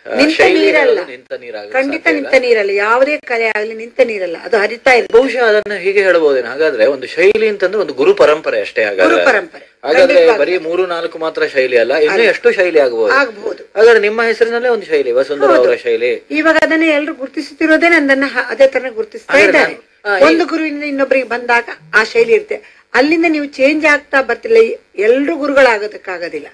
ನಿಂತ ನೀರಲ್ಲ, ನಿಂತ ನೀರಾಗ ಖಂಡಿತ ನಿಂತ ನೀರಲ್ಲ. ಯಾವುದೇ ಕಲೆ ಆಗ್ಲಿ ನಿಂತ ನೀರಲ್ಲ, ಅದು ಹರಿತಾ ಇದೆ. ಬಹುಶಃ ಅದನ್ನ ಹೀಗೆ ಹೇಳ್ಬೋದೇನು ಹಾಗಾದ್ರೆ, ಒಂದು ಶೈಲಿ ಅಂತಂದ್ರೆ ಒಂದು ಗುರು ಪರಂಪರೆ ಅಷ್ಟೇ. ಗುರು ಪರಂಪರೆ ಹಾಗಾದ್ರೆ ಬರೀ 3-4 ಮಾತ್ರ ಶೈಲಿ ಅಲ್ಲ, ಇನ್ನೂ ಎಷ್ಟು ಶೈಲಿ ಆಗಬಹುದು. ಹಾಗಾದ್ರೆ ನಿಮ್ಮ ಹೆಸರಿನಲ್ಲೇ ಒಂದು ಶೈಲಿ, ವಸುಂಧರಾ ಅವರ ಶೈಲಿ. ಇವಾಗ ಅದನ್ನ ಎಲ್ಲರೂ ಗುರುತಿಸುತ್ತಿರೋದೇ, ನಂದನ್ನ ಅದೇ ತರ ಗುರುತಿಸ್ತಾ ಇದ್ದಾರೆ. ಒಂದು ಗುರುವಿನಿಂದ ಇನ್ನೊಬ್ಬರಿಗೆ ಬಂದಾಗ ಆ ಶೈಲಿ ಇರುತ್ತೆ. ಅಲ್ಲಿಂದ ನೀವು ಚೇಂಜ್ ಆಗ್ತಾ ಬರ್ತಿಲ್ಲ, ಎಲ್ರು ಗುರುಗಳಾಗೋದಕ್ಕಾಗೋದಿಲ್ಲ.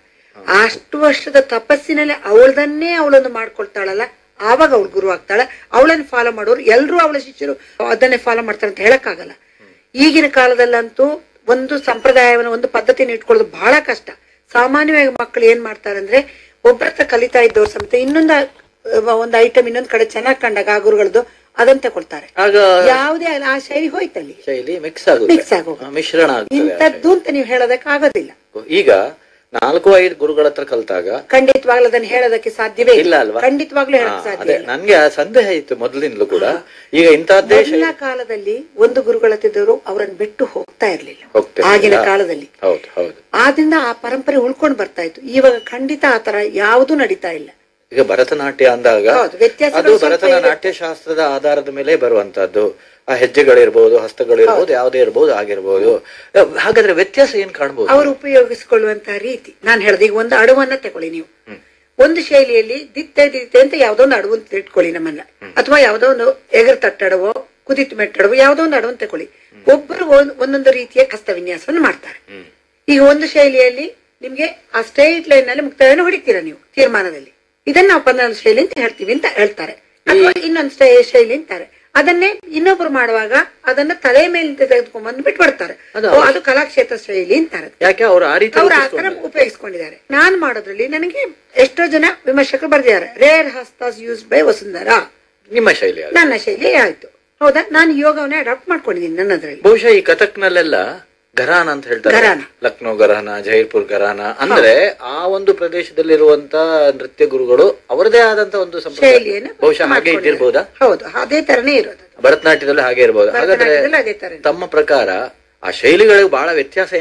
ಅಷ್ಟು ವರ್ಷದ ತಪಸ್ಸಿನಲ್ಲಿ ಅವಳದನ್ನೇ ಅವಳೊಂದು ಮಾಡ್ಕೊಳ್ತಾಳಲ್ಲ, ಆವಾಗ ಅವಳು ಗುರು ಆಗ್ತಾಳೆ. ಅವಳನ್ನ ಫಾಲೋ ಮಾಡೋರು ಎಲ್ರು ಅವಳ ಶಿಷ್ಯರು ಅದನ್ನೇ ಫಾಲೋ ಮಾಡ್ತಾರೆ ಅಂತ ಹೇಳಕ್ಕಾಗಲ್ಲ. ಈಗಿನ ಕಾಲದಲ್ಲಂತೂ ಒಂದು ಸಂಪ್ರದಾಯವನ್ನು, ಒಂದು ಪದ್ಧತಿನ ಇಟ್ಕೊಳ್ಳೋದು ಬಹಳ ಕಷ್ಟ. ಸಾಮಾನ್ಯವಾಗಿ ಮಕ್ಕಳು ಏನ್ ಮಾಡ್ತಾರೆ ಅಂದ್ರೆ, ಒಬ್ಬರತ್ರ ಕಲಿತಾ ಇದ್ದವ್ರು ಸಮೇತ ಒಂದು ಐಟಮ್ ಇನ್ನೊಂದ್ ಕಡೆ ಚೆನ್ನಾಗ್ ಕಂಡಾಗ ಆ ಗುರುಗಳದ್ದು ಅದನ್ನ ತಗೊಳ್ತಾರೆ. ಯಾವುದೇ ಆ ಶೈಲಿ ಹೋಯ್ತಲ್ಲಿ, ಶೈಲಿ ಮಿಕ್ಸ್ ಆಗೋದು, ಮಿಶ್ರಣ ಇಂಥದ್ದು ಅಂತ ನೀವು ಹೇಳೋದಕ್ಕೆ ಆಗೋದಿಲ್ಲ. ಈಗ 4-5 ಗುರುಗಳ ಹತ್ರ ಕಲ್ತಾಗ ಖಂಡಿತವಾಗ್ಲೂ ಅದನ್ನ ಹೇಳೋದಕ್ಕೆ ಸಾಧ್ಯವೇ ಇಲ್ಲ ಅಲ್ವಾ? ಖಂಡಿತವಾಗ್ಲೂ ಹೇಳಕ್ ಸಾಧ್ಯ. ನನ್ಗೆ ಆ ಸಂದೇಹ ಇತ್ತು ಮೊದಲಿಂದಲೂ ಕೂಡ. ಈಗ ಇಂತಹದ್ದೇ ಎಲ್ಲ ಕಾಲದಲ್ಲಿ ಒಂದು ಗುರುಗಳತ್ತಿದ್ದವರು ಅವರನ್ನು ಬಿಟ್ಟು ಹೋಗ್ತಾ ಇರ್ಲಿಲ್ಲ ಆಗಿನ ಕಾಲದಲ್ಲಿ. ಆದ್ರಿಂದ ಆ ಪರಂಪರೆ ಉಳ್ಕೊಂಡು ಬರ್ತಾ ಇತ್ತು. ಇವಾಗ ಖಂಡಿತ ಆತರ ಯಾವುದು ನಡೀತಾ ಇಲ್ಲ. ಈಗ ಭರತನಾಟ್ಯ ಅಂದಾಗ ಅದು ಭರತನ ನಾಟ್ಯ ಶಾಸ್ತ್ರದ ಆಧಾರದ ಮೇಲೆ ಬರುವಂತಹದ್ದು. ಆ ಹೆಜ್ಜೆಗಳಿರ್ಬಹುದು, ಹಸ್ತಗಳಿರ್ಬಹುದು, ಯಾವುದೇ ಇರ್ಬಹುದು, ಆಗಿರ್ಬಹುದು. ಹಾಗಾದ್ರೆ ವ್ಯತ್ಯಾಸ ಏನ್ ಕಾಣಬಹುದು? ಅವರು ಉಪಯೋಗಿಸಿಕೊಳ್ಳುವಂತಹ ರೀತಿ ನಾನು ಹೇಳ್ದೆ. ಈಗ ಒಂದು ಅಡವನ್ನ ತಗೊಳ್ಳಿ ನೀವು. ಒಂದು ಶೈಲಿಯಲ್ಲಿ ದಿತ್ತೆ ಅಂತ ಯಾವ್ದೋ ಒಂದು ಅಡವು ಅಂತ ಇಟ್ಕೊಳ್ಳಿ ನಮ್ಮನ್ನ, ಅಥವಾ ಯಾವ್ದೋ ಒಂದು ಎಗರ್ ತಟ್ಟಡವೋ ಕುದಿತು ಮೆಟ್ಟಡವೋ ಯಾವ್ದೋ ಒಂದು ಅಡವನ್ನ ತಗೊಳ್ಳಿ. ಒಬ್ಬರು ಒಂದೊಂದು ರೀತಿಯ ಹಸ್ತವಿನ್ಯಾಸವನ್ನು ಮಾಡ್ತಾರೆ. ಈಗ ಒಂದು ಶೈಲಿಯಲ್ಲಿ ನಿಮ್ಗೆ ಆ ಸ್ಟ್ರೈಟ್ ಲೈನ್ ನಲ್ಲಿ ಮುಕ್ತಾಯವನ್ನು ಹೊಡಿತೀರಾ ನೀವು ತೀರ್ಮಾನದಲ್ಲಿ. ಇದನ್ನ ನಾವು 15 ಶೈಲಿ ಅಂತ ಹೇಳ್ತೀವಿ ಅಂತ ಹೇಳ್ತಾರೆ, ಅಥವಾ ಇನ್ನೊಂದು ಶೈಲಿ ಅಂತಾರೆ. ಅದನ್ನೇ ಇನ್ನೊಬ್ರು ಮಾಡುವಾಗ ಅದನ್ನ ತಲೆ ಮೇಲಿಂದ ತೆಗೆದುಕೊಂಡ್ಬಂದು ಬಿಟ್ಬಿಡ್ತಾರೆ. ಅದು ಕಲಾಕ್ಷೇತ್ರ ಶೈಲಿ ಅಂತಾರೆ. ಅವ್ರು ಆ ತರ ಉಪಯೋಗಿಸ್ಕೊಂಡಿದ್ದಾರೆ. ನಾನ್ ಮಾಡೋದ್ರಲ್ಲಿ ನನಗೆ ಎಷ್ಟೋ ಜನ ವಿಮರ್ಶಕರು ಬರ್ದಿದ್ದಾರೆ, ರೇರ್ ಹಸ್ತಾಸ್ ಯೂಸ್ ಬೈ ವಸುಂಧರಾ. ನಿಮ್ಮ ಶೈಲಿ, ನನ್ನ ಶೈಲಿ ಆಯ್ತು. ಹೌದಾ, ನಾನು ಯೋಗವನ್ನ ಅಡಾಪ್ಟ್ ಮಾಡ್ಕೊಂಡಿದ್ದೀನಿ ನನ್ನದ್ರಲ್ಲಿ. ಬಹುಶಃ ಈ ಕಥಕ್ ನಲ್ಲೆಲ್ಲ ಘರಾನ ಅಂತ ಹೇಳ್ತಾರೆ, ಲಕ್ನೋ ಘರಾನ, ಜೈಪುರ್ ಘರಾನ. ಅಂದ್ರೆ ಆ ಒಂದು ಪ್ರದೇಶದಲ್ಲಿರುವಂತ ನೃತ್ಯ ಗುರುಗಳು ಅವರದೇ ಆದಂತ ಒಂದು ಶೈಲಿಯನ್ನು ಬಹುಶಃ ಹಾಗೆ ಇಟ್ಟಿರ್ಬೋದಾ? ಹೌದು, ಅದೇ ತರನೇ ಇರೋದು. ಭರತನಾಟ್ಯದಲ್ಲಿ ಹಾಗೆ ಇರ್ಬೋದು. ಹಾಗಾದ್ರೆ ತಮ್ಮ ಪ್ರಕಾರ ಆ ಶೈಲಿಗಳಿಗೆ ಬಹಳ ವ್ಯತ್ಯಾಸ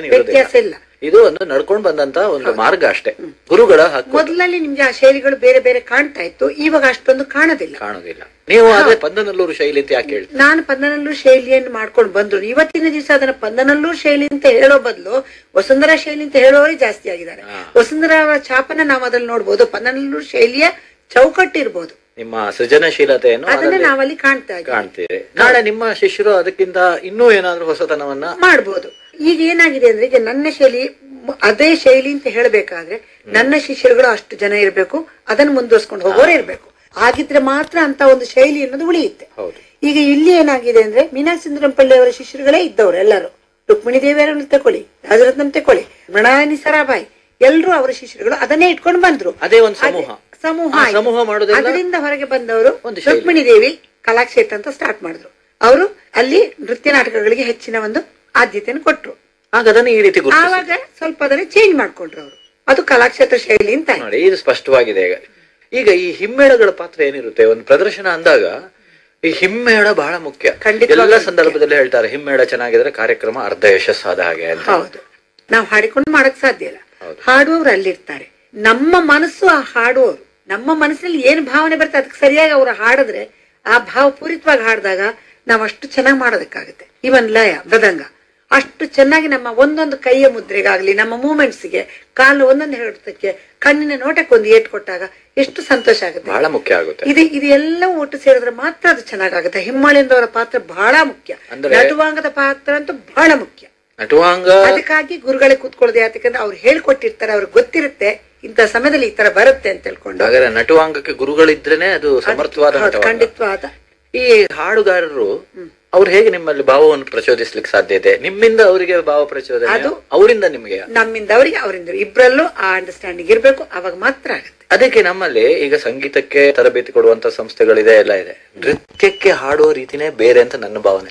ಇಲ್ಲ. ಇದು ಒಂದು ನಡ್ಕೊಂಡ್ ಬಂದಂತ ಒಂದು ಮಾರ್ಗ ಅಷ್ಟೇ. ಗುರುಗಳ ಮೊದಲಲ್ಲಿ ನಿಮ್ಗೆ ಆ ಶೈಲಿಗಳು ಬೇರೆ ಬೇರೆ ಕಾಣ್ತಾ ಇತ್ತು, ಇವಾಗ ಅಷ್ಟೊಂದು ಕಾಣೋದಿಲ್ಲ. ನೀವು ಅದೇ ಪಂದನಲ್ಲೂರು ಶೈಲಿ ಅಂತ ಯಾಕೆ ಹೇಳಿ? ನಾನು ಪಂದನಲ್ಲೂರು ಶೈಲಿಯನ್ನು ಮಾಡ್ಕೊಂಡು ಬಂದ್ರು. ಇವತ್ತಿನ ದಿವಸ ಅದನ್ನ ಪಂದನಲ್ಲೂರು ಶೈಲಿ ಅಂತ ಹೇಳೋ ಬದಲು ವಸುಂಧರಾ ಶೈಲಿ ಅಂತ ಹೇಳೋರೇ ಜಾಸ್ತಿ ಆಗಿದ್ದಾರೆ. ವಸುಂಧರಾ ಛಾಪನ ನಾವು ಅದ್ರಲ್ಲಿ ನೋಡ್ಬೋದು. ಪಂದನಲ್ಲೂರು ಶೈಲಿಯ ಚೌಕಟ್ಟಿರ್ಬೋದು. ನಿಮ್ಮ ಸೃಜನಶೀಲತೆಯನ್ನು ಅದನ್ನ ನಾವಲ್ಲಿ ಕಾಣ್ತೀರಿ. ನಾಳೆ ನಿಮ್ಮ ಶಿಷ್ಯರು ಅದಕ್ಕಿಂತ ಇನ್ನೂ ಏನಾದ್ರೂ ಹೊಸತನವನ್ನ ಮಾಡ್ಬೋದು. ಈಗ ಏನಾಗಿದೆ ಅಂದ್ರೆ, ಈಗ ನನ್ನ ಶೈಲಿ ಅದೇ ಶೈಲಿ ಅಂತ ಹೇಳ್ಬೇಕಾದ್ರೆ ನನ್ನ ಶಿಷ್ಯರುಗಳು ಅಷ್ಟು ಜನ ಇರ್ಬೇಕು, ಅದನ್ನ ಮುಂದುವರ್ಸ್ಕೊಂಡು ಹೋಗೋರೇ ಇರ್ಬೇಕು. ಆಗಿದ್ರೆ ಮಾತ್ರ ಅಂತ ಒಂದು ಶೈಲಿ ಅನ್ನೋದು ಉಳಿಯುತ್ತೆ. ಈಗ ಇಲ್ಲಿ ಏನಾಗಿದೆ ಅಂದ್ರೆ, ಮೀನಾಕ್ಷಿಸುಂದರಂ ಅವರ ಶಿಷ್ಯರುಗಳೇ ಇದ್ದವ್ರು ಎಲ್ಲರೂ. ರುಕ್ಮಿಣಿ ದೇವಿಯರನ್ನು ತಕೊಳ್ಳಿ, ರಾಜರತ್ನಂ ತಕೊಳ್ಳಿ, ಮೃಣಾಲಿನಿ ಸರಾಬಾಯಿ, ಎಲ್ಲರೂ ಅವರ ಶಿಷ್ಯರುಗಳು ಅದನ್ನೇ ಇಟ್ಕೊಂಡು ಬಂದ್ರು. ಅದೇ ಒಂದು ಸಮೂಹ ಅದರಿಂದ ಹೊರಗೆ ಬಂದವರು ರುಕ್ಮಿಣಿ ದೇವಿ ಕಲಾಕ್ಷೇತ್ರ ಅಂತ ಸ್ಟಾರ್ಟ್ ಮಾಡಿದ್ರು. ಅವರು ಅಲ್ಲಿ ನೃತ್ಯ ನಾಟಕಗಳಿಗೆ ಹೆಚ್ಚಿನ ಒಂದು ಆದ್ಯತೆಯನ್ನು ಕೊಟ್ರು. ಆವಾಗ ಸ್ವಲ್ಪ ಅದನ್ನ ಚೇಂಜ್ ಮಾಡ್ಕೊಂಡ್ರು ಅವರು. ಅದು ಕಲಾಕ್ಷೇತ್ರ ಶೈಲಿ ಅಂತ ನೋಡಿ. ಇದು ಸ್ಪಷ್ಟವಾಗಿದೆ. ಈಗ ಈ ಹಿಮ್ಮೇಳಗಳ ಪಾತ್ರ ಏನಿರುತ್ತೆ ಒಂದು ಪ್ರದರ್ಶನ ಅಂದಾಗ? ಈ ಹಿಮ್ಮೇಳ ಬಹಳ ಮುಖ್ಯ. ಎಲ್ಲ ಸಂದರ್ಭದಲ್ಲಿ ಹೇಳ್ತಾರೆ, ಹಿಮ್ಮೇಳ ಚೆನ್ನಾಗಿದ್ರೆ ಕಾರ್ಯಕ್ರಮ ಅರ್ಧ ಯಶಸ್ಸಾದ ಹಾಗೆ. ಹೌದು, ನಾವು ಹಾಡಿಕೊಂಡು ಮಾಡಕ್ ಸಾಧ್ಯ ಇಲ್ಲ. ಹಾಡುವವರು ಅಲ್ಲಿರ್ತಾರೆ. ನಮ್ಮ ಮನಸ್ಸು ಆ ಹಾಡುವವರು, ನಮ್ಮ ಮನಸ್ಸಲ್ಲಿ ಏನ್ ಭಾವನೆ ಬರುತ್ತೆ ಅದಕ್ಕೆ ಸರಿಯಾಗಿ ಅವ್ರು ಹಾಡಿದ್ರೆ, ಆ ಭಾವ ಪೂರಿತವಾಗಿ ಹಾಡಿದಾಗ ನಾವ್ ಅಷ್ಟು ಚೆನ್ನಾಗಿ ಮಾಡೋದಕ್ಕಾಗುತ್ತೆ. ಇವನ್ ಲಯ, ಮೃದಂಗ ಅಷ್ಟು ಚೆನ್ನಾಗಿ ನಮ್ಮ ಒಂದೊಂದು ಕೈಯ ಮುದ್ರೆಗಾಗ್ಲಿ, ನಮ್ಮ ಮೂವ್ಮೆಂಟ್ಸ್ಗೆ, ಕಾಲು ಒಂದೊಂದು ಹೇಳೋದಕ್ಕೆ, ಕಣ್ಣಿನ ನೋಟಕ್ಕೊಂದು ಏಟ್ ಕೊಟ್ಟಾಗ ಎಷ್ಟು ಸಂತೋಷ ಆಗುತ್ತೆ, ಬಹಳ ಮುಖ್ಯ ಆಗುತ್ತೆ. ಇದೆಲ್ಲ ಒಟ್ಟು ಸೇರಿದ್ರೆ ಮಾತ್ರ ಅದು ಚೆನ್ನಾಗಾಗುತ್ತೆ. ಹಿಮ್ಮಾಳಿಂದವರ ಪಾತ್ರ ಬಹಳ ಮುಖ್ಯ. ನಟುವಾಂಗದ ಪಾತ್ರ ಅಂತೂ ಬಹಳ ಮುಖ್ಯ. ನಟುವಾಂಗ ಅದಕ್ಕಾಗಿ ಗುರುಗಳೇ ಕೂತ್ಕೊಳ್ಳೋದು ಯಾಕಂದ್ರೆ ಅವ್ರು ಹೇಳ್ಕೊಟ್ಟಿರ್ತಾರೆ, ಅವ್ರಿಗೆ ಗೊತ್ತಿರುತ್ತೆ ಇಂಥ ಸಮಯದಲ್ಲಿ ಈ ತರ ಬರುತ್ತೆ ಅಂತ ಹೇಳ್ಕೊಂಡು. ಹಾಗಾದ್ರೆ ನಟುವಾಂಗಕ್ಕೆ ಗುರುಗಳಿದ್ರೇನೆ ಅದು ಸಮರ್ಥವಾದ. ಖಂಡಿತವಾದ. ಈ ಹಾಡುಗಾರರು ಅವ್ರು ಹೇಗೆ ನಿಮ್ಮಲ್ಲಿ ಭಾವವನ್ನು ಪ್ರಚೋದಿಸ್ಲಿಕ್ಕೆ ಸಾಧ್ಯ ಇದೆ? ನಿಮ್ಮಿಂದ ಅವರಿಗೆ ಭಾವ ಪ್ರಚೋದನೆ, ಅದು ಅವರಿಂದ ನಿಮಗೆ, ನಮ್ಮಿಂದ ಅವರಿಗೆ, ಅವರಿಂದ ಇಬ್ಬರಲ್ಲೂ ಆ ಅಂಡರ್ಸ್ಟ್ಯಾಂಡಿಂಗ್ ಇರ್ಬೇಕು, ಅವಾಗ ಮಾತ್ರ ಆಗುತ್ತೆ. ಅದಕ್ಕೆ ನಮ್ಮಲ್ಲಿ ಈಗ ಸಂಗೀತಕ್ಕೆ ತರಬೇತಿ ಕೊಡುವಂತ ಸಂಸ್ಥೆಗಳಿದೆ, ಎಲ್ಲ ಇದೆ. ನೃತ್ಯಕ್ಕೆ ಹಾಡುವ ರೀತಿನೇ ಬೇರೆ ಅಂತ ನನ್ನ ಭಾವನೆ.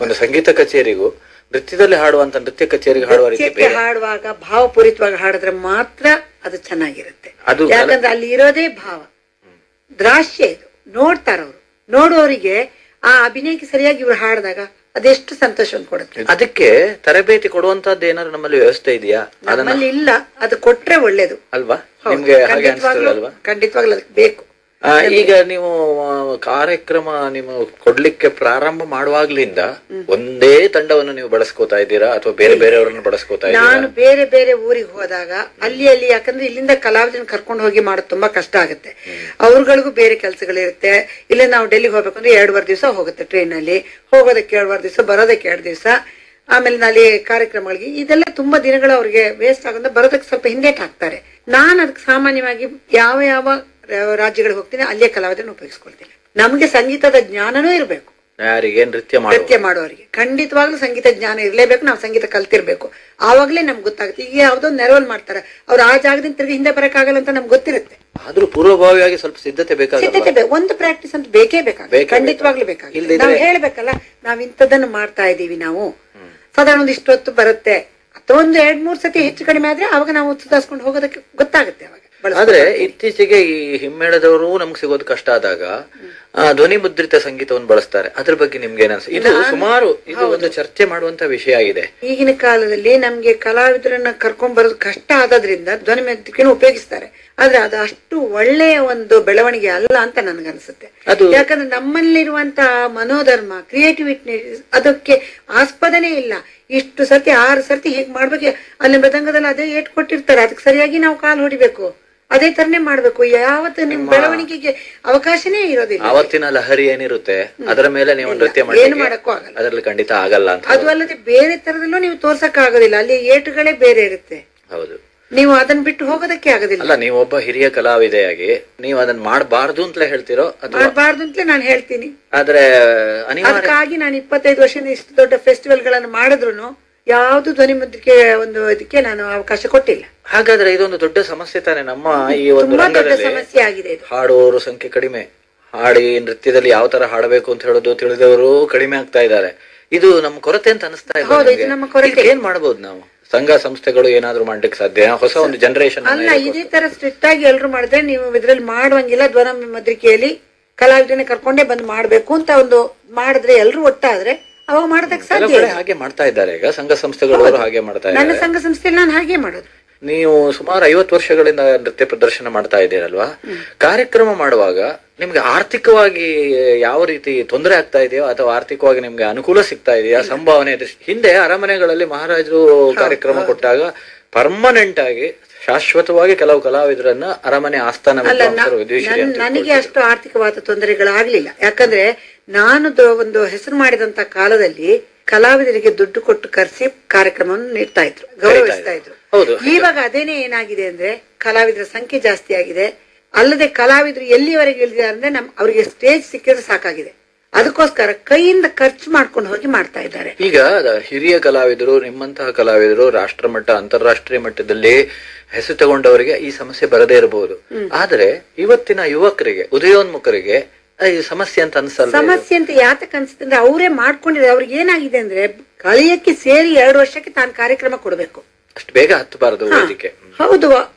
ಒಂದು ಸಂಗೀತ ಕಚೇರಿಗೂ ನೃತ್ಯದಲ್ಲಿ ಹಾಡುವಂತ ನೃತ್ಯ ಕಚೇರಿಗೆ ಹಾಡುವ ರೀತಿ, ಹಾಡುವಾಗ ಭಾವಪೂರಿತವಾಗಿ ಹಾಡಿದ್ರೆ ಮಾತ್ರ ಅದು ಚೆನ್ನಾಗಿರುತ್ತೆ. ಯಾಕಂದ್ರೆ ಅಲ್ಲಿ ಇರೋದೇ ಭಾವ, ದ್ರಾಶ್ಯ. ಇದು ನೋಡ್ತಾರವ್ರು, ನೋಡುವವರಿಗೆ ಆ ಅಭಿನಯಕ್ಕೆ ಸರಿಯಾಗಿ ಇವ್ರು ಹಾಡಿದಾಗ ಅದೆಷ್ಟು ಸಂತೋಷವನ್ನು ಕೊಡುತ್ತೆ. ಅದಕ್ಕೆ ತರಬೇತಿ ಕೊಡುವಂತದ್ದು ಏನಾದ್ರು ನಮ್ಮಲ್ಲಿ ವ್ಯವಸ್ಥೆ ಇದೆಯಾ? ನಮ್ಮಲ್ಲಿ ಇಲ್ಲ, ಅದು ಕೊಟ್ರೆ ಒಳ್ಳೇದು ಅಲ್ವಾ? ಖಂಡಿತವಾಗ್ಲೂ ಅದಕ್ಕೆ ಬೇಕು. ಈಗ ನೀವು ಕಾರ್ಯಕ್ರಮ ನೀವು ಕೊಡ್ಲಿಕ್ಕೆ ಪ್ರಾರಂಭ ಮಾಡುವಾಗ್ಲಿಂದ ಒಂದೇ ತಂಡವನ್ನು ನೀವು ಬಳಸ್ಕೋತಾ ಇದ್ದೀರಾ ಅಥವಾ ಬೇರೆ ಬೇರೆಯವರನ್ನು ಬಳಸ್ಕೋತಾ ಇದ್ದೀರಾ? ನಾನು ಬೇರೆ ಬೇರೆ ಊರಿಗೆ ಹೋದಾಗ ಅಲ್ಲಿ ಯಾಕಂದ್ರೆ ಇಲ್ಲಿಂದ ಕಲಾವಿದರನ್ನ ಕರ್ಕೊಂಡು ಹೋಗಿ ಮಾಡೋದು ತುಂಬಾ ಕಷ್ಟ ಆಗುತ್ತೆ. ಅವ್ರಗಳಿಗೂ ಬೇರೆ ಕೆಲಸಗಳಿರುತ್ತೆ. ಇಲ್ಲ ನಾವು ಡೆಲ್ಲಿಗೆ ಹೋಗ್ಬೇಕಂದ್ರೆ 2.5 ದಿವಸ ಹೋಗುತ್ತೆ ಟ್ರೈನ್ ಅಲ್ಲಿ, ಹೋಗೋದಕ್ಕೆ 2.5 ದಿವಸ, ಬರೋದಕ್ಕೆ 2 ದಿವಸ. ಆಮೇಲೆ ಅಲ್ಲಿ ಕಾರ್ಯಕ್ರಮಗಳಿಗೆ ಇದೆಲ್ಲ ತುಂಬಾ ದಿನಗಳು ಅವ್ರಿಗೆ ವೇಸ್ಟ್ ಆಗೋದ್ರೆ ಬರೋದಕ್ಕೆ ಸ್ವಲ್ಪ ಹಿಂದೇಟ್ ಹಾಕ್ತಾರೆ. ನಾನು ಅದಕ್ಕೆ ಸಾಮಾನ್ಯವಾಗಿ ಯಾವ ಯಾವ ರಾಜ್ಯಗಳಿಗೆ ಹೋಗ್ತೀನಿ ಅಲ್ಲೇ ಕಲಾವಿದರನ್ನು ಉಪಯೋಗಿಸ್ಕೊಳ್ತೀನಿ. ನಮ್ಗೆ ಸಂಗೀತದ ಜ್ಞಾನನೂ ಇರಬೇಕು. ಯಾರಿಗೆ ನೃತ್ಯ ಮಾಡೋರಿಗೆ ಖಂಡಿತವಾಗ್ಲೂ ಸಂಗೀತ ಜ್ಞಾನ ಇರ್ಲೇಬೇಕು. ನಾವು ಸಂಗೀತ ಕಲ್ತಿರ್ಬೇಕು. ಆವಾಗ್ಲೇ ನಮ್ಗೆ ಗೊತ್ತಾಗುತ್ತೆ. ಈಗ ಯಾವ್ದೋ ನೆರವಲ್ ಮಾಡ್ತಾರೆ, ಅವ್ರು ಆ ಜಾಗದಿಂದ ತಿರುಗಿ ಹಿಂದೆ ಬರಕ್ಕಾಗಲ್ಲ ಅಂತ ನಮ್ಗೆ ಗೊತ್ತಿರುತ್ತೆ. ಆದ್ರೂ ಪೂರ್ವಭಾವಿಯಾಗಿ ಸ್ವಲ್ಪ ಸಿದ್ಧತೆ ಬೇಕಾಗುತ್ತೆ. ಒಂದು ಪ್ರಾಕ್ಟೀಸ್ ಅಂತ ಬೇಕೇ ಬೇಕಾಗುತ್ತೆ, ಖಂಡಿತವಾಗ್ಲೂ ಬೇಕಾಗುತ್ತೆ. ನಾವು ಹೇಳ್ಬೇಕಲ್ಲ, ನಾವ್ ಇಂಥದನ್ನು ಮಾಡ್ತಾ ಇದೀವಿ, ನಾವು ಸಾಧಾರಣ ಒಂದಿಷ್ಟು ಹೊತ್ತು ಬರುತ್ತೆ ಅಥವಾ ಒಂದು 2-3 ಸತಿ ಹೆಚ್ಚು ಕಡಿಮೆ ಆದ್ರೆ ಅವಾಗ ನಾವು ಸುಧಾರಿಸ್ಕೊಂಡು ಹೋಗೋದಕ್ಕೆ ಗೊತ್ತಾಗುತ್ತೆ. ಅವಾಗ ಆದ್ರೆ ಇತ್ತೀಚೆಗೆ ಈ ಹಿಮ್ಮೇಳದವರು ನಮ್ಗೆ ಸಿಗೋದು ಕಷ್ಟ ಆದಾಗ ಧ್ವನಿ ಮುದ್ರಿತ ಸಂಗೀತವನ್ನು ಬಳಸ್ತಾರೆ. ಅದ್ರ ಬಗ್ಗೆ ನಿಮ್ಗೆ ಏನ್ಸ? ಇದು ಸುಮಾರು ಇದು ಒಂದು ಚರ್ಚೆ ಮಾಡುವಂತ ವಿಷಯ ಆಗಿದೆ. ಈಗಿನ ಕಾಲದಲ್ಲಿ ನಮ್ಗೆ ಕಲಾವಿದರನ್ನ ಕರ್ಕೊಂಡ್ ಬರೋದು ಕಷ್ಟ ಆದ್ರಿಂದ ಧ್ವನಿ ಮುದ್ರಿಕೆಯನ್ನು ಉಪಯೋಗಿಸ್ತಾರೆ. ಆದ್ರೆ ಅದು ಅಷ್ಟು ಒಳ್ಳೆಯ ಒಂದು ಬೆಳವಣಿಗೆ ಅಲ್ಲ ಅಂತ ನನ್ಗನ್ಸುತ್ತೆ. ಯಾಕಂದ್ರೆ ನಮ್ಮಲ್ಲಿರುವಂತಹ ಮನೋಧರ್ಮ, ಕ್ರಿಯೇಟಿವಿಟಿ ಅದಕ್ಕೆ ಆಸ್ಪದನೇ ಇಲ್ಲ. ಇಷ್ಟು ಸರ್ತಿ 6 ಸರ್ತಿ ಹೇಗ್ ಮಾಡ್ಬೇಕು, ಅಲ್ಲಿ ಮೃದಂಗದಲ್ಲಿ ಅದೇ ಏಟ್ ಕೊಟ್ಟಿರ್ತಾರೆ, ಅದಕ್ಕೆ ಸರಿಯಾಗಿ ನಾವು ಕಾಲು ಹೊಡಿಬೇಕು, ಅದೇ ತರನೇ ಮಾಡ್ಬೇಕು. ಯಾವತ್ತು ನಿಮ್ ಬೆಳವಣಿಗೆಗೆ ಅವಕಾಶನೇ ಇರೋದಿಲ್ಲ. ಅವತ್ತಿನ ಲಹರಿ ಏನಿರುತ್ತೆ ಅದರ ಮೇಲೆ ನೀವು ನೃತ್ಯ ಏನು ಮಾಡಕ್ಕೂ ಆಗಲ್ಲ, ಅದರಲ್ಲಿ ಖಂಡಿತ ಆಗಲ್ಲ ಅಂತ. ಅದು ಅಲ್ಲದೆ ಬೇರೆ ತರದಲ್ಲೂ ನೀವು ತೋರ್ಸಕ್ ಆಗೋದಿಲ್ಲ. ಅಲ್ಲಿ ಏಟುಗಳೇ ಬೇರೆ ಇರುತ್ತೆ. ಹೌದು, ನೀವು ಅದನ್ನ ಬಿಟ್ಟು ಹೋಗೋದಕ್ಕೆ ಆಗೋದಿಲ್ಲ. ಅಲ್ಲ, ನೀವು ಒಬ್ಬ ಹಿರಿಯ ಕಲಾವಿದೆಯಾಗಿ ನೀವು ಅದನ್ನ ಮಾಡಬಾರ್ದು ಅಂತಲೇ ಹೇಳ್ತಿರೋ? ಮಾಡಬಾರ್ದು ಅಂತಲೇ ನಾನು ಹೇಳ್ತೀನಿ. ಆದ್ರೆ ಅದಕ್ಕಾಗಿ ನಾನು 25 ವರ್ಷದಿಂದ ಇಷ್ಟು ದೊಡ್ಡ ಫೆಸ್ಟಿವಲ್ ಗಳನ್ನು ಮಾಡಿದ್ರು ಯಾವ್ದು ಧ್ವನಿ ಮುದ್ರಿಕೆ ಒಂದು ಇದಕ್ಕೆ ನಾನು ಅವಕಾಶ ಕೊಟ್ಟಿಲ್ಲ. ಹಾಗಾದ್ರೆ ಇದೊಂದು ದೊಡ್ಡ ಸಮಸ್ಯೆ ತಾನೆ ನಮ್ಮ ಈ ಒಂದು ರಂಗದಲ್ಲಿ. ಸಮಸ್ಯೆ ಆಗಿದೆ. ಹಾಡುವವರು ಸಂಖ್ಯೆ ಕಡಿಮೆ, ಹಾಡಿ ನೃತ್ಯದಲ್ಲಿ ಯಾವ ತರ ಹಾಡಬೇಕು ಅಂತ ಹೇಳೋದು ತಿಳಿದವರು ಕಡಿಮೆ ಆಗ್ತಾ ಇದ್ದಾರೆ. ಇದು ನಮ್ಮ ಕೊರತೆ ಅಂತ ಅನಿಸ್ತಾ ಇದೆ. ಏನ್ ಮಾಡಬಹುದು ನಾವು? ಸಂಘ ಸಂಸ್ಥೆಗಳು ಏನಾದ್ರು ಮಾಡ್ಲಿಕ್ಕೆ ಸಾಧ್ಯ? ಹೊಸ ಒಂದು ಜನರೇಷನ್ ಅಲ್ಲ, ಇದೇ ತರ ಸ್ಟ್ರಿಕ್ಟ್ ಆಗಿ ಎಲ್ರು ಮಾಡಿದ್ರೆ ನೀವು ಇದ್ರಲ್ಲಿ ಮಾಡುವಂಗಿಲ್ಲ. ಧ್ವನಿ ಮುದ್ರಿಕೆಯಲ್ಲಿ ಕಲಾವಿದರನ್ನ ಕರ್ಕೊಂಡೇ ಬಂದು ಮಾಡ್ಬೇಕು ಅಂತ ಒಂದು ಮಾಡಿದ್ರೆ ಎಲ್ರು ಒಟ್ಟಾದ್ರೆ ಅವಾಗ ಮಾಡೋದಕ್ಕೆ ಸಾಧ್ಯ. ಹಾಗೆ ಮಾಡ್ತಾ ಇದ್ದಾರೆ ಈಗ ಸಂಘ ಸಂಸ್ಥೆಗಳು, ಹಾಗೆ ಮಾಡ್ತಾ ಇದ್ದಾರೆ. ನನ್ನ ಸಂಘ ಸಂಸ್ಥೆಯಲ್ಲಿ ನಾನು ಹಾಗೆ ಮಾಡೋದು. ನೀವು ಸುಮಾರು 50 ವರ್ಷಗಳಿಂದ ನೃತ್ಯ ಪ್ರದರ್ಶನ ಮಾಡ್ತಾ ಇದ್ದೀರಲ್ವಾ? ಕಾರ್ಯಕ್ರಮ ಮಾಡುವಾಗ ನಿಮ್ಗೆ ಆರ್ಥಿಕವಾಗಿ ಯಾವ ರೀತಿ ತೊಂದರೆ ಆಗ್ತಾ ಇದೆಯೋ ಅಥವಾ ಆರ್ಥಿಕವಾಗಿ ನಿಮ್ಗೆ ಅನುಕೂಲ ಸಿಗ್ತಾ ಇದೆಯಾ? ಸಂಭಾವನೆ ಹಿಂದೆ ಅರಮನೆಗಳಲ್ಲಿ ಮಹಾರಾಜರು ಕಾರ್ಯಕ್ರಮ ಕೊಟ್ಟಾಗ ಪರ್ಮನೆಂಟ್ ಆಗಿ ಶಾಶ್ವತವಾಗಿ ಕೆಲವು ಕಲಾವಿದರನ್ನ ಅರಮನೆ ಆಸ್ಥಾನ ನನಗೆ ಅಷ್ಟು ಆರ್ಥಿಕವಾದ ತೊಂದರೆಗಳಾಗ್ಲಿಲ್ಲ. ಯಾಕಂದ್ರೆ ನಾನು ಒಂದು ಹೆಸರು ಮಾಡಿದಂತ ಕಾಲದಲ್ಲಿ ಕಲಾವಿದರಿಗೆ ದುಡ್ಡು ಕೊಟ್ಟು ಕರೆಸಿ ಕಾರ್ಯಕ್ರಮವನ್ನು ನೀಡ್ತಾ ಇದ್ರು, ಗೌರವಿಸ್ತಾ ಇದ್ರು. ಇವಾಗ ಅದೇನೇ ಏನಾಗಿದೆ ಅಂದ್ರೆ ಕಲಾವಿದರ ಸಂಖ್ಯೆ ಜಾಸ್ತಿ ಆಗಿದೆ. ಅಲ್ಲದೆ ಕಲಾವಿದರು ಎಲ್ಲಿವರೆಗೆ ಇಳಿದಿದ್ದಾರೆ ಅಂದ್ರೆ ಅವ್ರಿಗೆ ಸ್ಟೇಜ್ ಸಿಕ್ಕಿದ್ರೆ ಸಾಕಾಗಿದೆ. ಅದಕ್ಕೋಸ್ಕರ ಕೈಯಿಂದ ಖರ್ಚು ಮಾಡ್ಕೊಂಡು ಹೋಗಿ ಮಾಡ್ತಾ ಇದ್ದಾರೆ. ಈಗ ಹಿರಿಯ ಕಲಾವಿದರು, ನಿಮ್ಮಂತಹ ಕಲಾವಿದರು ರಾಷ್ಟ್ರ ಮಟ್ಟ, ಅಂತಾರಾಷ್ಟ್ರೀಯ ಮಟ್ಟದಲ್ಲಿ ಹೆಸರು ತಗೊಂಡವರಿಗೆ ಈ ಸಮಸ್ಯೆ ಬರದೇ ಇರಬಹುದು. ಆದ್ರೆ ಇವತ್ತಿನ ಯುವಕರಿಗೆ, ಉದಯೋನ್ಮುಖರಿಗೆ ಈ ಸಮಸ್ಯೆ ಅಂತ ಅನ್ಸಲ್ಲ. ಸಮಸ್ಯೆ ಅಂತ ಯಾತಕ್ ಅನ್ಸುತ್ತೆ ಅಂದ್ರೆ ಅವರೇ ಮಾಡ್ಕೊಂಡಿದ್ದಾರೆ. ಅವ್ರಿಗೆ ಏನಾಗಿದೆ ಅಂದ್ರೆ ಕಳೆಯಕ್ಕೆ ಸೇರಿ 2 ವರ್ಷಕ್ಕೆ ತಾನು ಕಾರ್ಯಕ್ರಮ ಕೊಡ್ಬೇಕು. ಅಷ್ಟು ಬೇಗ ಹತ್ತಬಾರದು ವೇದಿಕೆ. ಹೌದು,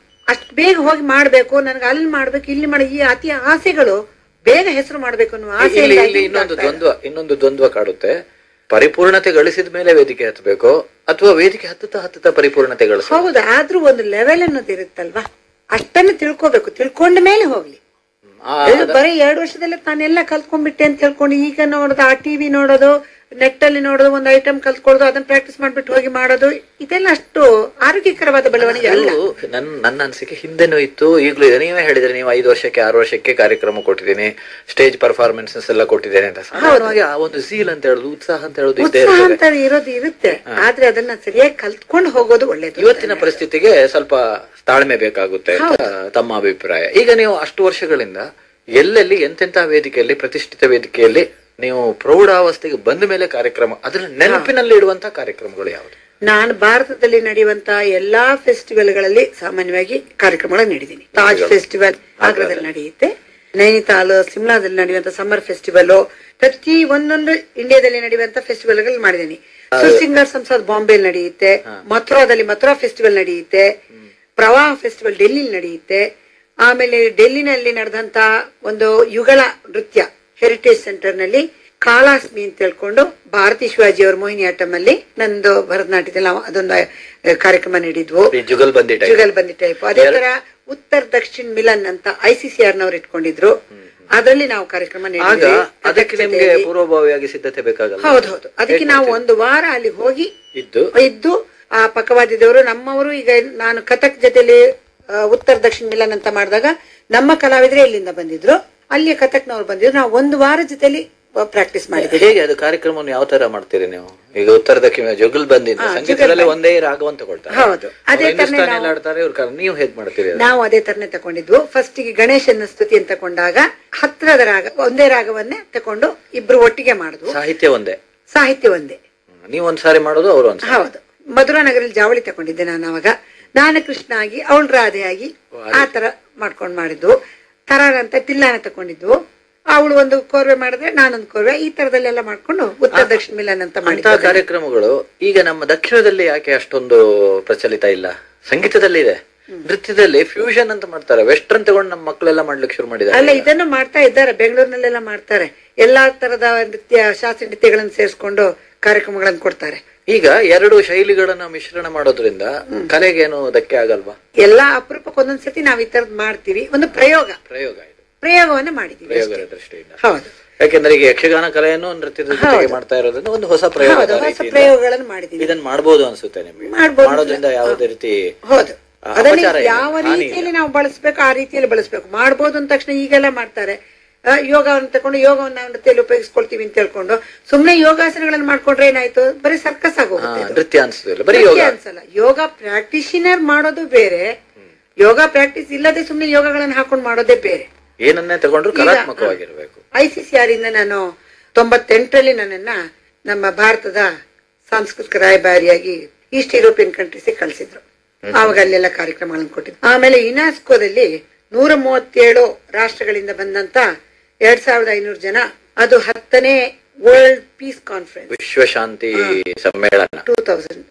ಅಷ್ಟು ಬೇಗ ಹೋಗಿ ಮಾಡ್ಬೇಕು, ನನ್ಗೆ ಅಲ್ಲಿ ಮಾಡ್ಬೇಕು, ಇಲ್ಲಿ ಮಾಡಿ, ಈ ಅತಿ ಆಸೆಗಳು ಬೇಗ ಹೆಸರು ಮಾಡ್ಬೇಕು ಅನ್ನೋ ಆಸೆ. ಇನ್ನೊಂದು ದ್ವಂದ್ವ ಕಾಡುತ್ತೆ. ಪರಿಪೂರ್ಣತೆ ಗಳಿಸಿದ ಮೇಲೆ ವೇದಿಕೆ ಹತ್ತಬೇಕು ಅಥವಾ ವೇದಿಕೆ ಹತ್ತುತ್ತಾ ಪರಿಪೂರ್ಣತೆ ಗಳಿಸ. ಹೌದು, ಆದ್ರೂ ಒಂದು ಲೆವೆಲ್ ಅನ್ನೋದು ಇರುತ್ತಲ್ವಾ, ಅಷ್ಟನ್ನು ತಿಳ್ಕೋಬೇಕು. ತಿಳ್ಕೊಂಡ ಮೇಲೆ ಹೋಗ್ಲಿ. ಬರೀ 2 ವರ್ಷದಲ್ಲೇ ತಾನೆಲ್ಲ ಕಲ್ತ್ಕೊಂಡ್ಬಿಟ್ಟೆ ಅಂತ ಹೇಳ್ಕೊಂಡು ಈಗ ನೋಡೋದು, ಆ ಟಿವಿ ನೋಡೋದು, ನೆಟ್ ಅಲ್ಲಿ ನೋಡೋದು, ಒಂದು ಐಟಮ್ ಕಲ್ತ್ಕೊಳ್ಳೋದು, ಅದನ್ನ ಪ್ರಾಕ್ಟೀಸ್ ಮಾಡ್ಬಿಟ್ಟು ಹೋಗಿ ಮಾಡೋದು, ಇದೆಲ್ಲ ಅಷ್ಟು ಆರೋಗ್ಯಕರವಾದ ಬೆಳವಣಿಗೆ ಅಲ್ಲ. ನನ್ನ ಅನಿಸಿಕೆ ಹಿಂದೆನೂ ಇತ್ತು, ಈಗಲೂ ಇದೆ. ನೀವೇ ಹೇಳಿದ್ರೆ ನೀವು 5 ವರ್ಷಕ್ಕೆ 6 ವರ್ಷಕ್ಕೆ ಕಾರ್ಯಕ್ರಮ ಕೊಟ್ಟಿದ್ದೀನಿ, ಸ್ಟೇಜ್ ಪರ್ಫಾರ್ಮೆನ್ಸಸ್ ಎಲ್ಲ ಕೊಟ್ಟಿದ್ದೇನೆ ಅಂತ. ಸಾಮಾನ್ಯವಾಗಿ ಆ ಒಂದು ಸೀಲ್ ಅಂತ ಹೇಳುದು, ಉತ್ಸಾಹ ಅಂತ ಹೇಳುದು ಇರೋದು ಇರುತ್ತೆ. ಆದ್ರೆ ಅದನ್ನ ಸರಿಯಾಗಿ ಕಲ್ತ್ಕೊಂಡು ಹೋಗೋದು ಒಳ್ಳೇದು. ಇವತ್ತಿನ ಪರಿಸ್ಥಿತಿಗೆ ಸ್ವಲ್ಪ ತಾಳ್ಮೆ ಬೇಕಾಗುತ್ತೆ ಅಂತ ತಮ್ಮ ಅಭಿಪ್ರಾಯ. ಈಗ ನೀವು ಅಷ್ಟು ವರ್ಷಗಳಿಂದ ಎಲ್ಲೆಲ್ಲಿ ಎಂತೆಂತ ವೇದಿಕೆಯಲ್ಲಿ, ಪ್ರತಿಷ್ಠಿತ ವೇದಿಕೆಯಲ್ಲಿ ನೀವು ಪ್ರೌಢಾವಸ್ಥೆಗೆ ಬಂದ ಮೇಲೆ ಕಾರ್ಯಕ್ರಮ, ಅದನ್ನ ನೆನಪಿನಲ್ಲಿ ಇಡುವಂತಹ ಕಾರ್ಯಕ್ರಮಗಳು ಯಾವುದು? ನಾನು ಭಾರತದಲ್ಲಿ ನಡೆಯುವಂತ ಎಲ್ಲಾ ಫೆಸ್ಟಿವಲ್ಗಳಲ್ಲಿ ಸಾಮಾನ್ಯವಾಗಿ ಕಾರ್ಯಕ್ರಮಗಳನ್ನು ನೀಡಿದ್ದೀನಿ. ತಾಜ್ ಫೆಸ್ಟಿವಲ್ ಆಗ್ರಾದಲ್ಲಿ ನಡೆಯುತ್ತೆ, ನೈನಿತಾಲ್ ಸಿಮ್ಲಾದಲ್ಲಿ ನಡೆಯುವಂತ ಸಮ್ಮರ್ ಫೆಸ್ಟಿವಲ್, ಪ್ರತಿ ಒಂದೊಂದು ಇಂಡಿಯಾದಲ್ಲಿ ನಡೆಯುವಂತ ಫೆಸ್ಟಿವಲ್ ಮಾಡಿದ್ದೀನಿ. ಸಿಂಗರ್ ಸಂಸದ್ ಬಾಂಬೆಲ್ ನಡೆಯುತ್ತೆ, ಮಥುರಾದಲ್ಲಿ ಮಥುರಾ ಫೆಸ್ಟಿವಲ್ ನಡೆಯುತ್ತೆ, ಪ್ರವಾಹ ಫೆಸ್ಟಿವಲ್ ಡೆಲ್ಲಿ ನಡೆಯುತ್ತೆ. ಆಮೇಲೆ ಡೆಲ್ಲಿನಲ್ಲಿ ನಡೆದಂತ ಒಂದು ಯುಗಳ ನೃತ್ಯ ಹೆರಿಟೇಜ್ ಸೆಂಟರ್ ನಲ್ಲಿ ಕಾಲಾಸ್ಮಿ ಅಂತ ಹೇಳ್ಕೊಂಡು ಭಾರತಿ ಶಿವಾಜಿ ಅವರ ಮೋಹಿನಿ ಆಟಂ ಅಲ್ಲಿ ನಂದು ಭರತನಾಟ್ಯದಲ್ಲಿ ಅದೊಂದು ಕಾರ್ಯಕ್ರಮ ನೀಡಿದ್ವು, ಜುಗಲ್ಬಂದಿ ಟೈಪ್. ಅದೇ ತರ ಉತ್ತರ ದಕ್ಷಿಣ ಮಿಲನ್ ಅಂತ ICCR ನವ್ರು ಇಟ್ಕೊಂಡಿದ್ರು. ಅದರಲ್ಲಿ ನಾವು ಕಾರ್ಯಕ್ರಮ ಅದಕ್ಕೆ ನಿಮ್ಗೆ ಪೂರ್ವಭಾವಿಯಾಗಿ ಸಿದ್ಧತೆ ಬೇಕಾಗಲ್ಲ? ಹೌದೌದು. ಅದಕ್ಕೆ ನಾವು ಒಂದು ವಾರ ಅಲ್ಲಿ ಹೋಗಿ ಇದ್ದು ಆ ಪಕ್ಕವಾದಿದವರು ನಮ್ಮವರು. ಈಗ ನಾನು ಕಥಕ್ ಜೊತೆಲಿ ಉತ್ತರ ದಕ್ಷಿಣ ಮಿಲನ್ ಅಂತ ಮಾಡಿದಾಗ ನಮ್ಮ ಕಲಾವಿದ್ರೆ ಇಲ್ಲಿಂದ ಬಂದಿದ್ರು, ಅಲ್ಲಿ ಕಥಕ್ನವ್ರು ಬಂದಿದ್ರು. ನಾವು ಒಂದು ವಾರ ಜೊತೆಲಿ ಪ್ರಾಕ್ಟೀಸ್ ಮಾಡಿದ್ವಿ. ಹೇಗೆ ಅದು ಕಾರ್ಯಕ್ರಮವನ್ನು ಯಾವ ತರ ಮಾಡ್ತೀರಿ ನೀವು? ಈಗ ಉತ್ತರದ ಜುಗಲ್ ಬಂದಿದ್ದು ಸಂಗೀತದಲ್ಲಿ ಒಂದೇ ರಾಗವನ್ನು ತಗೊಳ್ತಾರೆ. ಹೌದು, ಅದೇ ನೀವು ಹೇಗ್ ಮಾಡ್ತೀರಿ? ನಾವು ಅದೇ ತರನೇ ತಗೊಂಡಿದ್ವು. ಫಸ್ಟ್ ಗೆ ಗಣೇಶನ ಸ್ತುತಿ ಅಂತ ತಗೊಂಡಾಗ ಹತ್ತಿರದ ರಾಗ ಒಂದೇ ರಾಗವನ್ನೇ ತಕೊಂಡು ಇಬ್ರು ಒಟ್ಟಿಗೆ ಮಾಡಿದ್ವು. ಸಾಹಿತ್ಯ ಒಂದೇ. ನೀವು ಒಂದ್ಸಾರಿ ಮಾಡೋದು, ಅವರು ಒಂದ್. ಹೌದು. ಮಧುರಾ ನಗರಲ್ಲಿ ಜಾವಳಿ ತಗೊಂಡಿದ್ದೆ ನಾನು ಅವಾಗ. ನಾನು ಕೃಷ್ಣ ಆಗಿ ಅವಳು ರಾಧೆ ಆಗಿ ಆ ತರ ಮಾಡ್ಕೊಂಡ್ ಮಾಡಿದ್ವು. ತರಾರ ಅಂತ ತಿಲ್ಲಾನ ತಗೊಂಡಿದ್ವು. ಅವಳು ಒಂದು ಕೋರ್ವೆ ಮಾಡಿದ್ರೆ ನಾನೊಂದು ಕೋರ್ವೆ, ಈ ತರದಲ್ಲೆಲ್ಲ ಮಾಡ್ಕೊಂಡು ಉತ್ತರ ದಕ್ಷಿಣ ಮಿಲನ್ ಅಂತ ಮಾಡಿದ ಕಾರ್ಯಕ್ರಮಗಳು ಈಗ ನಮ್ಮ ದಕ್ಷಿಣದಲ್ಲಿ ಯಾಕೆ ಅಷ್ಟೊಂದು ಪ್ರಚಲಿತ ಇಲ್ಲ? ಸಂಗೀತದಲ್ಲಿ ಇದೆ, ನೃತ್ಯದಲ್ಲಿ ಫ್ಯೂಷನ್ ಅಂತ ಮಾಡ್ತಾರೆ. ವೆಸ್ಟರ್ನ್ ತಗೊಂಡು ನಮ್ಮ ಮಕ್ಕಳೆಲ್ಲ ಮಾಡ್ಲಿಕ್ಕೆ ಶುರು ಮಾಡಿದ್ದಾರೆ. ಅಲ್ಲ, ಇದನ್ನು ಮಾಡ್ತಾ ಇದ್ದಾರೆ, ಬೆಂಗಳೂರಿನಲ್ಲೆಲ್ಲ ಮಾಡ್ತಾರೆ. ಎಲ್ಲಾ ತರದ ನೃತ್ಯ, ಶಾಸ್ತ್ರೀಯ ನೃತ್ಯಗಳನ್ನು ಸೇರಿಸ್ಕೊಂಡು ಕಾರ್ಯಕ್ರಮಗಳನ್ನು ಕೊಡ್ತಾರೆ. ಈಗ ಎರಡು ಶೈಲಿಗಳನ್ನ ಮಿಶ್ರಣ ಮಾಡೋದ್ರಿಂದ ಕಲೆಗೇನು ಧಕ್ಕೆ ಆಗಲ್ವಾ? ಎಲ್ಲಾ ಅಪರೂಪಕ್ಕೆ ಒಂದೊಂದ್ಸತಿ ನಾವ್ ಈ ತರದ್ ಮಾಡ್ತೀವಿ. ಒಂದು ಪ್ರಯೋಗವನ್ನ ಮಾಡಿದೀವಿ ದೃಷ್ಟಿಯಿಂದ. ಹೌದು, ಯಾಕೆಂದ್ರೆ ಈಗ ಯಕ್ಷಗಾನ ಕಲೆಯನ್ನು ನೃತ್ಯದ ಜೊತೆಗೆ ಮಾಡ್ತಾ ಇರೋದ್ರಿಂದ ಒಂದು ಹೊಸ ಪ್ರಯೋಗಗಳನ್ನು ಮಾಡಿದೀವಿ. ಇದನ್ನ ಮಾಡಬಹುದು ಅನ್ಸುತ್ತೆ ನಿಮ್ಗೆ? ಮಾಡೋದ್ರಿಂದ ಯಾವುದೇ ರೀತಿ ಹೌದು, ಅದನ್ನ ಯಾವ ರೀತಿಯಲ್ಲಿ ನಾವು ಬಳಸ್ಬೇಕು ಆ ರೀತಿಯಲ್ಲಿ ಬಳಸ್ಬೇಕು. ಮಾಡ್ಬೋದು ಅಂದ ತಕ್ಷಣ ಈಗೆಲ್ಲ ಮಾಡ್ತಾರೆ, ಯೋಗವನ್ನು ತಕೊಂಡು ಯೋಗವನ್ನು ನಾವು ನೃತ್ಯದಲ್ಲಿ ಉಪಯೋಗಿಸ್ಕೊಳ್ತೀವಿ ಅಂತ ಹೇಳ್ಕೊಂಡು ಸುಮ್ನೆ ಯೋಗಾಸನಗಳನ್ನು ಮಾಡ್ಕೊಂಡ್ರೆ ಏನಾಯ್ತು, ಬರೀ ಸರ್ಕಸ್ ಆಗೋಗುತ್ತೆ. ನೃತ್ಯ ಅನ್ಸಲ್ಲ. ಯೋಗ ಪ್ರಾಕ್ಟೀಷನರ್ ಮಾಡೋದು ಬೇರೆ, ಯೋಗ ಪ್ರಾಕ್ಟೀಸ್ ಇಲ್ಲದೆ ಸುಮ್ನೆ ಯೋಗಗಳನ್ನು ಹಾಕೊಂಡು ಮಾಡೋದೇ ಬೇರೆ. ಏನನ್ನೇ ತಗೊಂಡ್ರು ಕಲಾತ್ಮಕವಾಗಿರ್ಬೇಕು. ICCR ಇಂದ ನಾನು 98ರಲ್ಲಿ ನನ್ನನ್ನ ನಮ್ಮ ಭಾರತದ ಸಾಂಸ್ಕೃತಿಕ ರಾಯಭಾರಿಯಾಗಿ ಈಸ್ಟ್ ಯುರೋಪಿಯನ್ ಕಂಟ್ರೀಸ್ ಕಳಿಸಿದ್ರು. ಆವಾಗ ಅಲ್ಲೆಲ್ಲ ಕಾರ್ಯಕ್ರಮಗಳನ್ನು ಕೊಟ್ಟಿದ್ರು. ಆಮೇಲೆ ಯುನೆಸ್ಕೋದಲ್ಲಿ 137 ರಾಷ್ಟ್ರಗಳಿಂದ ಬಂದಂತ 2500 ಜನ, ಅದು 10ನೇ ವರ್ಲ್ಡ್ ಪೀಸ್ ಕಾನ್ಫರೆನ್ಸ್, ವಿಶ್ವಶಾಂತಿ ಸಮ್ಮೇಳನ 2000.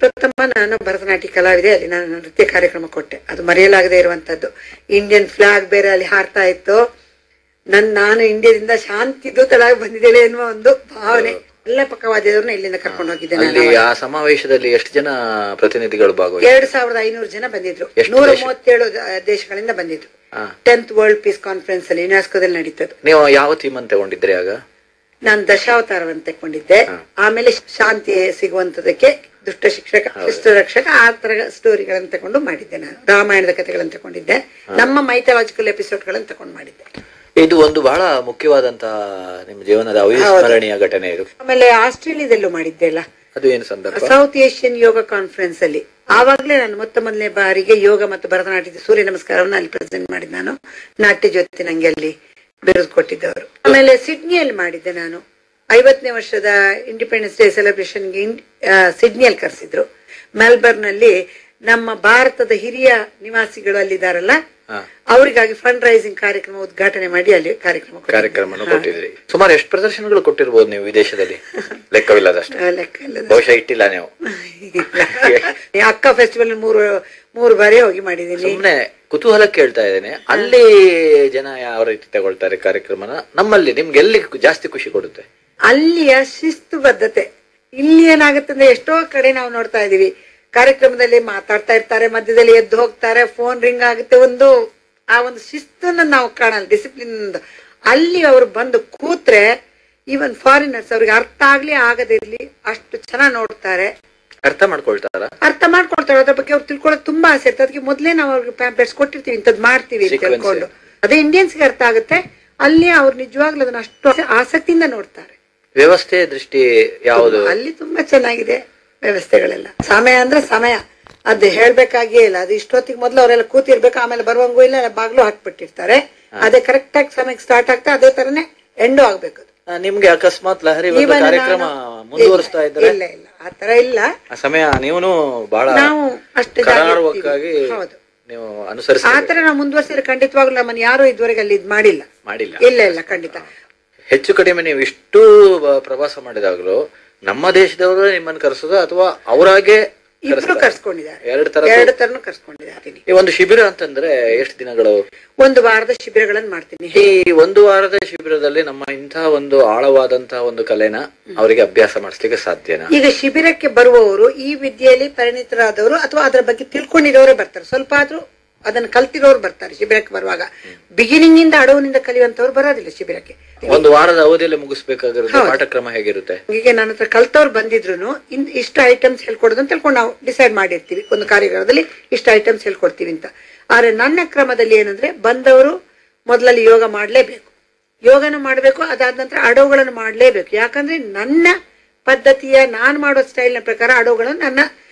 ಪ್ರಥಮ ನಾನು ಭರತನಾಟ್ಯ ಕಲಾವಿದೆ, ಅಲ್ಲಿ ನಾನು ನೃತ್ಯ ಕಾರ್ಯಕ್ರಮ ಕೊಟ್ಟೆ. ಅದು ಮರೆಯಲಾಗದೆ ಇರುವಂತದ್ದು. ಇಂಡಿಯನ್ ಫ್ಲಾಗ್ ಬೇರೆ ಅಲ್ಲಿ ಹಾರ್ತಾ ಇತ್ತು. ನಾನು ಇಂಡಿಯಾದಿಂದ ಶಾಂತಿ ದೂತಳಾಗಿ ಬಂದಿದ್ದೇನೆ ಎನ್ನುವ ಒಂದು ಭಾವನೆ. ಎಲ್ಲ ಪಕ್ಕವಾದ್ಯದವ್ರನ್ನ ಇಲ್ಲಿಂದ ಕರ್ಕೊಂಡು ಹೋಗಿದ್ದೇನೆ. ಆ ಸಮಾವೇಶದಲ್ಲಿ ಎಷ್ಟು ಜನ ಪ್ರತಿನಿಧಿಗಳು ಭಾಗವಹಿಸಿದ್ರು? 2500 ಜನ ಬಂದಿದ್ರು. 137 ದೇಶಗಳಿಂದ ಬಂದಿದ್ರು. 10th ವರ್ಲ್ಡ್ ಪೀಸ್ ಕಾನ್ಫರೆನ್ಸ್ ಅಲ್ಲಿ ಯುನೆಸ್ಕೋದಲ್ಲಿ ನಡೀತದ್ದು. ನೀವು ಯಾವ ಥೀಮ್ ಅಂತ ತಗೊಂಡಿದ್ರಿ ಆಗ? ನಾನು ದಶಾವತಾರವನ್ನು ತಗೊಂಡಿದ್ದೆ. ಆಮೇಲೆ ಶಾಂತಿ ಸಿಗುವಂತದಕ್ಕೆ ದುಷ್ಟ ಶಿಕ್ಷಕ, ಶಿಷ್ಟ ರಕ್ಷಕ, ಆ ತರ ಸ್ಟೋರಿಗಳನ್ನು ತಗೊಂಡು ಮಾಡಿದ್ದೆ. ನಾನು ರಾಮಾಯಣದ ಕಥೆಗಳನ್ನು ತಗೊಂಡಿದ್ದೆ, ನಮ್ಮ ಮೈಥಾಲಜಿಕಲ್ ಎಪಿಸೋಡ್ ಗಳನ್ನು ತಗೊಂಡು ಮಾಡಿದ್ದೆ. ಇದು ಒಂದು ಬಹಳ ಮುಖ್ಯವಾದಂತ ನಿಮ್ಮ ಜೀವನದ ಅವಿಸ್ಮರಣೀಯ ಘಟನೆ ಇದು. ಆಮೇಲೆ ಆಸ್ಟ್ರೇಲಿಯಾದಲ್ಲೂ ಮಾಡಿದ್ದೆ ಅಲ್ಲ, ಅದು ಏನು ಸಂದರ್ಭ? ಸೌತ್ ಏಷ್ಯನ್ ಯೋಗ ಕಾನ್ಫರೆನ್ಸ್ ಅಲ್ಲಿ. ಆವಾಗ್ಲೇ ನಾನು ಮೊದಲನೇ ಬಾರಿಗೆ ಯೋಗ ಮತ್ತು ಭರತನಾಟ್ಯದ ಸೂರ್ಯ ನಮಸ್ಕಾರವನ್ನು ಅಲ್ಲಿ ಪ್ರೆಸೆಂಟ್ ಮಾಡಿದ್ದೆ. ನಾನು ನಾಟ್ಯ ಜ್ಯೋತಿ ನಂಗೆ ಅಲ್ಲಿ ಬಿರುದು ಕೊಟ್ಟಿದ್ದವರು. ಆಮೇಲೆ ಸಿಡ್ನಿಯಲ್ಲಿ ಮಾಡಿದ್ದೆ. ನಾನು 50ನೇ ವರ್ಷದ ಇಂಡಿಪೆಂಡೆನ್ಸ್ ಡೇ ಸೆಲೆಬ್ರೇಷನ್ಗೆ ಸಿಡ್ನಿಯಲ್ಲಿ ಕರೆಸಿದ್ರು. ಮೆಲ್ಬರ್ನ್ ಅಲ್ಲಿ ನಮ್ಮ ಭಾರತದ ಹಿರಿಯ ನಿವಾಸಿಗಳು ಅಲ್ಲಿದ್ದಾರಲ್ಲ, ಅವರಿಗಾಗಿ ಫಂಡ್ ರೈಸಿಂಗ್ ಕಾರ್ಯಕ್ರಮ ಉದ್ಘಾಟನೆ ಮಾಡಿ ಅಲ್ಲಿ ಕಾರ್ಯಕ್ರಮ ಕೊಟ್ಟಿದ್ರಿ. ಸುಮಾರು ಎಷ್ಟು ಪ್ರದರ್ಶನಗಳು ಕೊಟ್ಟಿರ್ಬೋದು ನೀವು ವಿದೇಶದಲ್ಲಿ? ಲೆಕ್ಕವಿಲ್ಲದಷ್ಟು. ಬಹುಶಃ ಇಟ್ಟಿಲ್ಲ ನೀವು. ಅಕ್ಕ ಫೆಸ್ಟಿವಲ್ 3 ಬಾರಿ ಹೋಗಿ ಮಾಡಿದೀನಿ. ಸುಮ್ನೆ ಕುತೂಹಲ ಕೇಳ್ತಾ ಇದ್ದೇನೆ, ಅಲ್ಲಿ ಜನ ಯಾವ ರೀತಿ ತಗೊಳ್ತಾರೆ ಕಾರ್ಯಕ್ರಮನ? ನಮ್ಮಲ್ಲಿ ನಿಮ್ಗೆ ಎಲ್ಲಿ ಜಾಸ್ತಿ ಖುಷಿ ಕೊಡುತ್ತೆ? ಅಲ್ಲಿಯ ಶಿಸ್ತು ಬದ್ಧತೆ. ಇಲ್ಲಿ ಏನಾಗುತ್ತೆ ಅಂದ್ರೆ ಎಷ್ಟೋ ಕಡೆ ನಾವು ನೋಡ್ತಾ ಇದೀವಿ, ಕಾರ್ಯಕ್ರಮದಲ್ಲಿ ಮಾತಾಡ್ತಾ ಇರ್ತಾರೆ, ಮಧ್ಯದಲ್ಲಿ ಎದ್ದು ಹೋಗ್ತಾರೆ, ಫೋನ್ ರಿಂಗ್ ಆಗುತ್ತೆ. ಆ ಒಂದು ಶಿಸ್ತನ್ನ ನಾವು ಕಾಣಲ್ಲ, ಡಿಸಿಪ್ಲಿನ್. ಅಲ್ಲಿ ಅವರು ಬಂದು ಕೂತ್ರೆ ಈವನ್ ಫಾರಿನರ್ಸ್ ಅವ್ರಿಗೆ ಅರ್ಥ ಆಗ್ಲಿ ಆಗದಿರ್ಲಿ ಅಷ್ಟು ಚೆನ್ನಾಗಿ ನೋಡ್ತಾರೆ, ಅರ್ಥ ಮಾಡ್ಕೊಳ್ತಾರೆ. ಅದ್ರ ಬಗ್ಗೆ ಅವ್ರು ತಿಳ್ಕೊಳ್ಳೋದು ತುಂಬಾ ಆಸೆ ಇರ್ತದೆ. ಅದಕ್ಕೆ ಮೊದ್ಲೇ ನಾವು ಅವ್ರಿಗೆ ಪ್ಯಾಂಪ್ಲೆಟ್ಸ್ ಕೊಟ್ಟಿರ್ತೀವಿ, ಇಂಥದ್ದು ಮಾಡ್ತೀವಿ ಅಂತ ಹೇಳ್ಕೊಂಡು. ಅದೇ ಇಂಡಿಯನ್ಸ್ಗೆ ಅರ್ಥ ಆಗುತ್ತೆ. ಅಲ್ಲಿ ಅವ್ರು ನಿಜವಾಗ್ಲೂ ಅದನ್ನ ಅಷ್ಟು ಆಸಕ್ತಿಯಿಂದ ನೋಡ್ತಾರೆ. ವ್ಯವಸ್ಥೆ ದೃಷ್ಟಿ ಯಾವುದು? ಅಲ್ಲಿ ತುಂಬಾ ಚೆನ್ನಾಗಿದೆ ವ್ಯವಸ್ಥೆಗಳೆಲ್ಲ. ಸಮಯ ಅಂದ್ರೆ ಸಮಯ, ಅದು ಹೇಳ್ಬೇಕಾಗಿಯೇ ಇಲ್ಲ. ಅದು ಇಷ್ಟೊತ್ತಿಗೆ ಮೊದ್ಲು ಅವರೆಲ್ಲ ಕೂತಿರ್ಬೇಕು, ಆಮೇಲೆ ಬರುವಂಗೂ ಇಲ್ಲ, ಬಾಗ್ಲು ಹಾಕ್ಬಿಟ್ಟಿರ್ತಾರೆ. ಅದೇ ಕರೆಕ್ಟ್ ಆಗಿ ಸಮಯಕ್ಕೆ ಸ್ಟಾರ್ಟ್ ಆಗ್ತಾ ಅದೇ ತರನೇ ಎಂಡು ಆಗ್ಬೇಕು. ನಿಮ್ಗೆ ಅಕಸ್ಮಾತ್ ಲಹರಿ ಕಾರ್ಯಕ್ರಮ ಮುಂದುವರಿಸ್ತಾ ಇದ್ರೆ? ಇಲ್ಲ ಇಲ್ಲ, ಆತರ ಇಲ್ಲ. ಆ ಸಮಯ ನೀವು ಬಹಳ ನಾವು ಅಷ್ಟು ನೀವು ಅನುಸರಿಸಿ ಆತರ ನಾವು ಮುಂದುವರಿಸಿದ್ರೆ ಖಂಡಿತವಾಗ್ಲೂ ನಮ್ಮನ್ನು ಯಾರು ಇದುವರೆಗೆ ಅಲ್ಲಿ ಮಾಡಿಲ್ಲ. ಇಲ್ಲ ಖಂಡಿತ. ಹೆಚ್ಚು ಕಡಿಮೆ ನೀವು ಇಷ್ಟು ಪ್ರವಾಸ ಮಾಡಿದಾಗಲೂ ನಮ್ಮ ದೇಶದವರು ನಿಮ್ಮನ್ನು ಕರೆಸೋದು ಅಥವಾ ಅವರಾಗೆ ಕರ್ಸ್ಕೊಂಡಿದ್ದಾರೆ? ಎರಡು ತರನು ಕರ್ಸ್ಕೊಂಡಿದ್ದಾರೆ. ಈ ಒಂದು ಶಿಬಿರ ಅಂತಂದ್ರೆ ಎಷ್ಟು ದಿನಗಳು? 1 ವಾರದ ಶಿಬಿರಗಳನ್ನು ಮಾಡ್ತೀನಿ. ಈ 1 ವಾರದ ಶಿಬಿರದಲ್ಲಿ ನಮ್ಮ ಇಂತಹ ಒಂದು ಆಳವಾದಂತಹ ಒಂದು ಕಲೆನ ಅವರಿಗೆ ಅಭ್ಯಾಸ ಮಾಡಿಸ್ಲಿಕ್ಕೆ ಸಾಧ್ಯನಾ? ಈಗ ಶಿಬಿರಕ್ಕೆ ಬರುವವರು ಈ ವಿದ್ಯೆಯಲ್ಲಿ ಪರಿಣಿತರಾದವರು ಅಥವಾ ಅದರ ಬಗ್ಗೆ ತಿಳ್ಕೊಂಡಿರೋರೇ ಬರ್ತಾರೆ. ಸ್ವಲ್ಪ ಆದ್ರೂ ಅದನ್ನ ಕಲ್ತಿರೋರು ಬರ್ತಾರೆ ಶಿಬಿರಕ್ಕೆ ಬರುವಾಗ. ಬಿಗಿನಿಂಗ್ ಇಂದ ಅಡವಿನಿಂದ ಕಲಿಯುವಂತವ್ರು ಬರೋದಿಲ್ಲ ಶಿಬಿರಕ್ಕೆ. ಒಂದು ವಾರದ ಅವಧಿಯಲ್ಲಿ ಮುಗಿಸ್ಬೇಕಾಗಿರುತ್ತೆ. ಪಾಠಕ್ರಮ ಹೇಗಿರುತ್ತೆ? ಈಗ ನನ್ನ ಹತ್ರ ಕಲ್ತವ್ರು ಬಂದಿದ್ರು ಇಷ್ಟು ಐಟಮ್ಸ್ ಹೇಳ್ಕೊಡೋದು ಅಂತ ಹೇಳ್ಕೊಂಡು ನಾವು ಡಿಸೈಡ್ ಮಾಡಿರ್ತೀವಿ, ಒಂದು ಕಾರ್ಯಕ್ರಮದಲ್ಲಿ ಇಷ್ಟು ಐಟಮ್ಸ್ ಹೇಳ್ಕೊಡ್ತೀವಿ ಅಂತ. ಆದ್ರೆ ನನ್ನ ಕ್ರಮದಲ್ಲಿ ಏನಂದ್ರೆ ಬಂದವರು ಮೊದಲಲ್ಲಿ ಯೋಗ ಮಾಡ್ಲೇಬೇಕು, ಯೋಗನ ಮಾಡ್ಬೇಕು, ಅದಾದ ನಂತರ ಅಡವುಗಳನ್ನು ಮಾಡ್ಲೇಬೇಕು. ಯಾಕಂದ್ರೆ ನನ್ನ ಪದ್ಧತಿಯ ನಾನು ಮಾಡೋ ಸ್ಟೈಲ್ ನ ಪ್ರಕಾರ ಅಡವುಗಳನ್ನು ನನ್ನ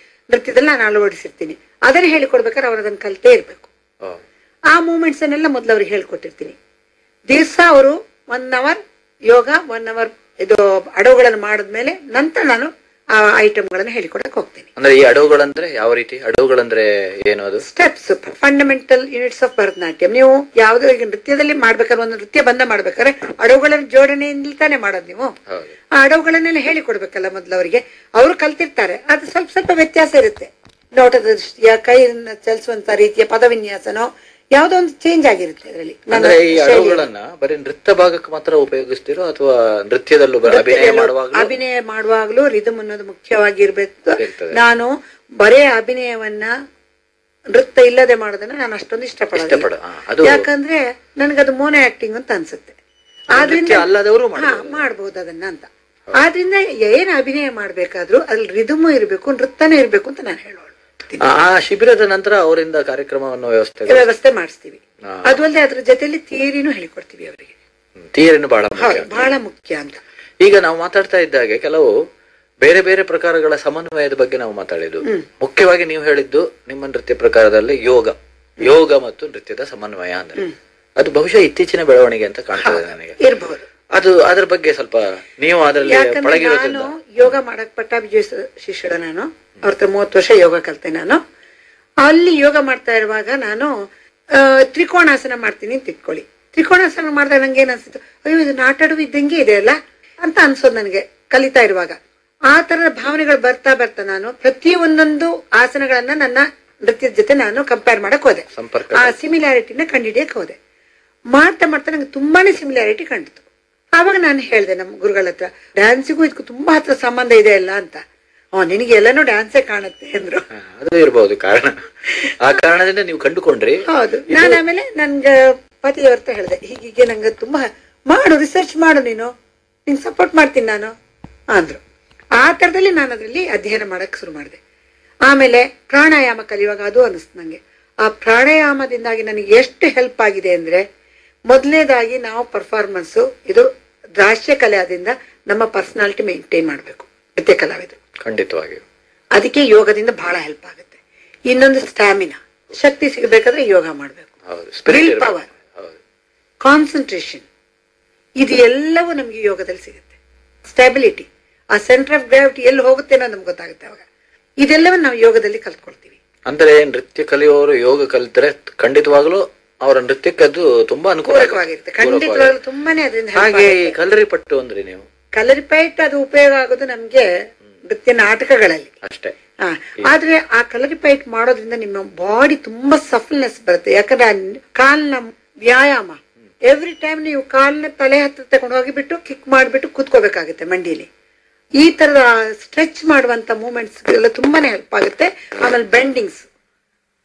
ನೃತ್ಯದಲ್ಲಿ ನಾನು ಅಳವಡಿಸಿರ್ತೀನಿ. ಅದನ್ನ ಹೇಳಿಕೊಡ್ಬೇಕಾದ್ರೆ ಅವ್ರು ಅದನ್ನ ಕಲ್ತೇ ಇರ್ಬೇಕು. ಆ ಮೂಮೆಂಟ್ಸ್ ಅನ್ನೆಲ್ಲ ಮೊದಲು ಅವ್ರಿಗೆ ಹೇಳ್ಕೊಟ್ಟಿರ್ತೀನಿ. ದಿವಸ ಅವರು 1 hour ಯೋಗ, 1 hour ಇದು ಅಡವುಗಳನ್ನು ಮಾಡಿದ್ಮೇಲೆ ನಂತರ ನಾನು ಆ ಐಟಮ್ಗಳನ್ನು ಹೇಳಿಕೊಡಕ್ ಹೋಗ್ತೀನಿ. ಅಂದ್ರೆ ಈ ಅಡವುಗಳಂದ್ರೆ ಯಾವ ರೀತಿ ಅಡವುಗಳಂದ್ರೆ ಏನು? ಅದು steps, fundamental units of Bharatanatyam. ನೀವು ಯಾವ್ದೋ ಈಗ ನೃತ್ಯದಲ್ಲಿ ಮಾಡ್ಬೇಕಾದ್ರೆ, ಒಂದು ನೃತ್ಯ ಬಂದ ಮಾಡ್ಬೇಕಾದ್ರೆ ಅಡವುಗಳ ಜೋಡಣೆಯಿಂದ ತಾನೇ ಮಾಡೋದು. ನೀವು ಆ ಅಡವುಗಳನ್ನೆಲ್ಲ ಹೇಳಿಕೊಡ್ಬೇಕಲ್ಲ ಮೊದಲು ಅವರಿಗೆ. ಅವರು ಕಲ್ತಿರ್ತಾರೆ, ಅದು ಸ್ವಲ್ಪ ಸ್ವಲ್ಪ ವ್ಯತ್ಯಾಸ ಇರುತ್ತೆ. ನೋಟದ ದೃಷ್ಟಿಯ, ಕೈಯನ್ನು ಚಲಿಸುವಂತ ರೀತಿಯ ಪದವಿನ್ಯಾಸನೋ ಯಾವ್ದೋ ಒಂದು ಚೇಂಜ್ ಆಗಿರುತ್ತೆ ಅದರಲ್ಲಿ. ಅಂದ್ರೆ ಈ ಅಡವುಗಳನ್ನ ಬರೀ ನೃತ್ಯ ಭಾಗಕ್ಕೆ ಮಾತ್ರ ಉಪಯೋಗಿಸ್ತೀರೋ ಅಥವಾ ನೃತ್ಯದಲ್ಲೂ ಅಭಿನಯ ಮಾಡುವಾಗ್ಲೂ ರಿದಮ್ ಅನ್ನೋದು ಮುಖ್ಯವಾಗಿರ್ಬೇಕು. ನಾನು ಬರೇ ಅಭಿನಯವನ್ನ ನೃತ್ಯ ಇಲ್ಲದೆ ಮಾಡೋದನ್ನ ನಾನು ಅಷ್ಟೊಂದು ಇಷ್ಟಪಡೋದು. ಯಾಕಂದ್ರೆ ನನ್ಗದು ಮೋನೋ ಆಕ್ಟಿಂಗ್ ಅಂತ ಅನ್ಸುತ್ತೆ. ಆದ್ರಿಂದ ಮಾಡ್ಬಹುದು ಅದನ್ನ ಅಂತ. ಆದ್ರಿಂದ ಏನ್ ಅಭಿನಯ ಮಾಡ್ಬೇಕಾದ್ರೂ ಅದ್ರಲ್ಲಿ ರಿದಮ್ ಇರ್ಬೇಕು, ನೃತ್ಯನೇ ಇರ್ಬೇಕು ಅಂತ ನಾನು ಹೇಳೋಳು. ಆ ಶಿಬಿರದ ನಂತರ ಅವರಿಂದ ಕಾರ್ಯಕ್ರಮವನ್ನು ವ್ಯವಸ್ಥೆ ಮಾಡಿಸ್ತೀವಿ. ಅದು ಅಲ್ಲದೆ ಅದ್ರ ಜೊತೆಲಿ ಥಿಯರಿನೂ ಹೇಳಿಕೊಡ್ತೀವಿ ಅವರಿಗೆ. ಥಿಯರಿನೂ ಬಹಳ ಮುಖ್ಯ ಅಂತ. ಈಗ ನಾವು ಮಾತಾಡ್ತಾ ಇದ್ದಾಗೆ ಕೆಲವು ಬೇರೆ ಬೇರೆ ಪ್ರಕಾರಗಳ ಸಮನ್ವಯದ ಬಗ್ಗೆ ನಾವು ಮಾತಾಡಿದ್ದು. ಮುಖ್ಯವಾಗಿ ನೀವು ಹೇಳಿದ್ದು ನಿಮ್ಮ ನೃತ್ಯ ಪ್ರಕಾರದಲ್ಲಿ ಯೋಗ ಮತ್ತು ನೃತ್ಯದ ಸಮನ್ವಯ ಅಂದ್ರೆ ಅದು ಬಹುಶಃ ಇತ್ತೀಚಿನ ಬೆಳವಣಿಗೆ ಅಂತ ಕಾಣ್ತದೆ ನನಗೆ. ಇರಬಹುದು. ಅದು ಅದ್ರ ಬಗ್ಗೆ ಸ್ವಲ್ಪ ನೀವು ಅದರಲ್ಲಿ ನಾನು ಯೋಗ ಮಾಡಕ್ ಪಟ್ಟಾಭಿಜಯ ಶಿಷ್ಯಳ, ನಾನು ಅವ್ರ 30 ವರ್ಷ ಯೋಗ ಕಲ್ತೆ. ನಾನು ಅಲ್ಲಿ ಯೋಗ ಮಾಡ್ತಾ ಇರುವಾಗ ನಾನು ತ್ರಿಕೋಣಾಸನ ಮಾಡ್ತೀನಿ ಅಂತ ಇಟ್ಕೊಳ್ಳಿ. ತ್ರಿಕೋಣಾಸನ ಮಾಡಿದಾಗ ನಂಗೆ ಏನ್ ಅನ್ಸುತ್ತೆ, ಅಯ್ಯೋ ಇದು ನಾಟಾಡುವ ಇದ್ದಂಗೆ ಇದೆ ಅಲ್ಲ ಅಂತ ಅನ್ಸೋದು ನನಗೆ ಕಲಿತಾ ಇರುವಾಗ. ಆ ತರದ ಭಾವನೆಗಳು ಬರ್ತಾ ಬರ್ತಾ ನಾನು ಪ್ರತಿ ಒಂದೊಂದು ಆಸನಗಳನ್ನ ನನ್ನ ನೃತ್ಯದ ಜೊತೆ ನಾನು ಕಂಪೇರ್ ಮಾಡಕ್ ಹೋದೆ. ಆ ಸಿಮಿಲಾರಿಟಿನ ಕಂಡುಹಿಡಿಯಕ್ ಹೋದೆ. ಮಾಡ್ತಾ ಮಾಡ್ತಾ ನಂಗೆ ತುಂಬಾನೇ ಸಿಮಿಲಾರಿಟಿ ಕಂಡಿತು. ಆವಾಗ ನಾನು ಹೇಳ್ದೆ ನಮ್ಮ ಗುರುಗಳ ಹತ್ರ, ಡ್ಯಾನ್ಸಿಗೂ ಇದಕ್ಕೂ ತುಂಬಾ ಹತ್ರ ಸಂಬಂಧ ಇದೆ ಅಲ್ಲ ಅಂತ. ನಿನಗೆ ಎಲ್ಲಾನು ಡ್ಯಾನ್ಸೇ ಕಾಣುತ್ತೆ ಅಂದ್ರು. ಅದು ಇರಬಹುದು ಕಾರಣ. ಆ ಕಾರಣದಿಂದ ನೀವು ಕಂಡುಕೊಂಡ್ರಿ. ಹೌದು. ನಾನು ಆಮೇಲೆ ನನ್ಗೆ ಪತಿಯವ್ರ ಹತ್ರ ಹೇಳ್ದೆ, ಹೀಗೆ ನಂಗೆ ತುಂಬಾ ಮಾಡು, ರಿಸರ್ಚ್ ಮಾಡು, ನಿಂಗೆ ಸಪೋರ್ಟ್ ಮಾಡ್ತೀನಿ ನಾನು ಅಂದ್ರು. ಆ ತರದಲ್ಲಿ ನಾನು ಅದ್ರಲ್ಲಿ ಅಧ್ಯಯನ ಮಾಡಕ್ ಶುರು ಮಾಡಿದೆ. ಆಮೇಲೆ ಪ್ರಾಣಾಯಾಮ ಕಲಿಯುವಾಗ ಅದು ಅನಿಸ್ತು ನಂಗೆ. ಆ ಪ್ರಾಣಾಯಾಮದಿಂದಾಗಿ ನನಗೆ ಎಷ್ಟು ಹೆಲ್ಪ್ ಆಗಿದೆ ಅಂದ್ರೆ, ಮೊದಲನೇದಾಗಿ ನಾವು ಪರ್ಫಾರ್ಮೆನ್ಸ್, ಇದು ದ್ರಾಶ್ಯ ಕಲೆ ಆದ್ರಿಂದ ನಮ್ಮ ಪರ್ಸನಾಲಿಟಿ ಮೇಂಟೈನ್ ಮಾಡ್ಬೇಕು ನೃತ್ಯ ಕಲಾವಿದರು. ಖಂಡಿತವಾಗಿ ಅದಕ್ಕೆ ಯೋಗದಿಂದ ಬಹಳ ಹೆಲ್ಪ್ ಆಗುತ್ತೆ. ಇನ್ನೊಂದು ಸ್ಟಾಮಿನಾ, ಶಕ್ತಿ ಸಿಗಬೇಕಾದ್ರೆ ಯೋಗ ಮಾಡ್ಬೇಕು. ವಿಲ್ ಪವರ್, ಕಾನ್ಸಂಟ್ರೇಷನ್, ಇದು ಎಲ್ಲವೂ ನಮ್ಗೆ ಯೋಗದಲ್ಲಿ ಸಿಗುತ್ತೆ. ಸ್ಟೆಬಿಲಿಟಿ, ಆ ಸೆಂಟರ್ ಆಫ್ ಗ್ರಾವಿಟಿ ಎಲ್ಲಿ ಹೋಗುತ್ತೆ ಅನ್ನೋದು ನಮ್ಗೆ ಗೊತ್ತಾಗುತ್ತೆ ಅವಾಗ. ಇದೆಲ್ಲವನ್ನ ನಾವು ಯೋಗದಲ್ಲಿ ಕಲ್ತ್ಕೊಳ್ತೀವಿ. ಅಂದ್ರೆ ನೃತ್ಯ ಕಲಿಯುವವರು ಯೋಗ ಕಲಿತರೆ ಖಂಡಿತವಾಗ್ಲೂ ಅವರ ನೃತ್ಯಕ್ಕೆ ಅದು ತುಂಬಾ ಅನುಕೂಲವಾಗಿರುತ್ತೆ. ಖಂಡಿತವಾಗ್ಲೂ ತುಂಬಾನೇ ಅದರಿಂದ. ಹಾಗೆ ಕಲರಿ ಪಟ್ಟು ಅಂದ್ರೆ ನೀವು ಕಲರಿ ಪೈಟ್ ಅದು ಉಪಯೋಗ ಆಗೋದು ನಮ್ಗೆ ನೃತ್ಯ ನಾಟಕಗಳಲ್ಲಿ ಅಷ್ಟೇ. ಆದ್ರೆ ಆ ಕಲರಿ ಪೈಟ್ ಮಾಡೋದ್ರಿಂದ ನಿಮ್ಮ ಬಾಡಿ ತುಂಬಾ ಸಫಲ್ನೆಸ್ ಬರುತ್ತೆ. ಯಾಕಂದ್ರೆ ಕಾಲ್ನ ವ್ಯಾಯಾಮ, ಎವ್ರಿ ಟೈಮ್ ನೀವು ಕಾಲ್ನ ತಲೆ ಹತ್ರ ತಗೊಂಡು ಹೋಗಿಬಿಟ್ಟು ಕಿಕ್ ಮಾಡ್ಬಿಟ್ಟು ಕೂತ್ಕೋಬೇಕಾಗುತ್ತೆ ಮಂಡಿಲಿ. ಈ ತರದ ಸ್ಟ್ರೆಚ್ ಮಾಡುವಂತ ಮೂವ್ಮೆಂಟ್ಸ್ ಎಲ್ಲ ತುಂಬಾನೇ ಹೆಲ್ಪ್ ಆಗುತ್ತೆ. ಆಮೇಲೆ ಬೆಂಡಿಂಗ್ಸ್,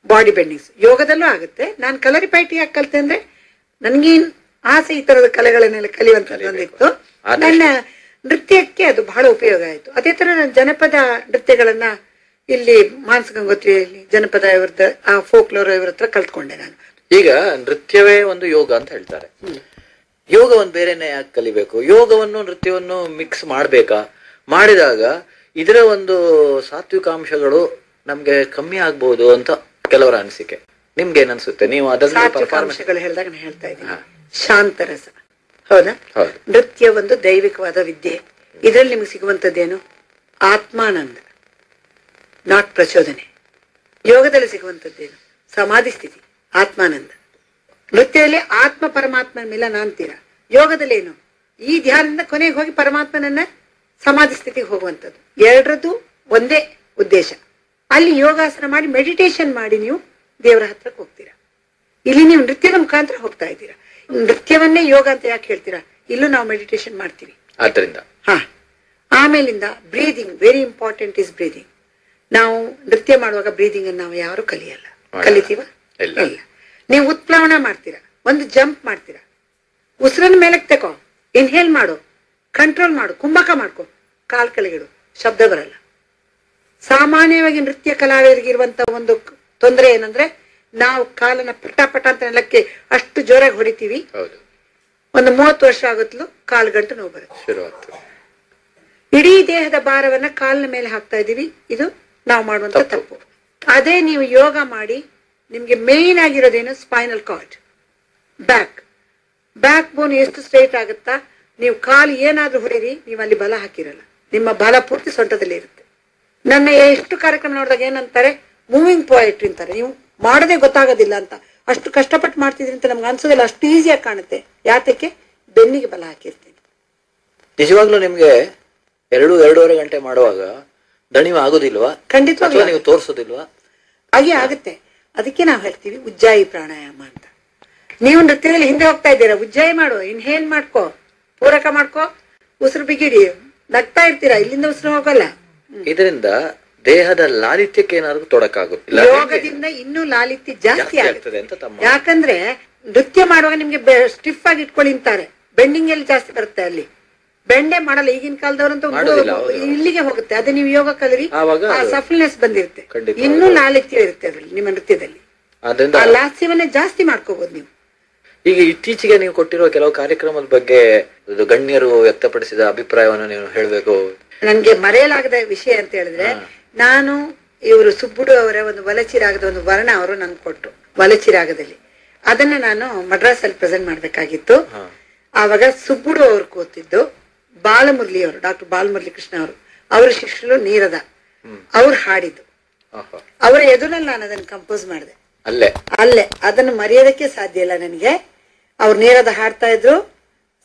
ಬಾಡಿ ಬೆಂಡಿಂಗ್ಸ್ ಯೋಗದಲ್ಲೂ ಆಗುತ್ತೆ. ನಾನು ಕಲರಿ ಪೈಟ್ ಯಾಕೆ ಕಲಿತೆ ಅಂದ್ರೆ ನನ್ಗೇನ್ ಆಸೆ ಈ ತರದ ಕಲೆಗಳನ್ನೆಲ್ಲ ಕಲಿಯುವಂತದ್ದು. ನನ್ನ ನೃತ್ಯಕ್ಕೆ ಅದು ಬಹಳ ಉಪಯೋಗ ಆಯ್ತು. ಅದೇ ತರ ನಾನು ಜನಪದ ನೃತ್ಯಗಳನ್ನ ಇಲ್ಲಿ ಮಾನಸ ಗಂಗೋತ್ರಿಯಲ್ಲಿ ಜನಪದ ಇವ್ರದ್ದು ಆ ಫೋಕ್ಲೋರ್ ಇವ್ರ ಹತ್ರ ಕಲ್ತ್ಕೊಂಡೆ ನಾನು. ಈಗ ನೃತ್ಯವೇ ಒಂದು ಯೋಗ ಅಂತ ಹೇಳ್ತಾರೆ. ಯೋಗವನ್ನು ಬೇರೆನೆ ಯಾಕೆ ಕಲಿಬೇಕು? ಯೋಗವನ್ನು ನೃತ್ಯವನ್ನು ಮಿಕ್ಸ್ ಮಾಡ್ಬೇಕಾ? ಮಾಡಿದಾಗ ಇದರ ಒಂದು ಸಾತ್ವಿಕಾಂಶಗಳು ನಮ್ಗೆ ಕಮ್ಮಿ ಆಗ್ಬಹುದು ಅಂತ ಕೆಲವರ ಅನಿಸಿಕೆ. ನಿಮ್ಗೆ ಏನ್ ಅನ್ಸುತ್ತೆ? ನೀವು ಸಾತ್ವಿಕಾಂಶಗಳು ಹೇಳಿದಾಗ ನಾನು ಹೇಳ್ತಾ ಇದ್ದೀನಿ, ಶಾಂತರಸ. ಹೌದಾ? ನೃತ್ಯ ಒಂದು ದೈವಿಕವಾದ ವಿದ್ಯೆ. ಇದರಲ್ಲಿ ನಿಮ್ಗೆ ಸಿಗುವಂತದ್ದೇನು? ಆತ್ಮಾನಂದ, ನಾಟ್ ಪ್ರಚೋದನೆ. ಯೋಗದಲ್ಲಿ ಸಿಗುವಂತದ್ದೇನು? ಸಮಾಧಿ ಸ್ಥಿತಿ, ಆತ್ಮಾನಂದ. ನೃತ್ಯದಲ್ಲಿ ಆತ್ಮ ಪರಮಾತ್ಮ ಮಿಲನ ಅಂತೀರ. ಯೋಗದಲ್ಲಿ ಏನು? ಈ ಧ್ಯಾನದಿಂದ ಕೊನೆಗೆ ಹೋಗಿ ಪರಮಾತ್ಮನನ್ನ ಸಮಾಧಿ ಸ್ಥಿತಿಗೆ ಹೋಗುವಂಥದ್ದು. ಎರಡರದ್ದು ಒಂದೇ ಉದ್ದೇಶ. ಅಲ್ಲಿ ಯೋಗಾಸನ ಮಾಡಿ ಮೆಡಿಟೇಷನ್ ಮಾಡಿ ನೀವು ದೇವರ ಹತ್ರಕ್ಕೆ ಹೋಗ್ತೀರಾ. ಇಲ್ಲಿ ನೀವು ನೃತ್ಯದ ಮುಖಾಂತರ ಹೋಗ್ತಾ ಇದ್ದೀರಾ. ನೃತ್ಯವನ್ನೇ ಯೋಗ ಅಂತ ಯಾಕೆ ಹೇಳ್ತೀರಾ? ಇಲ್ಲೂ ನಾವು ಮೆಡಿಟೇಷನ್ ಮಾಡ್ತೀವಿ. ಆದ್ದರಿಂದ ಆಮೇಲಿಂದ breathing, very important is breathing. ನಾವು ನೃತ್ಯ ಮಾಡುವಾಗ ಬ್ರೀದಿಂಗ್ ಅನ್ನು ನಾವು ಯಾರು ಕಲಿಯಲ್ಲ. ಕಲಿತೀವ? ಇಲ್ಲ. ಇಲ್ಲ. ನೀವು ಉತ್ಪ್ಲವನ ಮಾಡ್ತೀರಾ, ಒಂದು ಜಂಪ್ ಮಾಡ್ತೀರಾ, ಉಸಿರನ್ನ ಮೇಲಕ್ಕೆ ತಕೋ, ಇನ್ಹೇಲ್ ಮಾಡು, ಕಂಟ್ರೋಲ್ ಮಾಡು, ಕುಂಭಕ ಮಾಡ್ಕೊ, ಕಾಲ್ ಕೆಳಗಿಡು, ಶಬ್ದ ಬರಲ್ಲ. ಸಾಮಾನ್ಯವಾಗಿ ನೃತ್ಯ ಕಲಾವಿದರಿಗೆ ಇರುವಂತ ಒಂದು ತೊಂದರೆ ಏನಂದ್ರೆ ನಾವು ಕಾಲನ್ನ ಪಟ ಪಟ ಅಂತ ನೆಲಕ್ಕೆ ಅಷ್ಟು ಜೋರಾಗಿ ಹೊಡಿತೀವಿ. ಒಂದು 30 ವರ್ಷ ಆಗುತ್ತಲೂ ಕಾಲು ಗಂಟು ನೋವು ಬರುತ್ತೆ. ಇಡೀ ದೇಹದ ಭಾರವನ್ನ ಕಾಲಿನ ಮೇಲೆ ಹಾಕ್ತಾ ಇದೀವಿ. ಇದು ನಾವು ಮಾಡುವಂತ ತಪ್ಪು. ಅದೇ ನೀವು ಯೋಗ ಮಾಡಿ ನಿಮ್ಗೆ ಮೇನ್ ಆಗಿರೋದೇನು ಸ್ಪೈನಲ್ ಕಾರ್ಡ್, ಬ್ಯಾಕ್ ಬೋನ್ ಎಷ್ಟು ಸ್ಟ್ರೈಟ್ ಆಗುತ್ತಾ, ನೀವು ಕಾಲು ಏನಾದ್ರೂ ಹೊಡೀರಿ, ನೀವು ಅಲ್ಲಿ ಬಲ ಹಾಕಿರಲ್ಲ, ನಿಮ್ಮ ಬಲ ಪೂರ್ತಿ ಸೊಂಟದಲ್ಲಿ ಇರುತ್ತೆ. ನನ್ನ ಎಷ್ಟು ಕಾರ್ಯಕ್ರಮ ನೋಡಿದಾಗ ಏನಂತಾರೆ, ಮೂವಿಂಗ್ ಪೋಯಟ್ರಿ ಅಂತಾರೆ. ನೀವು ಮಾಡದೆ ಗೊತ್ತಾಗೋದಿಲ್ಲ ಅಂತ, ಅಷ್ಟು ಕಷ್ಟಪಟ್ಟು ಮಾಡ್ತಿದ್ರಿ ಅಂತ ನಮ್ಗೆ ಅನ್ಸೋದಿಲ್ಲ, ಅಷ್ಟು ಈಸಿಯಾಗಿ ಕಾಣುತ್ತೆ. ಯಾತಕ್ಕೆ? ಬೆನ್ನಿಗೆ ಬಲ ಹಾಕಿರ್ತೀನಿ. ನಿಜವಾಗ್ಲೂ ನಿಮ್ಗೆ 2-2.5 ಗಂಟೆ ಮಾಡುವಾಗ ದಣಿವು ಆಗೋದಿಲ್ವಾ? ಖಂಡಿತವಾಗ್ಲೂ ನೀವು ತೋರಿಸೋದಿಲ್ವಾ? ಹಾಗೆ ಆಗುತ್ತೆ. ಅದಕ್ಕೆ ನಾವು ಹೇಳ್ತೀವಿ ಉಜ್ಜಾಯಿ ಪ್ರಾಣಾಯಾಮ ಅಂತ. ನೀವು ನೃತ್ಯದಲ್ಲಿ ಹಿಂದೆ ಹೋಗ್ತಾ ಇದ್ದೀರಾ, ಉಜ್ಜಾಯಿ ಮಾಡು, ಇನ್ಹೇಲ್ ಮಾಡ್ಕೋ, ಪೂರಕ ಮಾಡ್ಕೋ, ಉಸಿರು ಬಿಗಿಡಿ, ನಗ್ತಾ ಇರ್ತೀರಾ, ಇಲ್ಲಿಂದ ಉಸಿರು ಹೋಗಲ್ಲ. ಇದರಿಂದ ದೇಹದ ಲಾಲಿತ್ಯಕ್ಕೆ ಏನಾದ್ರು ತೊಡಕಾಗುತ್ತಿಲ್ಲ? ಯೋಗದಿಂದ ಇನ್ನೂ ಲಾಲಿತ್ಯ ಜಾಸ್ತಿ ಆಗುತ್ತೆ ಅಂತ. ಯಾಕಂದ್ರೆ ನೃತ್ಯ ಮಾಡುವಾಗ ನಿಮ್ಗೆ ಸ್ಟಿಫ್ ಆಗಿ ಇಟ್ಕೊಳ್ಳಿ ಅಂತಾರೆ, ಬೆಂಡಿಂಗ್ ಎಲ್ಲಿ ಜಾಸ್ತಿ ಬರುತ್ತೆ, ಅಲ್ಲಿ ಬೆಂಡೆ ಮಾಡಲ್ಲ. ಈಗಿನ ಕಾಲದವರಂತೂ ಇಲ್ಲಿಗೆ ಹೋಗುತ್ತೆ. ಅದೇ ನೀವು ಯೋಗ ಕಲಿರಿ, ಸಫಲ್ನೆಸ್ ಬಂದಿರುತ್ತೆ, ಇನ್ನೂ ಲಾಲಿತ್ಯ ಇರುತ್ತೆ ಅದ್ರಲ್ಲಿ, ನಿಮ್ಮ ನೃತ್ಯದಲ್ಲಿ ಆ ಲಾಸ್ಯವನ್ನೇ ಜಾಸ್ತಿ ಮಾಡ್ಕೋಬಹುದು ನೀವು. ಈಗ ಇತ್ತೀಚೆಗೆ ನೀವು ಕೊಟ್ಟಿರೋ ಕೆಲವು ಕಾರ್ಯಕ್ರಮದ ಬಗ್ಗೆ ಗಣ್ಯರು ವ್ಯಕ್ತಪಡಿಸಿದ ಅಭಿಪ್ರಾಯವನ್ನು ನೀವು ಹೇಳ್ಬೇಕು. ನನ್ಗೆ ಮರೆಯಲಾಗದ ವಿಷಯ ಅಂತ ಹೇಳಿದ್ರೆ, ನಾನು ಇವರು ಸುಬ್ಬುಡು ಅವರ ಒಂದು ವಲಚಿರಾಗದ ಒಂದು ವರ್ಣ ಅವರು ನನ್ಗೆ ಕೊಟ್ರು, ವಲಚಿರಾಗದಲ್ಲಿ. ಅದನ್ನ ನಾನು ಮಡ್ರಾಸ್ ಅಲ್ಲಿ ಪ್ರೆಸೆಂಟ್ ಮಾಡ್ಬೇಕಾಗಿತ್ತು. ಆವಾಗ ಸುಬ್ಬುಡು ಅವ್ರು ಕೂತಿದ್ದು, ಬಾಲಮುರಳಿ ಅವರು, ಡಾಕ್ಟರ್ ಬಾಲಮುರಳಿ ಕೃಷ್ಣ ಅವರು, ಅವ್ರ ಶಿಷ್ಯರು ನೀರದ, ಅವ್ರು ಹಾಡಿದ್ದು. ಅವರ ಎದುರಲ್ಲಿ ನಾನು ಅದನ್ನ ಕಂಪೋಸ್ ಮಾಡಿದೆ ಅಲ್ಲೇ. ಅದನ್ನು ಮರೆಯೋದಕ್ಕೆ ಸಾಧ್ಯ ಇಲ್ಲ ನನಗೆ. ಅವ್ರು ನೀರದ ಹಾಡ್ತಾ ಇದ್ರು,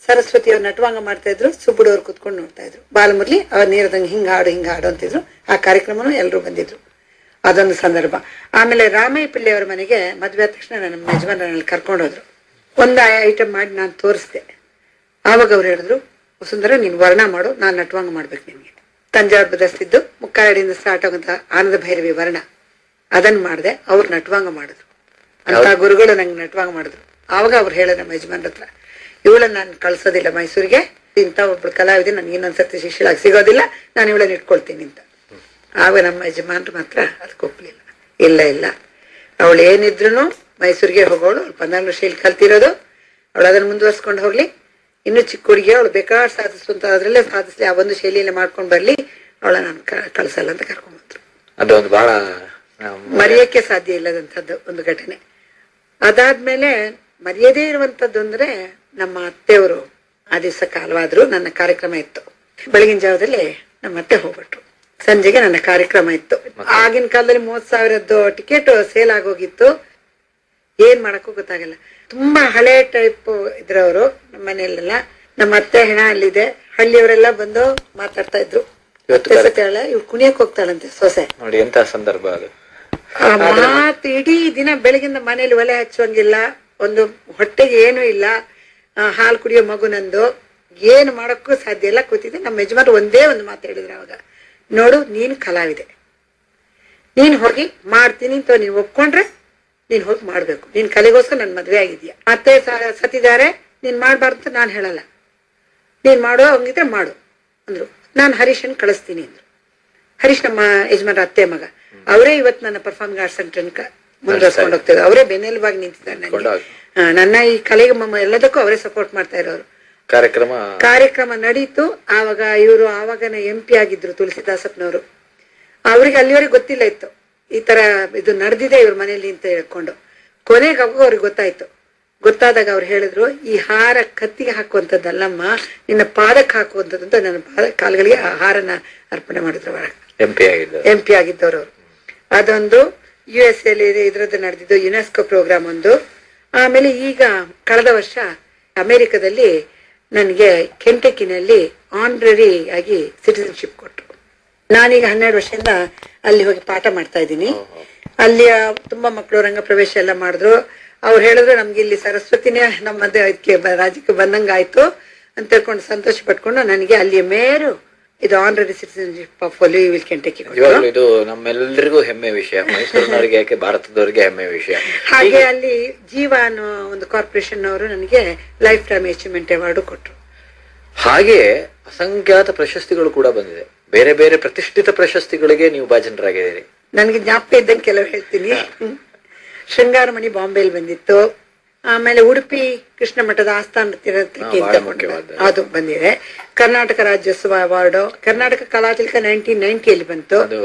ಸರಸ್ವತಿ ಅವ್ರು ನಟವಾಂಗ ಮಾಡ್ತಾ ಇದ್ರು, ಸುಬ್ಬುಡು ಅವ್ರು ಕುತ್ಕೊಂಡು ನೋಡ್ತಾ ಇದ್ರು, ಬಾಲಮುರಳಿ ಅವ್ರ ನೀರದಂಗೆ ಹಿಂಗ ಹಾಡು ಅಂತಿದ್ರು. ಆ ಕಾರ್ಯಕ್ರಮನೂ ಎಲ್ಲರೂ ಬಂದಿದ್ರು. ಅದೊಂದು ಸಂದರ್ಭ. ಆಮೇಲೆ ರಾಮಯ್ಯ ಪಿಳ್ಳಿ ಅವ್ರ ಮನೆಗೆ ಮದ್ವೆ ಆದ ತಕ್ಷಣ ನನ್ನ ಯಜಮಾನಲ್ಲಿ ಕರ್ಕೊಂಡೋದ್ರು. ಒಂದು ಐಟಮ್ ಮಾಡಿ ನಾನು ತೋರಿಸ್ದೆ. ಆವಾಗ ಅವ್ರು ಹೇಳಿದ್ರು, ಸುಂದರ ನೀನ್ ವರ್ಣ ಮಾಡು, ನಾನ್ ನಟವಾಂಗ ಮಾಡ್ಬೇಕು ನಿನ್ಗೆ. ತಂಜಾವೂರ್ ಬದಸ್ತಿದ್ದು ಮುಕ್ಕಾಡಿಯಿಂದ ಸ್ಟಾರ್ಟ್ ಆಗುವಂತ ಆನಂದ ಭೈರವಿ ವರ್ಣ, ಅದನ್ನ ಮಾಡಿದೆ. ಅವ್ರು ನಟವಾಂಗ ಮಾಡಿದ್ರು, ಅಂತ ಗುರುಗಳು ನಂಗೆ ನಟವಾಂಗ ಮಾಡಿದ್ರು. ಆವಾಗ ಅವ್ರು ಹೇಳಿದ್ರು ನಮ್ಮ ಯಜಮಾನ್ರ ಹತ್ರ, ಇವಳನ್ನ ನಾನು ಕಳ್ಸೋದಿಲ್ಲ ಮೈಸೂರಿಗೆ, ಇಂತ ಒಬ್ಳು ಕಲಾವಿದೆ ನನ್ಗೆ ಇನ್ನೊಂದ್ಸರ್ತಿ ಶಿಷ್ಯಳಾಗಿ ಸಿಗೋದಿಲ್ಲ, ನಾನು ಇವಳನ್ನ ಇಟ್ಕೊಳ್ತೀನಿ ಅಂತ. ಆಗ ನಮ್ಮ ಯಜಮಾನ್ರು ಮಾತ್ರ ಅದಕ್ಕೆ ಒಪ್ಲಿಲ್ಲ. ಇಲ್ಲ, ಅವಳು ಏನಿದ್ರು ಮೈಸೂರಿಗೆ ಹೋಗೋಳು, ಅವಳು 14 ವರ್ಷ ಇಲ್ಲಿ ಕಲ್ತಿರೋದು, ಅವಳು ಅದನ್ನ ಮುಂದುವರ್ಸ್ಕೊಂಡು ಹೋಗ್ಲಿ, ಇನ್ನು ಚಿಕ್ಕ ಹುಡುಗಿ, ಅವಳು ಬೇಕಾದ್ರೆ ಸಾಧಿಸುವಂತ ಅದ್ರಲ್ಲೇ ಸಾಧಿಸ್ಲಿ, ಆ ಒಂದು ಶೈಲಿಯಲ್ಲೇ ಮಾಡ್ಕೊಂಡ್ ಬರ್ಲಿ, ಅವಳ ನಾನು ಕಳ್ಸಲ್ಲ ಅಂತ ಕರ್ಕೊಂಡ್ಬಂದ್ರು. ಅದೊಂದು ಬಹಳ ಮರೆಯಕ್ಕೆ ಸಾಧ್ಯ ಇಲ್ಲದಂಥದ್ದು ಒಂದು ಘಟನೆ. ಅದಾದ್ಮೇಲೆ ಮರೆಯದೇ ಇರುವಂತದ್ದು ಅಂದ್ರೆ, ನಮ್ಮ ಅತ್ತೆಯವರು ಆ ದಿವಸ ಕಾಲವಾದ್ರು, ನನ್ನ ಕಾರ್ಯಕ್ರಮ ಇತ್ತು. ಬೆಳಗಿನ ಜಾವದಲ್ಲಿ ನಮ್ಮ ಅತ್ತೆ ಹೋಗ್ಬಿಟ್ರು, ಸಂಜೆಗೆ ನನ್ನ ಕಾರ್ಯಕ್ರಮ ಇತ್ತು. ಆಗಿನ ಕಾಲದಲ್ಲಿ 30,000 ಟಿಕೆಟ್ ಸೇಲ್ ಆಗೋಗಿತ್ತು. ಏನ್ ಮಾಡಕ್ಕೂ ಗೊತ್ತಾಗಲ್ಲ. ತುಂಬಾ ಹಳೆ ಟೈಪ್ ಇದ್ರವರು ನಮ್ಮ ಮನೆಯಲ್ಲೆಲ್ಲ. ನಮ್ಮ ಅತ್ತೆ ಹೆಣ ಅಲ್ಲಿದೆ, ಹಳ್ಳಿಯವರೆಲ್ಲ ಬಂದು ಮಾತಾಡ್ತಾ ಇದ್ರು. ಇವ್ರು ಕುಣಿಯಕ್ ಹೋಗ್ತಾಳಂತೆ ಸೊಸೆ ನೋಡಿ, ಎಂತ ಸಂದರ್ಭ ಅದು. ಮಾತು ಇಡೀ ದಿನ ಬೆಳಗಿಂದ ಮನೇಲಿ ಒಲೆ ಹಚ್ಚುವಂಗಿಲ್ಲ, ಒಂದು ಹೊಟ್ಟೆಗೆ ಏನು ಇಲ್ಲ, ಹಾಲು ಕುಡಿಯೋ ಮಗು ನಂದು, ಏನು ಮಾಡಕ್ಕೂ ಸಾಧ್ಯ ಇಲ್ಲ. ಕೂತಿದ್ದೆ. ನಮ್ಮ ಯಜಮಾನ್ರು ಒಂದೇ ಒಂದು ಮಾತು ಹೇಳಿದ್ರು ಅವಾಗ, ನೋಡು ನೀನು ಕಲಾವಿದೆ, ನೀನ್ ಹೋಗಿ ಮಾಡ್ತೀನಿ ಅಂತ ನೀನ್ ಒಪ್ಕೊಂಡ್ರೆ ನೀನ್ ಹೋಗಿ ಮಾಡ್ಬೇಕು, ನೀನ್ ಕಲೆಗೋಸ್ಕರ ನನ್ ಮದ್ವೆ ಆಗಿದ್ಯಾ, ಮತ್ತೆ ಸತ್ತಿದ್ದಾರೆ, ನೀನ್ ಮಾಡ್ಬಾರ್ದು ನಾನು ಹೇಳಲ್ಲ, ನೀನ್ ಮಾಡೋ ಹಂಗಿದ್ರೆ ಮಾಡು ಅಂದ್ರು. ನಾನು ಹರೀಶನ್ ಕಳಿಸ್ತೀನಿ ಅಂದ್ರು. ಹರೀಶ್ ನಮ್ಮ ಯಜಮಾನ್ರ ಅತ್ತೆ ಮಗ, ಅವರೇ ಇವತ್ತು ನನ್ನ ಪರ್ಫಾರ್ಮಿಂಗ್ ಆರ್ಟ್ಸ್ ಸೆಂಟರ್ ಮುಂದುವರ್ಸ್ಕೊಂಡು ಹೋಗ್ತಿದ್ರು. ಅವರೇ ಬೆನ್ನೆಲುಬಾಗಿ ನಿಂತಿದ್ದಾರೆ. ನನ್ನ ಈ ಕಲೆಗೆ ಎಲ್ಲದಕ್ಕೂ ಅವರೇ ಸಪೋರ್ಟ್ ಮಾಡ್ತಾ ಇರೋರು. ಕಾರ್ಯಕ್ರಮ ನಡೀತು. ಆವಾಗ ಇವರು ಆವಾಗ MP ಆಗಿದ್ರು, ತುಳಸಿದಾಸಪ್ಪನವರು. ಅವ್ರಿಗೆ ಅಲ್ಲಿವರೆಗೆ ಗೊತ್ತಿಲ್ಲ ಇತ್ತು ಈ ತರ ಇದು ನಡೆದಿದೆ ಇವ್ರ ಮನೇಲಿ ಅಂತ ಹೇಳ್ಕೊಂಡು. ಕೊನೆಗೆ ಅವ್ರಿಗೆ ಗೊತ್ತಾಯ್ತು. ಗೊತ್ತಾದಾಗ ಅವ್ರು ಹೇಳಿದ್ರು, ಈ ಹಾರ ಕತ್ತಿಗೆ ಹಾಕುವಂಥದ್ದಲ್ಲಮ್ಮ, ನಿನ್ನ ಪಾದಕ್ಕೆ ಹಾಕುವಂಥದ್ದು ಅಂತ ನನ್ನ ಕಾಲುಗಳಿಗೆ ಆ ಹಾರನ ಅರ್ಪಣೆ ಮಾಡಿದ್ರು. MP ಆಗಿದ್ದವ್ರು ಅವರು. ಅದೊಂದು USA ಇದ್ರದ್ದು ನಡೆದಿದ್ದು ಯುನೆಸ್ಕೋ ಪ್ರೋಗ್ರಾಮ್ ಒಂದು. ಆಮೇಲೆ ಈಗ ಕಳೆದ ವರ್ಷ ಅಮೆರಿಕದಲ್ಲಿ ನನಗೆ ಕೆಂಟಕಿನಲ್ಲಿ ಆನರರಿ ಆಗಿ ಸಿಟಿಸನ್ಶಿಪ್ ಕೊಟ್ಟರು. ನಾನೀಗ 12 ವರ್ಷದಿಂದ ಅಲ್ಲಿ ಹೋಗಿ ಪಾಠ ಮಾಡ್ತಾ ಇದ್ದೀನಿ. ಅಲ್ಲಿ ತುಂಬಾ ಮಕ್ಕಳು ರಂಗ ಪ್ರವೇಶ ಎಲ್ಲ ಮಾಡಿದ್ರು. ಅವ್ರು ಹೇಳಿದ್ರು, ನಮ್ಗೆ ಇಲ್ಲಿ ಸರಸ್ವತಿನೇ ನಮ್ಮ ರಾಜ್ಯಕ್ಕೆ ಬಂದಂಗಾಯ್ತು ಅಂತ ಹೇಳ್ಕೊಂಡು ಸಂತೋಷ ಪಟ್ಕೊಂಡು ನನಗೆ ಅಲ್ಲಿಯ ಮೇರು ಇದು ಆನರರಿ ಸಿಟಿಸನ್ಶಿಪ್ ಆಫ್ ಲೂಯಿವಿಲ್ ಕೆಂಟಕಿ. ಇದು ನಮ್ಮೆಲ್ಲರಿಗೂ ಹೆಮ್ಮೆ ವಿಷಯ, ಮೈಸೂರಿನವರಿಗೆ ಯಾಕೆ ಭಾರತದವರಿಗೆ ಹೆಮ್ಮೆ ವಿಷಯ. ಹಾಗೆ ಅಲ್ಲಿ ಜೀವ ಅನ್ನೋ ಒಂದು ಕಾರ್ಪೊರೇಷನ್ ಅವರು ನನಗೆ ಲೈಫ್ ಟೈಮ್ ಅಚೀವ್ಮೆಂಟ್ ಅವಾರ್ಡ್ ಕೊಟ್ಟರು. ಹಾಗೆ ಅಸಂಖ್ಯಾತ ಪ್ರಶಸ್ತಿಗಳು ಕೂಡ ಬಂದಿದೆ. ಬೇರೆ ಬೇರೆ ಪ್ರತಿಷ್ಠಿತ ಪ್ರಶಸ್ತಿಗಳಿಗೆ ನೀವು ಭಾಜನರಾಗಿದ್ದೀರಿ. ನನಗೆ ಜ್ಞಾಪಕ ಇದ್ದಂಗೆ ಕೆಲವು ಹೇಳ್ತೀನಿ. ಶೃಂಗಾರಮಣಿ ಬಾಂಬೆಲ್ ಬಂದಿತ್ತು. ಆಮೇಲೆ ಉಡುಪಿ ಕೃಷ್ಣ ಮಠದ ಆಸ್ಥಾನ ಅದು ಬಂದಿದೆ. ಕರ್ನಾಟಕ ರಾಜ್ಯೋತ್ಸವ ಅವಾರ್ಡ್, ಕರ್ನಾಟಕ ಕಲಾತಿಲಕ 1990 ಬಂತು,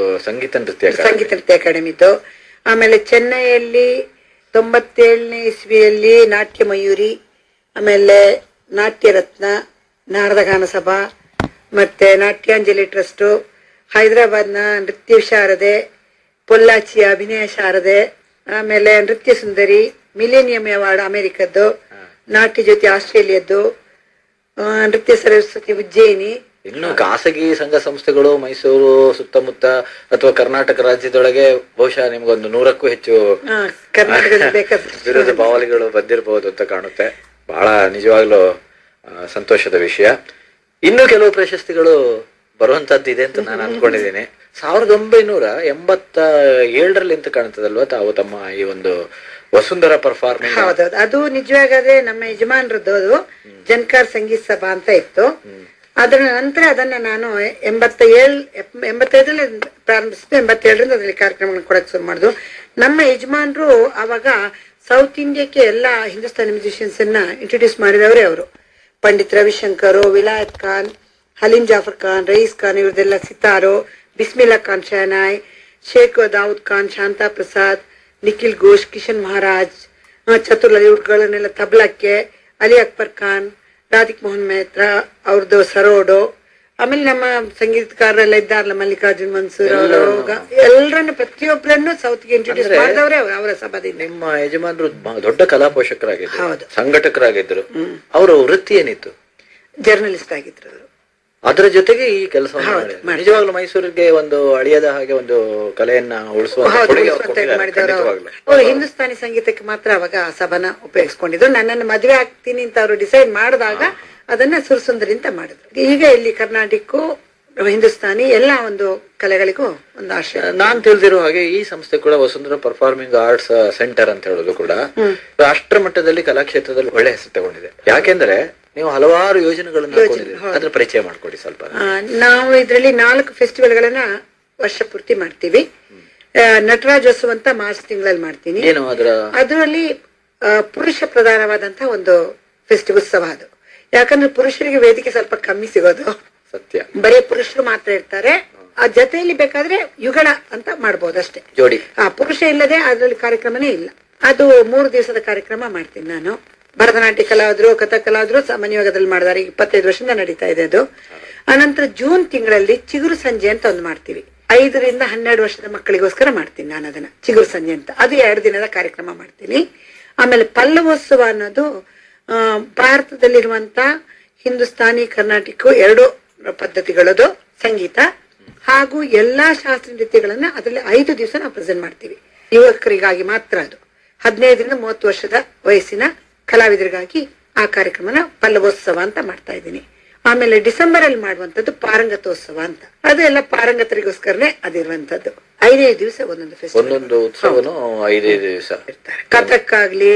ಸಂಗೀತ ನೃತ್ಯ ಅಕಾಡೆಮಿದು. ಆಮೇಲೆ ಚೆನ್ನೈಯಲ್ಲಿ 97ನೇ ಇಸ್ವಿಯಲ್ಲಿ ನಾಟ್ಯ ಮಯೂರಿ, ಆಮೇಲೆ ನಾಟ್ಯ ರತ್ನ, ನಾರದ ಗಾನ ಸಭಾ, ಮತ್ತೆ ನಾಟ್ಯಾಂಜಲಿ ಟ್ರಸ್ಟ್, ಹೈದರಾಬಾದ್ನ ನೃತ್ಯ ಶಾರದೆ, ಪೊಲ್ಲಾಚಿಯ ಅಭಿನಯ ಶಾರದೆ, ಆಮೇಲೆ ನೃತ್ಯ ಸುಂದರಿ, ಮಿಲೇನಿಯಂ ಅವಾರ್ಡ್ ಅಮೆರಿಕದ್ದು, ನಾಟ್ಯ ಜ್ಯೋತಿ ಆಸ್ಟ್ರೇಲಿಯದ್ದು, ನೃತ್ಯ ಸರಸ್ವತಿ ಉಜ್ಜಯಿನಿ. ಇನ್ನು ಖಾಸಗಿ ಸಂಘ ಸಂಸ್ಥೆಗಳು ಮೈಸೂರು ಸುತ್ತಮುತ್ತ ಅಥವಾ ಕರ್ನಾಟಕ ರಾಜ್ಯದೊಳಗೆ ಬಹುಶಃ ನಿಮ್ಗೊಂದು 100ಕ್ಕೂ ಹೆಚ್ಚು ವಿರೋಧ ಭಾವನೆಗಳು ಬಂದಿರಬಹುದು ಅಂತ ಕಾಣುತ್ತೆ. ಬಹಳ ನಿಜವಾಗ್ಲೂ ಸಂತೋಷದ ವಿಷಯ. ಇನ್ನು ಕೆಲವು ಪ್ರಶಸ್ತಿಗಳು ಬರುವಂತದ್ದು ಇದೆ ಅಂತ ನಾನು ಅನ್ಕೊಂಡಿದ್ದೀನಿ. 1987ರಲ್ಲಿ ಅಂತ ಕಾಣ್ತದಲ್ವಾ ತಾವು ತಮ್ಮ ಈ ಒಂದು ವಸುಂಧರ ಪರ್ಫಾರ್ಮೆನ್ಸ್? ಹೌದೌದು, ಅದು ನಿಜವಾಗಾದ್ರೆ ನಮ್ಮ ಯಜಮಾನ್ರದ್ದು ಅದು ಜನ್ಕಾರ್ ಸಂಗೀತ ಸಭಾ ಅಂತ ಇತ್ತು. ಅದರ ನಂತರ ಅದನ್ನ ನಾನು 85ರಲ್ಲಿ ಪ್ರಾರಂಭಿಸಿದ್ದು. 87ರಿಂದ ಅದರಲ್ಲಿ ಕಾರ್ಯಕ್ರಮಗಳನ್ನ ಕೊಡಕ್ ಶುರು ಮಾಡುದು. ನಮ್ಮ ಯಜಮಾನ್ರು ಅವಾಗ ಸೌತ್ ಇಂಡಿಯಾಕ್ಕೆ ಎಲ್ಲಾ ಹಿಂದೂಸ್ತಾನಿ ಮ್ಯೂಸಿಷಿಯನ್ಸ್ ಅನ್ನ ಇಂಟ್ರೊಡ್ಯೂಸ್ ಮಾಡಿದವರೇ ಅವರು. ಪಂಡಿತ್ ರವಿಶಂಕರ್, ವಿಲಾಯತ್ ಖಾನ್, ಹಲೀಂ ಜಾಫರ್ ಖಾನ್, ರಯೀಸ್ ಖಾನ್, ಇವ್ರದೆಲ್ಲ ಸಿತಾರು, ಬಿಸ್ಮಿಲ್ಲಾ ಖಾನ್ ಶಹನಾಯ್, ಶೇಖ್ ದಾವೂದ್ ಖಾನ್, ಶಾಂತಾ ಪ್ರಸಾದ್, ನಿಖಿಲ್ ಘೋಷ್, ಕಿಶನ್ ಮಹಾರಾಜ್, ಚತುರ್ಲ ಇವ್ರುಗಳನ್ನೆಲ್ಲ ತಬ್ಲಕ್ಕೆ, ಅಲಿ ಅಕ್ಬರ್ ಖಾನ್, ರಾಧಿಕ್ ಮೋಹನ್ ಮೆಹ್ತಾ ಅವ್ರದ್ದು ಸರೋಡೋ, ಆಮೇಲೆ ನಮ್ಮ ಸಂಗೀತಕಾರರೆಲ್ಲ ಇದ್ದಾರಲ್ಲ, ಮಲ್ಲಿಕಾರ್ಜುನ್ ಮನ್ಸೂರ್ ಅವರು, ಎಲ್ಲರನ್ನು ಪ್ರತಿಯೊಬ್ಬರನ್ನು ಸೌತ್ಗೆ ಇಂಟ್ರೊಡ್ಯೂಸ್ ಮಾಡಿದವರೇ ಅವರ ಸಭಾದಿಂದ. ನಿಮ್ಮ ಯಜಮಾನರು ದೊಡ್ಡ ಕಲಾ ಪೋಷಕರಾಗಿದ್ರು, ಸಂಘಟಕರಾಗಿದ್ರು. ಅವರ ವೃತ್ತಿ ಏನಿತ್ತು? ಜರ್ನಲಿಸ್ಟ್ ಆಗಿದ್ರು. ಅದರ ಜೊತೆಗೆ ಈ ಕೆಲಸವನ್ನು ನಿಜವಾಗ್ಲೂ ಮೈಸೂರಿಗೆ ಒಂದು ಅಳಿಯದ ಹಾಗೆ ಒಂದು ಕಲೆಯನ್ನ ಅವರು ಹಿಂದೂಸ್ತಾನಿ ಸಂಗೀತಕ್ಕೆ ಮಾತ್ರ ಅವಾಗ ಸಭಾನ ಉಪಯೋಗಿಸ್ಕೊಂಡಿದ್ರು. ನನ್ನನ್ನು ಮದುವೆ ಆಗ್ತೀನಿ ಅಂತ ಅವರು ಡಿಸೈಡ್ ಮಾಡಿದಾಗ ಅದನ್ನ ಸುರಸುಂದರಿ ಅಂತ ಮಾಡಿದ್ರು. ಈಗ ಇಲ್ಲಿ ಕರ್ನಾಟಕ, ಹಿಂದೂಸ್ತಾನಿ ಎಲ್ಲ ಒಂದು ಕಲೆಗಳಿಗೂ ಒಂದು ಆಶ್ರಯ. ನಾನ್ ತಿಳಿದಿರೋ ಹಾಗೆ ಈ ಸಂಸ್ಥೆ ಕೂಡ ವಸುಂಧರ ಪರ್ಫಾರ್ಮಿಂಗ್ ಆರ್ಟ್ಸ್ ಸೆಂಟರ್ ಅಂತ ಹೇಳೋದು ಕೂಡ ರಾಷ್ಟ್ರ ಮಟ್ಟದಲ್ಲಿ ಕಲಾಕ್ಷೇತ್ರದಲ್ಲಿ ಒಳ್ಳೆ ಹೆಸರು ತಗೊಂಡಿದೆ. ಯಾಕೆಂದ್ರೆ ನೀವು ಹಲವಾರು ಯೋಜನೆಗಳನ್ನು ಅದ್ರ ಪರಿಚಯ ಮಾಡ್ಕೊಡಿ ಸ್ವಲ್ಪ. ನಾವು ಇದರಲ್ಲಿ 4 ಫೆಸ್ಟಿವಲ್ಗಳನ್ನ ವರ್ಷ ಪೂರ್ತಿ ಮಾಡ್ತೀವಿ. ನಟರಾಜೋತ್ಸವ ಅಂತ ಮಾರ್ಚ್ ತಿಂಗಳಲ್ಲಿ ಮಾಡ್ತೀನಿ. ಅದರಲ್ಲಿ ಪುರುಷ ಪ್ರಧಾನವಾದಂತಹ ಒಂದು ಉತ್ಸವ ಅದು. ಯಾಕಂದ್ರೆ ಪುರುಷರಿಗೆ ವೇದಿಕೆ ಸ್ವಲ್ಪ ಕಮ್ಮಿ ಸಿಗೋದು, ಸತ್ಯ. ಬರೀ ಪುರುಷರು ಮಾತ್ರ ಇರ್ತಾರೆ. ಆ ಜೊತೆಯಲ್ಲಿ ಬೇಕಾದ್ರೆ ಯುಗಳ ಅಂತ ಮಾಡ್ಬೋದು ಅಷ್ಟೇ, ಜೋಡಿ. ಪುರುಷ ಇಲ್ಲದೆ ಅದರಲ್ಲಿ ಕಾರ್ಯಕ್ರಮನೇ ಇಲ್ಲ. ಅದು 3 ದಿವಸದ ಕಾರ್ಯಕ್ರಮ ಮಾಡ್ತೀನಿ ನಾನು. ಭರತನಾಟ್ಯ ಕಲಾವಿದರು, ಕಥಕ್ ಕಲಾವಿದರು ಸಾಮಾನ್ಯವಾಗಿ ಅದ್ರಲ್ಲಿ ಮಾಡಿದಾರೆ. 25 ವರ್ಷದಿಂದ ನಡೀತಾ ಇದೆ ಅದು. ಆನಂತರ ಜೂನ್ ತಿಂಗಳಲ್ಲಿ ಚಿಗುರು ಸಂಜೆ ಅಂತ ಒಂದು ಮಾಡ್ತೀವಿ. 5 ರಿಂದ 12 ವರ್ಷದ ಮಕ್ಕಳಿಗೋಸ್ಕರ ಮಾಡ್ತೀನಿ ನಾನು ಅದನ್ನ, ಚಿಗುರು ಸಂಜೆ ಅಂತ. ಅದು 2 ದಿನದ ಕಾರ್ಯಕ್ರಮ ಮಾಡ್ತೀನಿ. ಆಮೇಲೆ ಪಲ್ಲವೋತ್ಸವ ಅನ್ನೋದು ಭಾರತದಲ್ಲಿರುವಂತ ಹಿಂದೂಸ್ತಾನಿ, ಕರ್ನಾಟಕ 2 ಪದ್ಧತಿಗಳದು ಸಂಗೀತ ಹಾಗೂ ಎಲ್ಲಾ ಶಾಸ್ತ್ರೀಯ ನೃತ್ಯಗಳನ್ನ ಅದರಲ್ಲಿ 5 ದಿವಸ ನಾವು ಪ್ರೆಸೆಂಟ್ ಮಾಡ್ತೀವಿ. ಯುವಕರಿಗಾಗಿ ಮಾತ್ರ ಅದು. 15 ರಿಂದ 30 ವರ್ಷದ ವಯಸ್ಸಿನ ಕಲಾವಿದರಿಗಾಗಿ ಆ ಕಾರ್ಯಕ್ರಮನ ಪಲ್ಲವೋತ್ಸವ ಅಂತ ಮಾಡ್ತಾ ಇದ್ದೀನಿ. ಆಮೇಲೆ ಡಿಸೆಂಬರ್ ಅಲ್ಲಿ ಮಾಡುವಂತದ್ದು ಪಾರಂಗತೋತ್ಸವ ಅಂತ. ಅದು ಎಲ್ಲ ಪಾರಂಗತರಿಗೋಸ್ಕರನೇ ಅದಿರುವಂತದ್ದು. 5 ದಿವಸ ಒಂದೊಂದು ಉತ್ಸವನು 5 ದಿವಸ ಇರ್ತಾರೆ. ಕಥಕ್ ಆಗ್ಲಿ,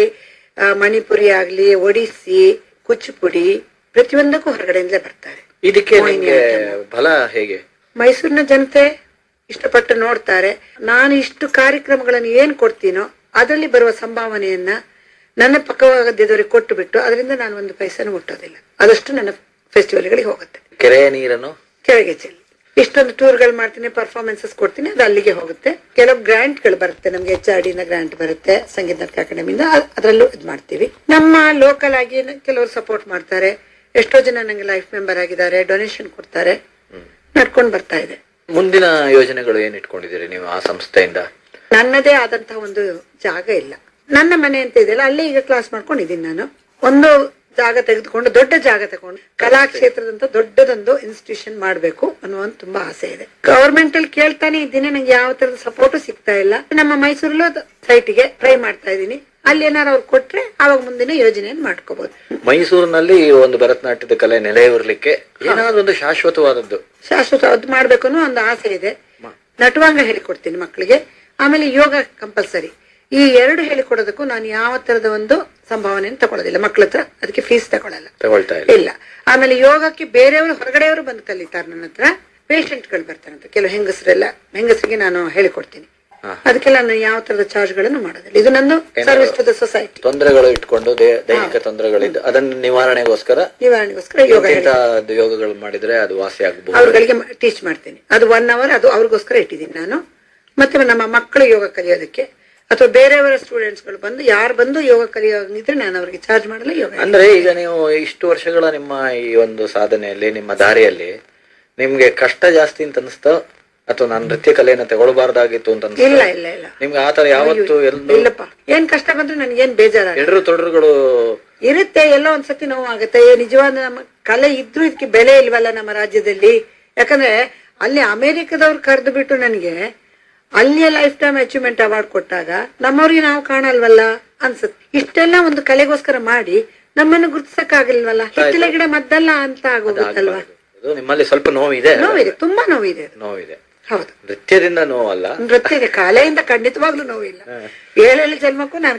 ಮಣಿಪುರಿ ಆಗ್ಲಿ, ಒಡಿಸ್ಸಿ, ಕುಚ್ಚುಪುಡಿ ಪ್ರತಿಯೊಂದಕ್ಕೂ ಹೊರಗಡೆಯಿಂದಲೇ ಬರ್ತಾರೆ. ಇದಕ್ಕೆ ಬಲ ಹೇಗೆ? ಮೈಸೂರಿನ ಜನತೆ ಇಷ್ಟಪಟ್ಟು ನೋಡ್ತಾರೆ. ನಾನು ಇಷ್ಟು ಕಾರ್ಯಕ್ರಮಗಳನ್ನು ಏನ್ ಕೊಡ್ತೀನೋ ಅದರಲ್ಲಿ ಬರುವ ಸಂಭಾವನೆಯನ್ನ ನನ್ನ ಪಕ್ಕವಾಗದಿದ್ದವರಿಗೆ ಕೊಟ್ಟು ಬಿಟ್ಟು ಅದರಿಂದ ನಾನು ಒಂದು ಪೈಸೆನೂ ಮುಟ್ಟೋದಿಲ್ಲ. ಅದಷ್ಟು ನನ್ನ ಫೆಸ್ಟಿವಲ್ಗಳಿಗೆ ಹೋಗುತ್ತೆ. ಕೆರೆಯ ನೀರನ್ನು ಕೆಳಗೆ ಚೆಲ್ಲಿ ಇಷ್ಟೊಂದು ಟೂರ್ಗಳು ಮಾಡ್ತೀನಿ, ಪರ್ಫಾರ್ಮೆನ್ಸಸ್ ಕೊಡ್ತೀನಿ, ಅದು ಅಲ್ಲಿಗೆ ಹೋಗುತ್ತೆ. ಕೆಲವು ಗ್ರಾಂಟ್ಗಳು ಬರುತ್ತೆ ನಮ್ಗೆ, HRD ಗ್ರಾಂಟ್ ಬರುತ್ತೆ, ಸಂಗೀತ ನಾಟಕ ಅಕಾಡೆಮಿಯಿಂದ, ಅದರಲ್ಲೂ ಇದು ಮಾಡ್ತೀವಿ. ನಮ್ಮ ಲೋಕಲ್ ಆಗಿ ಕೆಲವರು ಸಪೋರ್ಟ್ ಮಾಡ್ತಾರೆ. ಎಷ್ಟೋ ಜನ ನಂಗೆ ಲೈಫ್ ಮೆಂಬರ್ ಆಗಿದ್ದಾರೆ, ಡೊನೇಷನ್ ಕೊಡ್ತಾರೆ, ನಡ್ಕೊಂಡು ಬರ್ತಾ ಇದೆ. ಮುಂದಿನ ಯೋಜನೆಗಳು ಏನ್ ಇಟ್ಕೊಂಡಿದ್ದೀರಿ ನೀವು ಆ ಸಂಸ್ಥೆಯಿಂದ? ನನ್ನದೇ ಆದಂತಹ ಒಂದು ಜಾಗ ಇಲ್ಲ. ನನ್ನ ಮನೆ ಅಂತ ಇದೆಯಲ್ಲ, ಅಲ್ಲೇ ಈಗ ಕ್ಲಾಸ್ ಮಾಡ್ಕೊಂಡಿದ್ದೀನಿ ನಾನು. ಒಂದು ಜಾಗ ತೆಗೆದುಕೊಂಡು, ದೊಡ್ಡ ಜಾಗ ತಗೊಂಡು ಕಲಾಕ್ಷೇತ್ರದಂತ ದೊಡ್ಡದೊಂದು ಇನ್ಸ್ಟಿಟ್ಯೂಷನ್ ಮಾಡ್ಬೇಕು ಅನ್ನುವ ತುಂಬಾ ಆಸೆ ಇದೆ. ಗವರ್ಮೆಂಟ್ ಅಲ್ಲಿ ಕೇಳ್ತಾನೆ ಇದ್ದೀನಿ, ನಂಗೆ ಯಾವ ತರದ ಸಪೋರ್ಟ್ ಸಿಗ್ತಾ ಇಲ್ಲ. ನಮ್ಮ ಮೈಸೂರಲ್ಲೂ ಸೈಟ್ಗೆ ಟ್ರೈ ಮಾಡ್ತಾ ಇದ್ದೀನಿ. ಅಲ್ಲಿ ಏನಾರು ಅವ್ರು ಕೊಟ್ರೆ ಅವಾಗ ಮುಂದಿನ ಯೋಜನೆಯನ್ನು ಮಾಡ್ಕೋಬಹುದು. ಮೈಸೂರಿನಲ್ಲಿ ಈ ಒಂದು ಭರತನಾಟ್ಯದ ಕಲೆ ನೆಲೆಯೂರ್ಲಿಕ್ಕೆ ಏನಾದ್ರು ಒಂದು ಶಾಶ್ವತವಾದದ್ದು ಶಾಶ್ವತವಾದ್ದು ಮಾಡ್ಬೇಕು ಅನ್ನೋ ಒಂದು ಆಸೆ ಇದೆ. ನಟವಾಂಗ ಹೇಳಿಕೊಡ್ತೀನಿ ಮಕ್ಕಳಿಗೆ, ಆಮೇಲೆ ಯೋಗ ಕಂಪಲ್ಸರಿ. ಈ ಎರಡು ಹೇಳಿಕೊಡೋದಕ್ಕೂ ನಾನು ಯಾವ ತರದ ಒಂದು ಸಂಭಾವನೆಯನ್ನು ತಗೊಳ್ಳೋದಿಲ್ಲ ಮಕ್ಕಳ ಹತ್ರ, ಅದಕ್ಕೆ ಫೀಸ್ ತಗೊಳ್ತಾ ಇಲ್ಲ. ಆಮೇಲೆ ಯೋಗಕ್ಕೆ ಬೇರೆಯವರು ಹೊರಗಡೆಯವರು ಬಂದು ಕಲಿತಾರೆ ನನ್ನ ಹತ್ರ, ಪೇಷಂಟ್ಗಳು ಬರ್ತಾರಂತ ಕೆಲವು ಹೆಂಗಸರಿಗೆ ನಾನು ಹೇಳಿಕೊಡ್ತೀನಿ. ಅದಕ್ಕೆಲ್ಲ ನಾನು ಯಾವ ತರದ ಚಾರ್ಜ್ ಗಳನ್ನು ಮಾಡೋದಿಲ್ಲ. ಇದು ನಂದು ಸರ್ವಿಸ್ ಟು ದ ಸೊಸೈಟಿ. ತೊಂದರೆಗಳು ಇಟ್ಕೊಂಡು ದೈಹಿಕ ತೊಂದರೆಗಳಿದ್ದು ಅದನ್ನ ನಿವಾರಣೆಗೋಸ್ಕರ ಯೋಗಗಳು ಮಾಡಿದ್ರೆ ಅದು ವಾಸಿ ಆಗಬಹುದು. ಅವ್ರಗಳಿಗೆ ಟೀಚ್ ಮಾಡ್ತೀನಿ. ಅದು 1 hour ಅದು ಅವ್ರಿಗೋಸ್ಕರ ಇಟ್ಟಿದ್ದೀನಿ ನಾನು. ಮತ್ತೆ ನಮ್ಮ ಮಕ್ಕಳು ಯೋಗ ಕಲಿಯೋದಕ್ಕೆ ಅಥವಾ ಬೇರೆಯವರ ಸ್ಟೂಡೆಂಟ್ಸ್ ಗಳು ಬಂದು ಯಾರು ಬಂದು ಯೋಗ ಕಲಿಯೋಗಿದ್ರೆ ನಾನು ಅವ್ರಿಗೆ ಚಾರ್ಜ್ ಮಾಡಲ್ಲ. ಯೋಗ ಅಂದ್ರೆ ಈಗ ನೀವು ಇಷ್ಟು ವರ್ಷಗಳ ನಿಮ್ಮ ಈ ಒಂದು ಸಾಧನೆಯಲ್ಲಿ ನಿಮ್ಮ ದಾರಿಯಲ್ಲಿ ನಿಮ್ಗೆ ಕಷ್ಟ ಜಾಸ್ತಿ ಅಂತ ಅನಿಸ್ತಾ ಅಥವಾ ನಾನು ನೃತ್ಯ ಕಲೆಯನ್ನ ತಗೊಳ್ಬಾರ್ದಾಗಿತ್ತು ಅಂತ ಇಲ್ಲ ಇಲ್ಲ ಇಲ್ಲ ನಿಮ್ಗೆ ಆತರ ಯಾವತ್ತು ಇಲ್ಲಪ್ಪ. ಏನ್ ಕಷ್ಟ ಬಂದ್ರೆ ನನ್ಗೇನ್ ಬೇಜಾರ ಎಡರು ತೊಡರುಗಳು ಇರುತ್ತೆ, ಎಲ್ಲೋ ಒಂದ್ಸತಿ ನೋವು ಆಗುತ್ತೆ. ನಿಜವಾದ ನಮ್ಮ ಕಲೆ ಇದ್ರೂ ಇದಕ್ಕೆ ಬೆಲೆ ಇಲ್ವಲ್ಲ ನಮ್ಮ ರಾಜ್ಯದಲ್ಲಿ. ಯಾಕಂದ್ರೆ ಅಲ್ಲಿ ಅಮೆರಿಕದವ್ರು ಕರೆದು ಬಿಟ್ಟು ನನಗೆ ಅಲ್ಲಿಯ ಲೈಫ್ ಟೈಮ್ ಅಚೀವ್ಮೆಂಟ್ ಅವಾರ್ಡ್ ಕೊಟ್ಟಾಗ ನಮ್ಮವ್ರಿಗೆ ನಾವು ಕಾಣಲ್ವಲ್ಲ ಅನ್ಸುತ್ತೆ. ಇಷ್ಟೆಲ್ಲ ಒಂದು ಕಲೆಗೋಸ್ಕರ ಮಾಡಿ ನಮ್ಮನ್ನು ಗುರುತಿಸಕ್ಕಾಗಲ್ವಲ್ಲ, ಹಿತ್ತಲ ಗಿಡ ಮದ್ದಲ್ಲ ಅಂತ ಆಗೋಗುತ್ತಲ್ವಾ. ನಿಮ್ಮಲ್ಲಿ ಸ್ವಲ್ಪ ನೋವಿದೆ, ತುಂಬಾ ನೋವಿದೆ. ಹೌದು, ನೃತ್ಯದಿಂದ ನೋವಲ್ಲ, ನೃತ್ಯದ ಕಲೆಯಿಂದ ಖಂಡಿತವಾಗ್ಲೂ ನೋವಿಲ್ಲ. 7 ಜನ್ಮಕ್ಕೂ ನಾನು